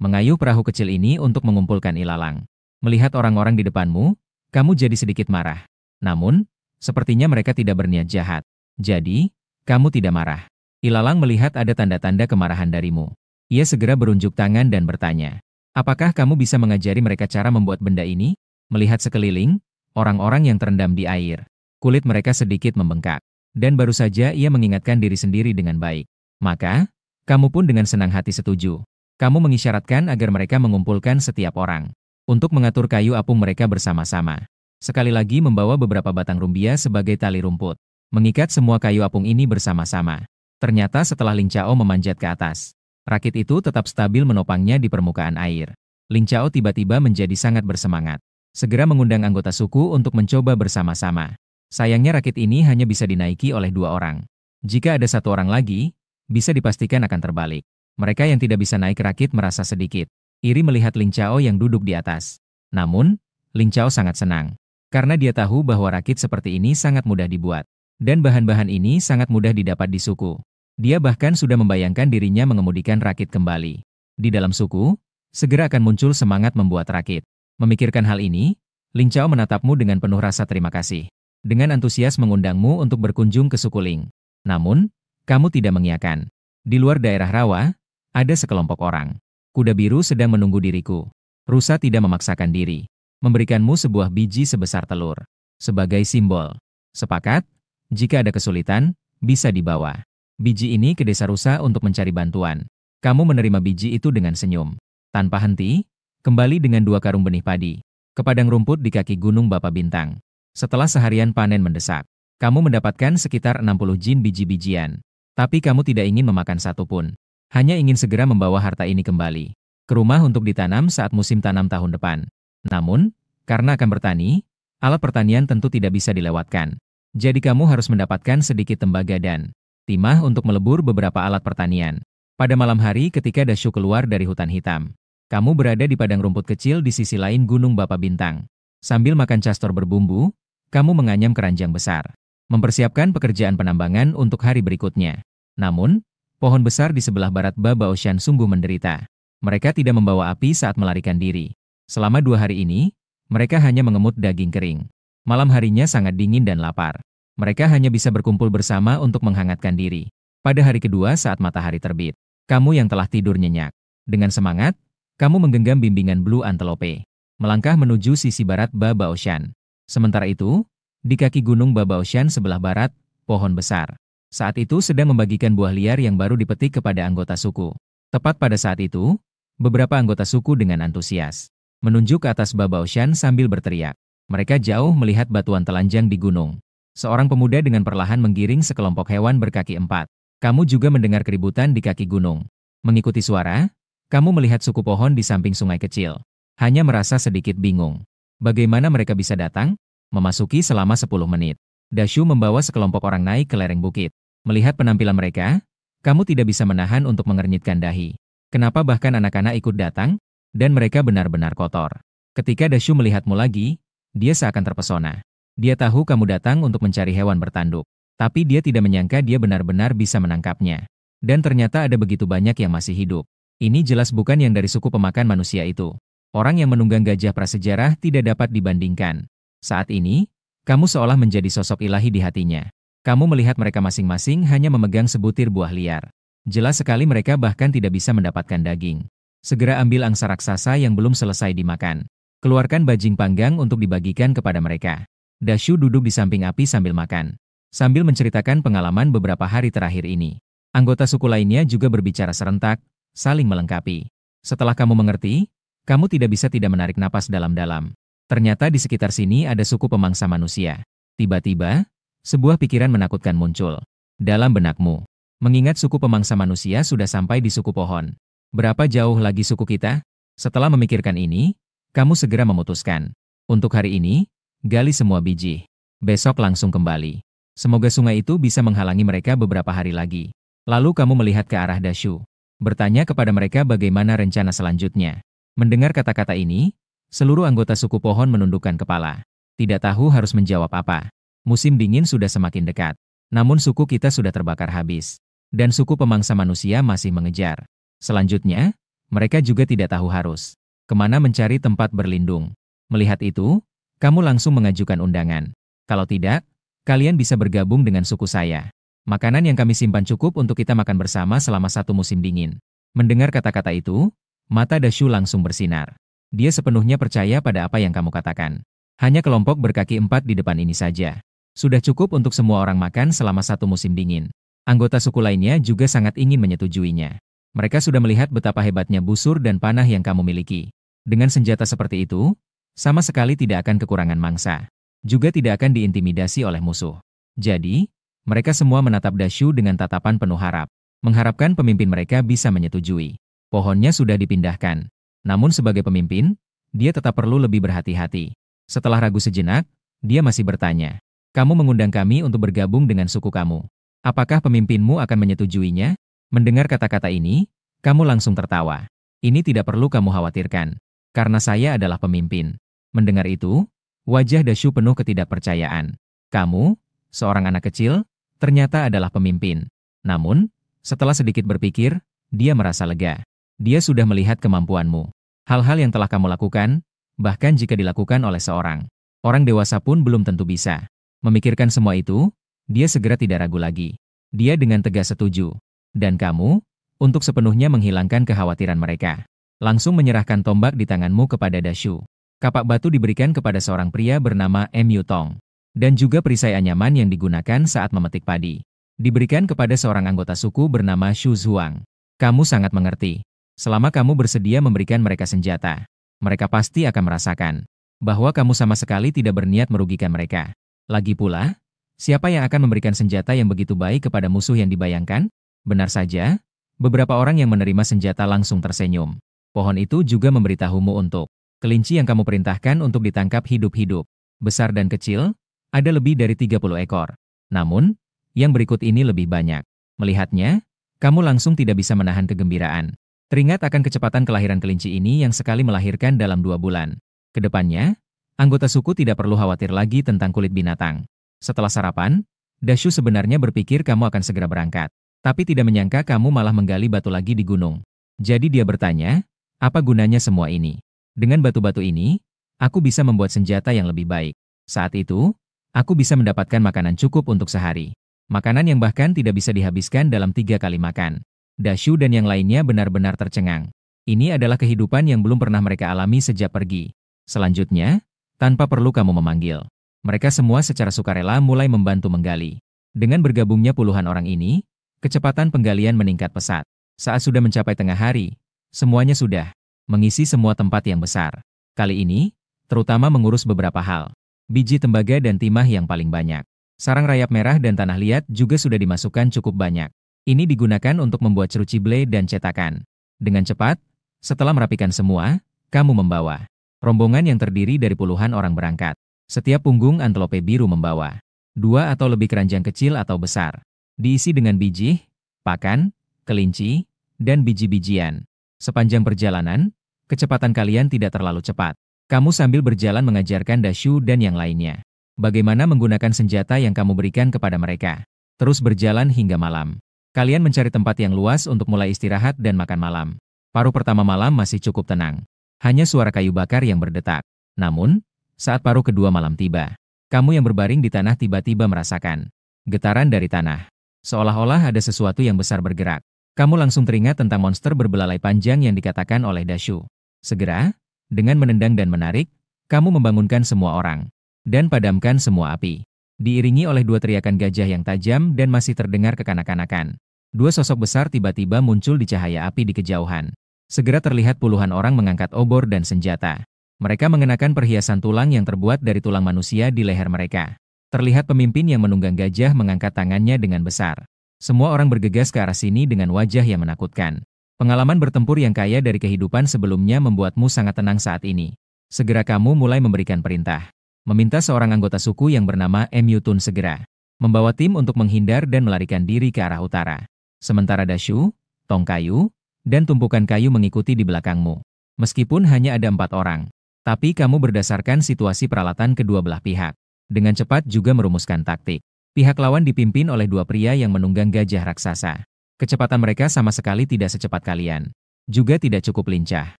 mengayuh perahu kecil ini untuk mengumpulkan ilalang. Melihat orang-orang di depanmu, kamu jadi sedikit marah. Namun, sepertinya mereka tidak berniat jahat. Jadi, kamu tidak marah. Ilalang melihat ada tanda-tanda kemarahan darimu. Ia segera berunjuk tangan dan bertanya, apakah kamu bisa mengajari mereka cara membuat benda ini? Melihat sekeliling, orang-orang yang terendam di air, kulit mereka sedikit membengkak. Dan baru saja ia mengingatkan diri sendiri dengan baik. Maka, kamu pun dengan senang hati setuju. Kamu mengisyaratkan agar mereka mengumpulkan setiap orang untuk mengatur kayu apung mereka bersama-sama. Sekali lagi membawa beberapa batang rumbia sebagai tali rumput. Mengikat semua kayu apung ini bersama-sama. Ternyata setelah Ling Chao memanjat ke atas, rakit itu tetap stabil menopangnya di permukaan air. Ling Chao tiba-tiba menjadi sangat bersemangat. Segera mengundang anggota suku untuk mencoba bersama-sama. Sayangnya rakit ini hanya bisa dinaiki oleh 2 orang. Jika ada 1 orang lagi, bisa dipastikan akan terbalik. Mereka yang tidak bisa naik rakit merasa sedikit iri melihat Ling Chao yang duduk di atas. Namun, Ling Chao sangat senang. Karena dia tahu bahwa rakit seperti ini sangat mudah dibuat. Dan bahan-bahan ini sangat mudah didapat di suku. Dia bahkan sudah membayangkan dirinya mengemudikan rakit kembali. Di dalam suku, segera akan muncul semangat membuat rakit. Memikirkan hal ini, Ling Chao menatapmu dengan penuh rasa terima kasih. Dengan antusias mengundangmu untuk berkunjung ke suku Ling. Namun, kamu tidak mengiyakan. Di luar daerah rawa, ada sekelompok orang. Kuda biru sedang menunggu diriku. Rusa tidak memaksakan diri. Memberikanmu sebuah biji sebesar telur. Sebagai simbol. Sepakat? Jika ada kesulitan, bisa dibawa biji ini ke desa rusa untuk mencari bantuan. Kamu menerima biji itu dengan senyum. Tanpa henti, kembali dengan 2 karung benih padi. Ke padang rumput di kaki Gunung Bapa Bintang. Setelah seharian panen mendesak, kamu mendapatkan sekitar 60 jin biji-bijian. Tapi kamu tidak ingin memakan satu pun. Hanya ingin segera membawa harta ini kembali ke rumah untuk ditanam saat musim tanam tahun depan. Namun, karena akan bertani, alat pertanian tentu tidak bisa dilewatkan. Jadi kamu harus mendapatkan sedikit tembaga dan timah untuk melebur beberapa alat pertanian. Pada malam hari ketika Dashu keluar dari hutan hitam, kamu berada di padang rumput kecil di sisi lain Gunung Bapa Bintang. Sambil makan castor berbumbu, kamu menganyam keranjang besar, mempersiapkan pekerjaan penambangan untuk hari berikutnya. Namun, pohon besar di sebelah barat Baba Ocean sungguh menderita. Mereka tidak membawa api saat melarikan diri. Selama 2 hari ini, mereka hanya mengemut daging kering. Malam harinya sangat dingin dan lapar. Mereka hanya bisa berkumpul bersama untuk menghangatkan diri. Pada hari kedua saat matahari terbit, kamu yang telah tidur nyenyak. Dengan semangat, kamu menggenggam bimbingan Blue Antelope. Melangkah menuju sisi barat Baba Ocean. Sementara itu, di kaki gunung Baba Ocean sebelah barat, pohon besar saat itu sedang membagikan buah liar yang baru dipetik kepada anggota suku. Tepat pada saat itu, beberapa anggota suku dengan antusias menunjuk ke atas Baba Ocean sambil berteriak. Mereka jauh melihat batuan telanjang di gunung. Seorang pemuda dengan perlahan menggiring sekelompok hewan berkaki 4. Kamu juga mendengar keributan di kaki gunung. Mengikuti suara, kamu melihat suku pohon di samping sungai kecil. Hanya merasa sedikit bingung. Bagaimana mereka bisa datang? Memasuki selama 10 menit. Dashu membawa sekelompok orang naik ke lereng bukit. Melihat penampilan mereka, kamu tidak bisa menahan untuk mengernyitkan dahi. Kenapa bahkan anak-anak ikut datang? Dan mereka benar-benar kotor. Ketika Dashu melihatmu lagi, dia seakan terpesona. Dia tahu kamu datang untuk mencari hewan bertanduk. Tapi dia tidak menyangka dia benar-benar bisa menangkapnya. Dan ternyata ada begitu banyak yang masih hidup. Ini jelas bukan yang dari suku pemakan manusia itu. Orang yang menunggang gajah prasejarah tidak dapat dibandingkan. Saat ini, kamu seolah menjadi sosok ilahi di hatinya. Kamu melihat mereka masing-masing hanya memegang sebutir buah liar. Jelas sekali mereka bahkan tidak bisa mendapatkan daging. Segera ambil angsa raksasa yang belum selesai dimakan. Keluarkan bajing panggang untuk dibagikan kepada mereka. Dashu duduk di samping api sambil makan. Sambil menceritakan pengalaman beberapa hari terakhir ini. Anggota suku lainnya juga berbicara serentak, saling melengkapi. Setelah kamu mengerti, kamu tidak bisa tidak menarik napas dalam-dalam. Ternyata di sekitar sini ada suku pemangsa manusia. Tiba-tiba, sebuah pikiran menakutkan muncul dalam benakmu. Mengingat suku pemangsa manusia sudah sampai di suku pohon. Berapa jauh lagi suku kita? Setelah memikirkan ini, kamu segera memutuskan. Untuk hari ini, gali semua biji. Besok langsung kembali. Semoga sungai itu bisa menghalangi mereka beberapa hari lagi. Lalu kamu melihat ke arah Dashu. Bertanya kepada mereka bagaimana rencana selanjutnya. Mendengar kata-kata ini, Seluruh anggota suku pohon menundukkan kepala. Tidak tahu harus menjawab apa. Musim dingin sudah semakin dekat. Namun suku kita sudah terbakar habis. Dan suku pemangsa manusia masih mengejar. Selanjutnya, mereka juga tidak tahu harus kemana mencari tempat berlindung. Melihat itu, kamu langsung mengajukan undangan. Kalau tidak, kalian bisa bergabung dengan suku saya. Makanan yang kami simpan cukup untuk kita makan bersama selama 1 musim dingin. Mendengar kata-kata itu, mata Dashu langsung bersinar. Dia sepenuhnya percaya pada apa yang kamu katakan. Hanya kelompok berkaki 4 di depan ini saja. Sudah cukup untuk semua orang makan selama 1 musim dingin. Anggota suku lainnya juga sangat ingin menyetujuinya. Mereka sudah melihat betapa hebatnya busur dan panah yang kamu miliki. Dengan senjata seperti itu, sama sekali tidak akan kekurangan mangsa. Juga tidak akan diintimidasi oleh musuh. Jadi, mereka semua menatap Dashu dengan tatapan penuh harap. Mengharapkan pemimpin mereka bisa menyetujui. Pohonnya sudah dipindahkan. Namun sebagai pemimpin, dia tetap perlu lebih berhati-hati. Setelah ragu sejenak, dia masih bertanya, "Kamu mengundang kami untuk bergabung dengan suku kamu. Apakah pemimpinmu akan menyetujuinya?" Mendengar kata-kata ini, kamu langsung tertawa. "Ini tidak perlu kamu khawatirkan, karena saya adalah pemimpin." Mendengar itu, wajah Dashu penuh ketidakpercayaan. "Kamu, seorang anak kecil, ternyata adalah pemimpin." Namun, setelah sedikit berpikir, dia merasa lega. Dia sudah melihat kemampuanmu. Hal-hal yang telah kamu lakukan, bahkan jika dilakukan oleh seorang orang dewasa pun belum tentu bisa. Memikirkan semua itu, dia segera tidak ragu lagi. Dia dengan tegas setuju. Dan kamu, untuk sepenuhnya menghilangkan kekhawatiran mereka, langsung menyerahkan tombak di tanganmu kepada Dashu. Kapak batu diberikan kepada seorang pria bernama Mu Tong. Dan juga perisai anyaman yang digunakan saat memetik padi. Diberikan kepada seorang anggota suku bernama Shu Zhuang. Kamu sangat mengerti. Selama kamu bersedia memberikan mereka senjata, mereka pasti akan merasakan bahwa kamu sama sekali tidak berniat merugikan mereka. Lagi pula, siapa yang akan memberikan senjata yang begitu baik kepada musuh yang dibayangkan? Benar saja, beberapa orang yang menerima senjata langsung tersenyum. Pohon itu juga memberitahumu untuk kelinci yang kamu perintahkan untuk ditangkap hidup-hidup. Besar dan kecil, ada lebih dari 30 ekor. Namun, yang berikut ini lebih banyak. Melihatnya, kamu langsung tidak bisa menahan kegembiraan. Teringat akan kecepatan kelahiran kelinci ini yang sekali melahirkan dalam 2 bulan. Kedepannya, anggota suku tidak perlu khawatir lagi tentang kulit binatang. Setelah sarapan, Dashu sebenarnya berpikir kamu akan segera berangkat. Tapi tidak menyangka kamu malah menggali batu lagi di gunung. Jadi dia bertanya, "Apa gunanya semua ini? Dengan batu-batu ini, aku bisa membuat senjata yang lebih baik. Saat itu, aku bisa mendapatkan makanan cukup untuk sehari. Makanan yang bahkan tidak bisa dihabiskan dalam 3 kali makan." Dashu dan yang lainnya benar-benar tercengang. Ini adalah kehidupan yang belum pernah mereka alami sejak pergi. Selanjutnya, tanpa perlu kamu memanggil, mereka semua secara sukarela mulai membantu menggali. Dengan bergabungnya puluhan orang ini, kecepatan penggalian meningkat pesat. Saat sudah mencapai tengah hari, semuanya sudah mengisi semua tempat yang besar. Kali ini, terutama mengurus beberapa hal. Biji tembaga dan timah yang paling banyak. Sarang rayap merah dan tanah liat juga sudah dimasukkan cukup banyak. Ini digunakan untuk membuat crucible dan cetakan. Dengan cepat, setelah merapikan semua, kamu membawa rombongan yang terdiri dari puluhan orang berangkat. Setiap punggung antelope biru membawa 2 atau lebih keranjang kecil atau besar. Diisi dengan biji, pakan, kelinci, dan biji-bijian. Sepanjang perjalanan, kecepatan kalian tidak terlalu cepat. Kamu sambil berjalan mengajarkan Dashu dan yang lainnya bagaimana menggunakan senjata yang kamu berikan kepada mereka. Terus berjalan hingga malam. Kalian mencari tempat yang luas untuk mulai istirahat dan makan malam. Paruh pertama malam masih cukup tenang. Hanya suara kayu bakar yang berdetak. Namun, saat paruh kedua malam tiba, kamu yang berbaring di tanah tiba-tiba merasakan getaran dari tanah. Seolah-olah ada sesuatu yang besar bergerak. Kamu langsung teringat tentang monster berbelalai panjang yang dikatakan oleh Dashu. Segera, dengan menendang dan menarik, kamu membangunkan semua orang dan padamkan semua api. Diiringi oleh 2 teriakan gajah yang tajam dan masih terdengar kekanak-kanakan. 2 sosok besar tiba-tiba muncul di cahaya api di kejauhan. Segera terlihat puluhan orang mengangkat obor dan senjata. Mereka mengenakan perhiasan tulang yang terbuat dari tulang manusia di leher mereka. Terlihat pemimpin yang menunggang gajah mengangkat tangannya dengan besar. Semua orang bergegas ke arah sini dengan wajah yang menakutkan. Pengalaman bertempur yang kaya dari kehidupan sebelumnya membuatmu sangat tenang saat ini. Segera kamu mulai memberikan perintah. Meminta seorang anggota suku yang bernama Mu Tun segera membawa tim untuk menghindar dan melarikan diri ke arah utara. Sementara Dashu, tong kayu, dan tumpukan kayu mengikuti di belakangmu. Meskipun hanya ada 4 orang, Tapi kamu berdasarkan situasi peralatan kedua belah pihak. Dengan cepat juga merumuskan taktik. Pihak lawan dipimpin oleh dua pria yang menunggang gajah raksasa. Kecepatan mereka sama sekali tidak secepat kalian. Juga tidak cukup lincah.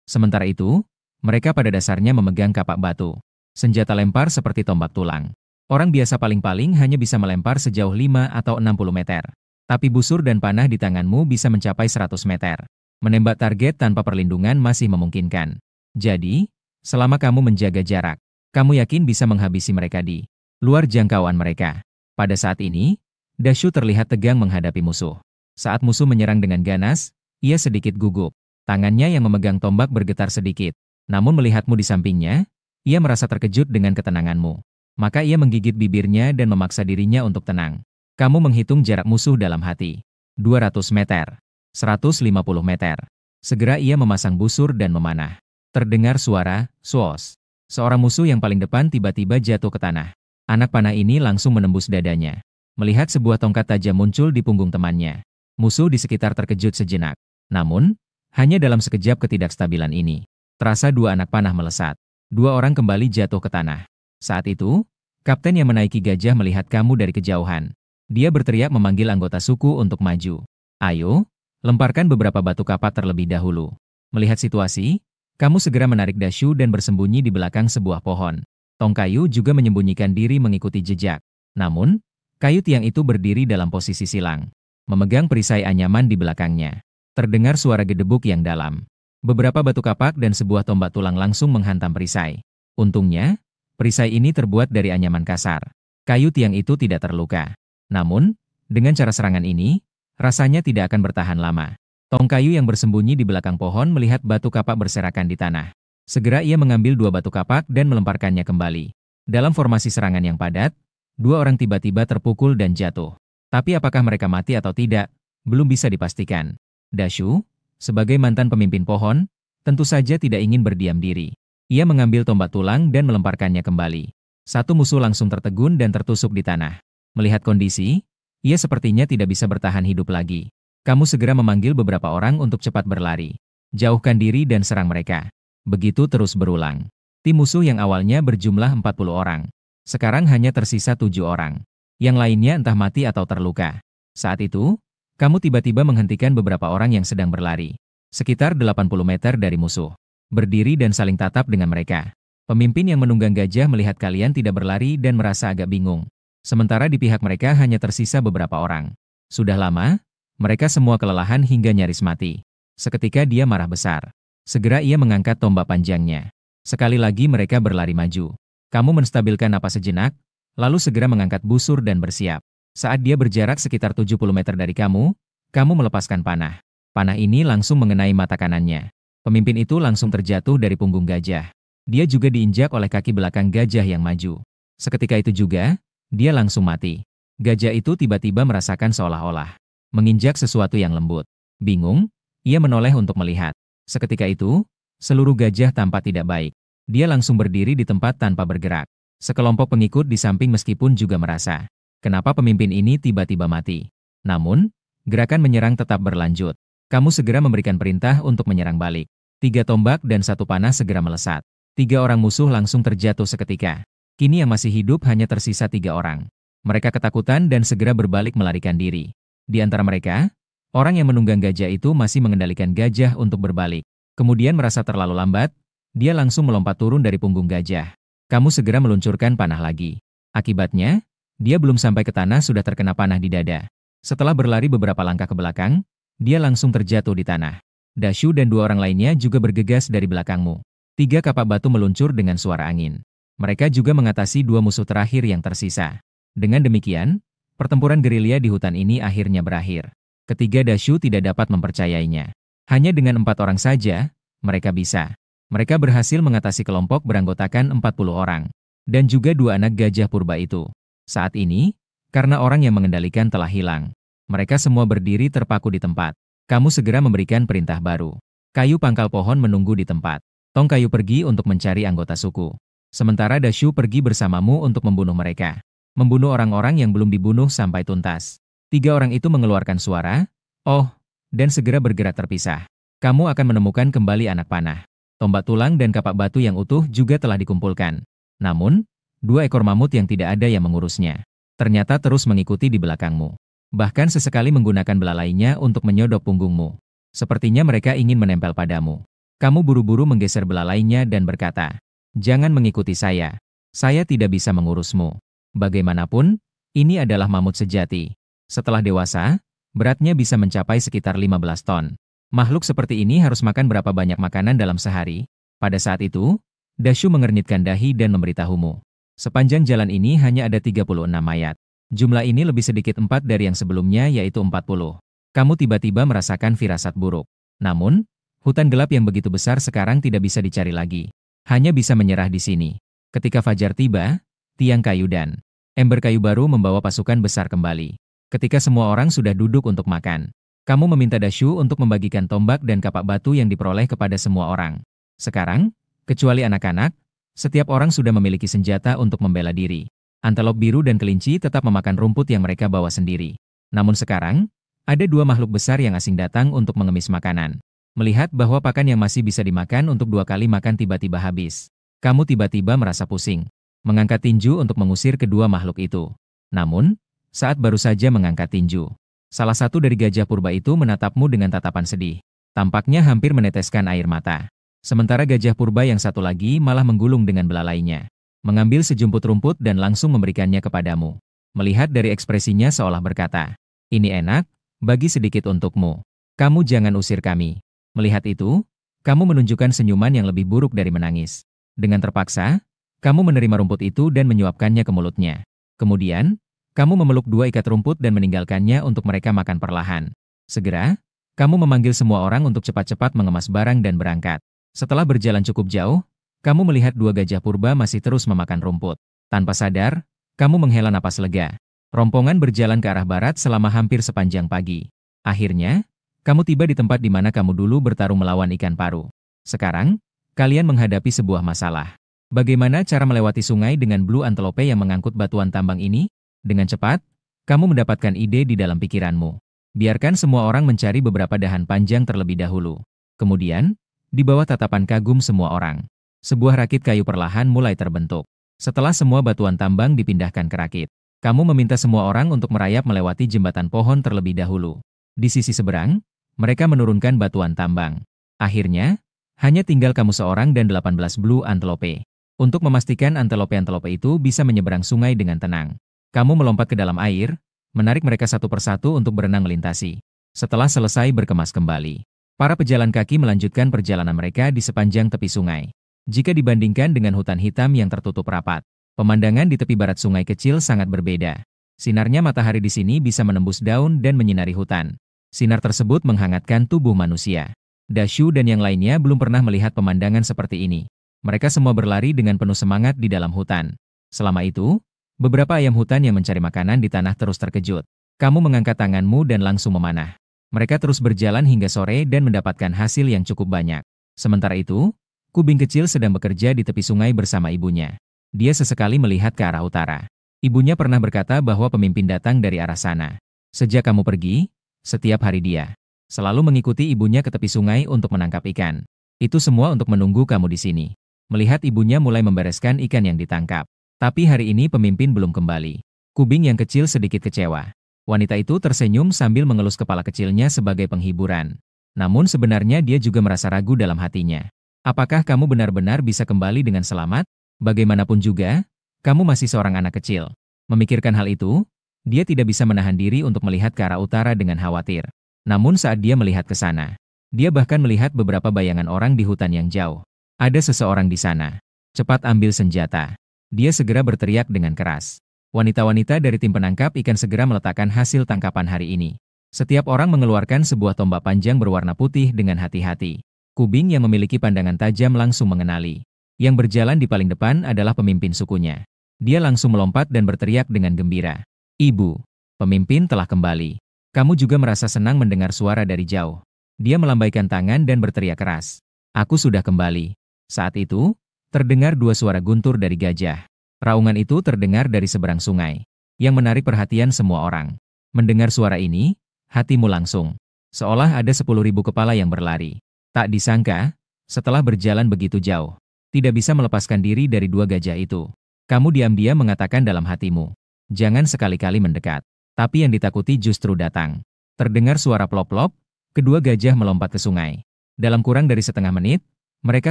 Sementara itu, mereka pada dasarnya memegang kapak batu. Senjata lempar seperti tombak tulang. Orang biasa paling-paling hanya bisa melempar sejauh 5 atau 60 meter. Tapi busur dan panah di tanganmu bisa mencapai 100 meter. Menembak target tanpa perlindungan masih memungkinkan. Jadi, selama kamu menjaga jarak, kamu yakin bisa menghabisi mereka di luar jangkauan mereka. Pada saat ini, Dashu terlihat tegang menghadapi musuh. Saat musuh menyerang dengan ganas, ia sedikit gugup. Tangannya yang memegang tombak bergetar sedikit. Namun melihatmu di sampingnya, ia merasa terkejut dengan ketenanganmu. Maka ia menggigit bibirnya dan memaksa dirinya untuk tenang. Kamu menghitung jarak musuh dalam hati. 200 meter. 150 meter. Segera ia memasang busur dan memanah. Terdengar suara, swos. Seorang musuh yang paling depan tiba-tiba jatuh ke tanah. Anak panah ini langsung menembus dadanya. Melihat sebuah tongkat tajam muncul di punggung temannya. Musuh di sekitar terkejut sejenak. Namun, hanya dalam sekejap ketidakstabilan ini, terasa dua anak panah melesat. Dua orang kembali jatuh ke tanah. Saat itu, kapten yang menaiki gajah melihat kamu dari kejauhan. Dia berteriak memanggil anggota suku untuk maju. Ayo, lemparkan beberapa batu kapak terlebih dahulu. Melihat situasi, kamu segera menarik Dashu dan bersembunyi di belakang sebuah pohon. Tong kayu juga menyembunyikan diri mengikuti jejak. Namun, kayu tiang itu berdiri dalam posisi silang. Memegang perisai anyaman di belakangnya. Terdengar suara gedebuk yang dalam. Beberapa batu kapak dan sebuah tombak tulang langsung menghantam perisai. Untungnya, perisai ini terbuat dari anyaman kasar. Kayu tiang itu tidak terluka. Namun, dengan cara serangan ini, rasanya tidak akan bertahan lama. Tong kayu yang bersembunyi di belakang pohon melihat batu kapak berserakan di tanah. Segera ia mengambil dua batu kapak dan melemparkannya kembali. Dalam formasi serangan yang padat, dua orang tiba-tiba terpukul dan jatuh. Tapi apakah mereka mati atau tidak, belum bisa dipastikan. Dashu, sebagai mantan pemimpin pohon, tentu saja tidak ingin berdiam diri. Ia mengambil tombak tulang dan melemparkannya kembali. Satu musuh langsung tertegun dan tertusuk di tanah. Melihat kondisi, ia sepertinya tidak bisa bertahan hidup lagi. Kamu segera memanggil beberapa orang untuk cepat berlari. Jauhkan diri dan serang mereka. Begitu terus berulang. Tim musuh yang awalnya berjumlah 40 orang. Sekarang hanya tersisa 7 orang. Yang lainnya entah mati atau terluka. Saat itu, kamu tiba-tiba menghentikan beberapa orang yang sedang berlari. Sekitar 80 meter dari musuh. Berdiri dan saling tatap dengan mereka. Pemimpin yang menunggang gajah melihat kalian tidak berlari dan merasa agak bingung. Sementara di pihak mereka hanya tersisa beberapa orang. Sudah lama, mereka semua kelelahan hingga nyaris mati. Seketika dia marah besar. Segera ia mengangkat tombak panjangnya. Sekali lagi mereka berlari maju. Kamu menstabilkan napas sejenak, lalu segera mengangkat busur dan bersiap. Saat dia berjarak sekitar 70 meter dari kamu melepaskan panah. Panah ini langsung mengenai mata kanannya. Pemimpin itu langsung terjatuh dari punggung gajah. Dia juga diinjak oleh kaki belakang gajah yang maju. Seketika itu juga, dia langsung mati. Gajah itu tiba-tiba merasakan seolah-olah menginjak sesuatu yang lembut. Bingung, ia menoleh untuk melihat. Seketika itu, seluruh gajah tampak tidak baik. Dia langsung berdiri di tempat tanpa bergerak. Sekelompok pengikut di samping meskipun juga merasa, kenapa pemimpin ini tiba-tiba mati. Namun, gerakan menyerang tetap berlanjut. Kamu segera memberikan perintah untuk menyerang balik. 3 tombak dan 1 panah segera melesat. 3 orang musuh langsung terjatuh seketika. Kini yang masih hidup hanya tersisa 3 orang. Mereka ketakutan dan segera berbalik melarikan diri. Di antara mereka, orang yang menunggang gajah itu masih mengendalikan gajah untuk berbalik. Kemudian merasa terlalu lambat, dia langsung melompat turun dari punggung gajah. Kamu segera meluncurkan panah lagi. Akibatnya, dia belum sampai ke tanah sudah terkena panah di dada. Setelah berlari beberapa langkah ke belakang, dia langsung terjatuh di tanah. Dashu dan 2 orang lainnya juga bergegas dari belakangmu. 3 kapak batu meluncur dengan suara angin. Mereka juga mengatasi 2 musuh terakhir yang tersisa. Dengan demikian, pertempuran gerilya di hutan ini akhirnya berakhir. Ketiga Dashu tidak dapat mempercayainya. Hanya dengan 4 orang saja, mereka bisa. Mereka berhasil mengatasi kelompok beranggotakan 40 orang. Dan juga 2 anak gajah purba itu. Saat ini, karena orang yang mengendalikan telah hilang, mereka semua berdiri terpaku di tempat. Kamu segera memberikan perintah baru. Kayu pangkal pohon menunggu di tempat. Tong kayu pergi untuk mencari anggota suku. Sementara Dashu pergi bersamamu untuk membunuh mereka. Membunuh orang-orang yang belum dibunuh sampai tuntas. 3 orang itu mengeluarkan suara, "Oh," dan segera bergerak terpisah. Kamu akan menemukan kembali anak panah. Tombak tulang dan kapak batu yang utuh juga telah dikumpulkan. Namun, 2 ekor mamut yang tidak ada yang mengurusnya ternyata terus mengikuti di belakangmu. Bahkan sesekali menggunakan belalainya untuk menyodok punggungmu. Sepertinya mereka ingin menempel padamu. Kamu buru-buru menggeser belalainya dan berkata, "Jangan mengikuti saya. Saya tidak bisa mengurusmu." Bagaimanapun, ini adalah mamut sejati. Setelah dewasa, beratnya bisa mencapai sekitar 15 ton. Makhluk seperti ini harus makan berapa banyak makanan dalam sehari? Pada saat itu, Dashu mengernyitkan dahi dan memberitahumu. Sepanjang jalan ini hanya ada 36 mayat. Jumlah ini lebih sedikit 4 dari yang sebelumnya yaitu 40. Kamu tiba-tiba merasakan firasat buruk. Namun, hutan gelap yang begitu besar sekarang tidak bisa dicari lagi. Hanya bisa menyerah di sini. Ketika fajar tiba, tiang kayu dan ember kayu baru membawa pasukan besar kembali. Ketika semua orang sudah duduk untuk makan, kamu meminta Dashu untuk membagikan tombak dan kapak batu yang diperoleh kepada semua orang. Sekarang, kecuali anak-anak, setiap orang sudah memiliki senjata untuk membela diri. Antelop biru dan kelinci tetap memakan rumput yang mereka bawa sendiri. Namun sekarang, ada 2 makhluk besar yang asing datang untuk mengemis makanan. Melihat bahwa pakan yang masih bisa dimakan untuk 2 kali makan tiba-tiba habis, kamu tiba-tiba merasa pusing. Mengangkat tinju untuk mengusir kedua makhluk itu. Namun, saat baru saja mengangkat tinju, salah satu dari gajah purba itu menatapmu dengan tatapan sedih. Tampaknya hampir meneteskan air mata. Sementara gajah purba yang satu lagi malah menggulung dengan belalainya. Mengambil sejumput rumput dan langsung memberikannya kepadamu. Melihat dari ekspresinya seolah berkata, "Ini enak, bagi sedikit untukmu. Kamu jangan usir kami." Melihat itu, kamu menunjukkan senyuman yang lebih buruk dari menangis. Dengan terpaksa, kamu menerima rumput itu dan menyuapkannya ke mulutnya. Kemudian, kamu memeluk 2 ikat rumput dan meninggalkannya untuk mereka makan perlahan. Segera, kamu memanggil semua orang untuk cepat-cepat mengemas barang dan berangkat. Setelah berjalan cukup jauh, kamu melihat 2 gajah purba masih terus memakan rumput. Tanpa sadar, kamu menghela napas lega. Rombongan berjalan ke arah barat selama hampir sepanjang pagi. Akhirnya, kamu tiba di tempat di mana kamu dulu bertarung melawan ikan paru. Sekarang, kalian menghadapi sebuah masalah. Bagaimana cara melewati sungai dengan Blue Antelope yang mengangkut batuan tambang ini? Dengan cepat, kamu mendapatkan ide di dalam pikiranmu. Biarkan semua orang mencari beberapa dahan panjang terlebih dahulu. Kemudian, di bawah tatapan kagum semua orang, sebuah rakit kayu perlahan mulai terbentuk. Setelah semua batuan tambang dipindahkan ke rakit, kamu meminta semua orang untuk merayap melewati jembatan pohon terlebih dahulu. Di sisi seberang, mereka menurunkan batuan tambang. Akhirnya, hanya tinggal kamu seorang dan 18 Blue Antelope. Untuk memastikan antelope-antelope itu bisa menyeberang sungai dengan tenang, kamu melompat ke dalam air, menarik mereka satu persatu untuk berenang melintasi. Setelah selesai berkemas kembali, para pejalan kaki melanjutkan perjalanan mereka di sepanjang tepi sungai. Jika dibandingkan dengan hutan hitam yang tertutup rapat, pemandangan di tepi barat sungai kecil sangat berbeda. Sinarnya matahari di sini bisa menembus daun dan menyinari hutan. Sinar tersebut menghangatkan tubuh manusia. Dashu dan yang lainnya belum pernah melihat pemandangan seperti ini. Mereka semua berlari dengan penuh semangat di dalam hutan. Selama itu, beberapa ayam hutan yang mencari makanan di tanah terus terkejut. Kamu mengangkat tanganmu dan langsung memanah. Mereka terus berjalan hingga sore dan mendapatkan hasil yang cukup banyak. Sementara itu, Kubing kecil sedang bekerja di tepi sungai bersama ibunya. Dia sesekali melihat ke arah utara. Ibunya pernah berkata bahwa pemimpin datang dari arah sana. Sejak kamu pergi, setiap hari dia selalu mengikuti ibunya ke tepi sungai untuk menangkap ikan. Itu semua untuk menunggu kamu di sini. Melihat ibunya mulai membereskan ikan yang ditangkap. Tapi hari ini pemimpin belum kembali. Kubing yang kecil sedikit kecewa. Wanita itu tersenyum sambil mengelus kepala kecilnya sebagai penghiburan. Namun sebenarnya dia juga merasa ragu dalam hatinya. Apakah kamu benar-benar bisa kembali dengan selamat? Bagaimanapun juga, kamu masih seorang anak kecil. Memikirkan hal itu, dia tidak bisa menahan diri untuk melihat ke arah utara dengan khawatir. Namun saat dia melihat ke sana, dia bahkan melihat beberapa bayangan orang di hutan yang jauh. Ada seseorang di sana. Cepat ambil senjata. Dia segera berteriak dengan keras. Wanita-wanita dari tim penangkap ikan segera meletakkan hasil tangkapan hari ini. Setiap orang mengeluarkan sebuah tombak panjang berwarna putih dengan hati-hati. Kubing yang memiliki pandangan tajam langsung mengenali. Yang berjalan di paling depan adalah pemimpin sukunya. Dia langsung melompat dan berteriak dengan gembira. "Ibu, pemimpin telah kembali." Kamu juga merasa senang mendengar suara dari jauh. Dia melambaikan tangan dan berteriak keras. "Aku sudah kembali." Saat itu, terdengar 2 suara guntur dari gajah. Raungan itu terdengar dari seberang sungai, yang menarik perhatian semua orang. Mendengar suara ini, hatimu langsung, seolah ada 10.000 kepala yang berlari. Tak disangka, Setelah berjalan begitu jauh, tidak bisa melepaskan diri dari dua gajah itu. Kamu diam-diam mengatakan dalam hatimu, jangan sekali-kali mendekat. Tapi yang ditakuti justru datang. Terdengar suara plop-plop, kedua gajah melompat ke sungai. Dalam kurang dari setengah menit, mereka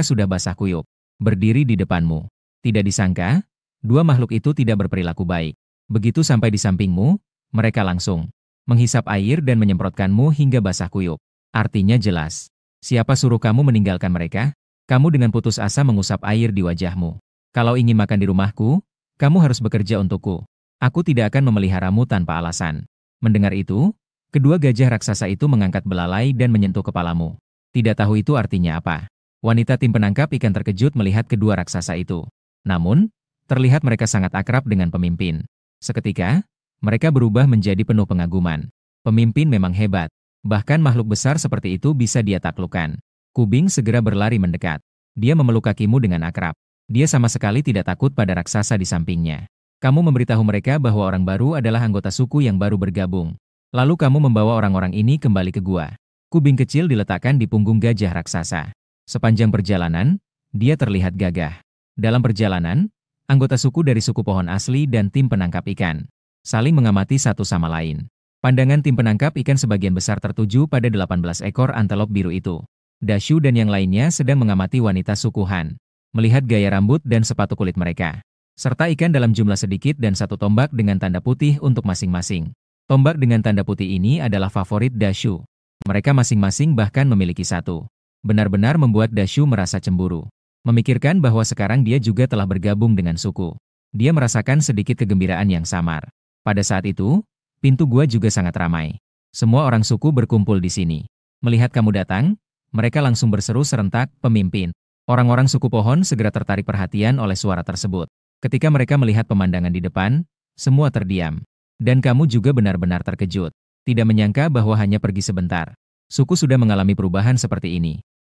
sudah basah kuyup, berdiri di depanmu. Tidak disangka, dua makhluk itu tidak berperilaku baik. Begitu sampai di sampingmu, mereka langsung menghisap air dan menyemprotkanmu hingga basah kuyup. Artinya jelas. Siapa suruh kamu meninggalkan mereka? Kamu dengan putus asa mengusap air di wajahmu. Kalau ingin makan di rumahku, kamu harus bekerja untukku. Aku tidak akan memeliharamu tanpa alasan. Mendengar itu, kedua gajah raksasa itu mengangkat belalai dan menyentuh kepalamu. Tidak tahu itu artinya apa. Wanita tim penangkap ikan terkejut melihat kedua raksasa itu. Namun, terlihat mereka sangat akrab dengan pemimpin. Seketika, mereka berubah menjadi penuh pengaguman. Pemimpin memang hebat. Bahkan makhluk besar seperti itu bisa dia taklukkan. Kubing segera berlari mendekat. Dia memeluk kakimu dengan akrab. Dia sama sekali tidak takut pada raksasa di sampingnya. Kamu memberitahu mereka bahwa orang baru adalah anggota suku yang baru bergabung. Lalu kamu membawa orang-orang ini kembali ke gua. Kubing kecil diletakkan di punggung gajah raksasa. Sepanjang perjalanan, dia terlihat gagah. Dalam perjalanan, anggota suku dari suku pohon asli dan tim penangkap ikan saling mengamati satu sama lain. Pandangan tim penangkap ikan sebagian besar tertuju pada 18 ekor antelop biru itu. Dashu dan yang lainnya sedang mengamati wanita suku Han. Melihat gaya rambut dan sepatu kulit mereka. Serta ikan dalam jumlah sedikit dan satu tombak dengan tanda putih untuk masing-masing. Tombak dengan tanda putih ini adalah favorit Dashu. Mereka masing-masing bahkan memiliki satu. Benar-benar membuat Dashu merasa cemburu. Memikirkan bahwa sekarang dia juga telah bergabung dengan suku. Dia merasakan sedikit kegembiraan yang samar. Pada saat itu, pintu gua juga sangat ramai. Semua orang suku berkumpul di sini. Melihat kamu datang, mereka langsung berseru serentak, "Pemimpin!" Orang-orang suku pohon segera tertarik perhatian oleh suara tersebut. Ketika mereka melihat pemandangan di depan, semua terdiam. Dan kamu juga benar-benar terkejut. Tidak menyangka bahwa hanya pergi sebentar. Suku sudah mengalami perubahan seperti ini.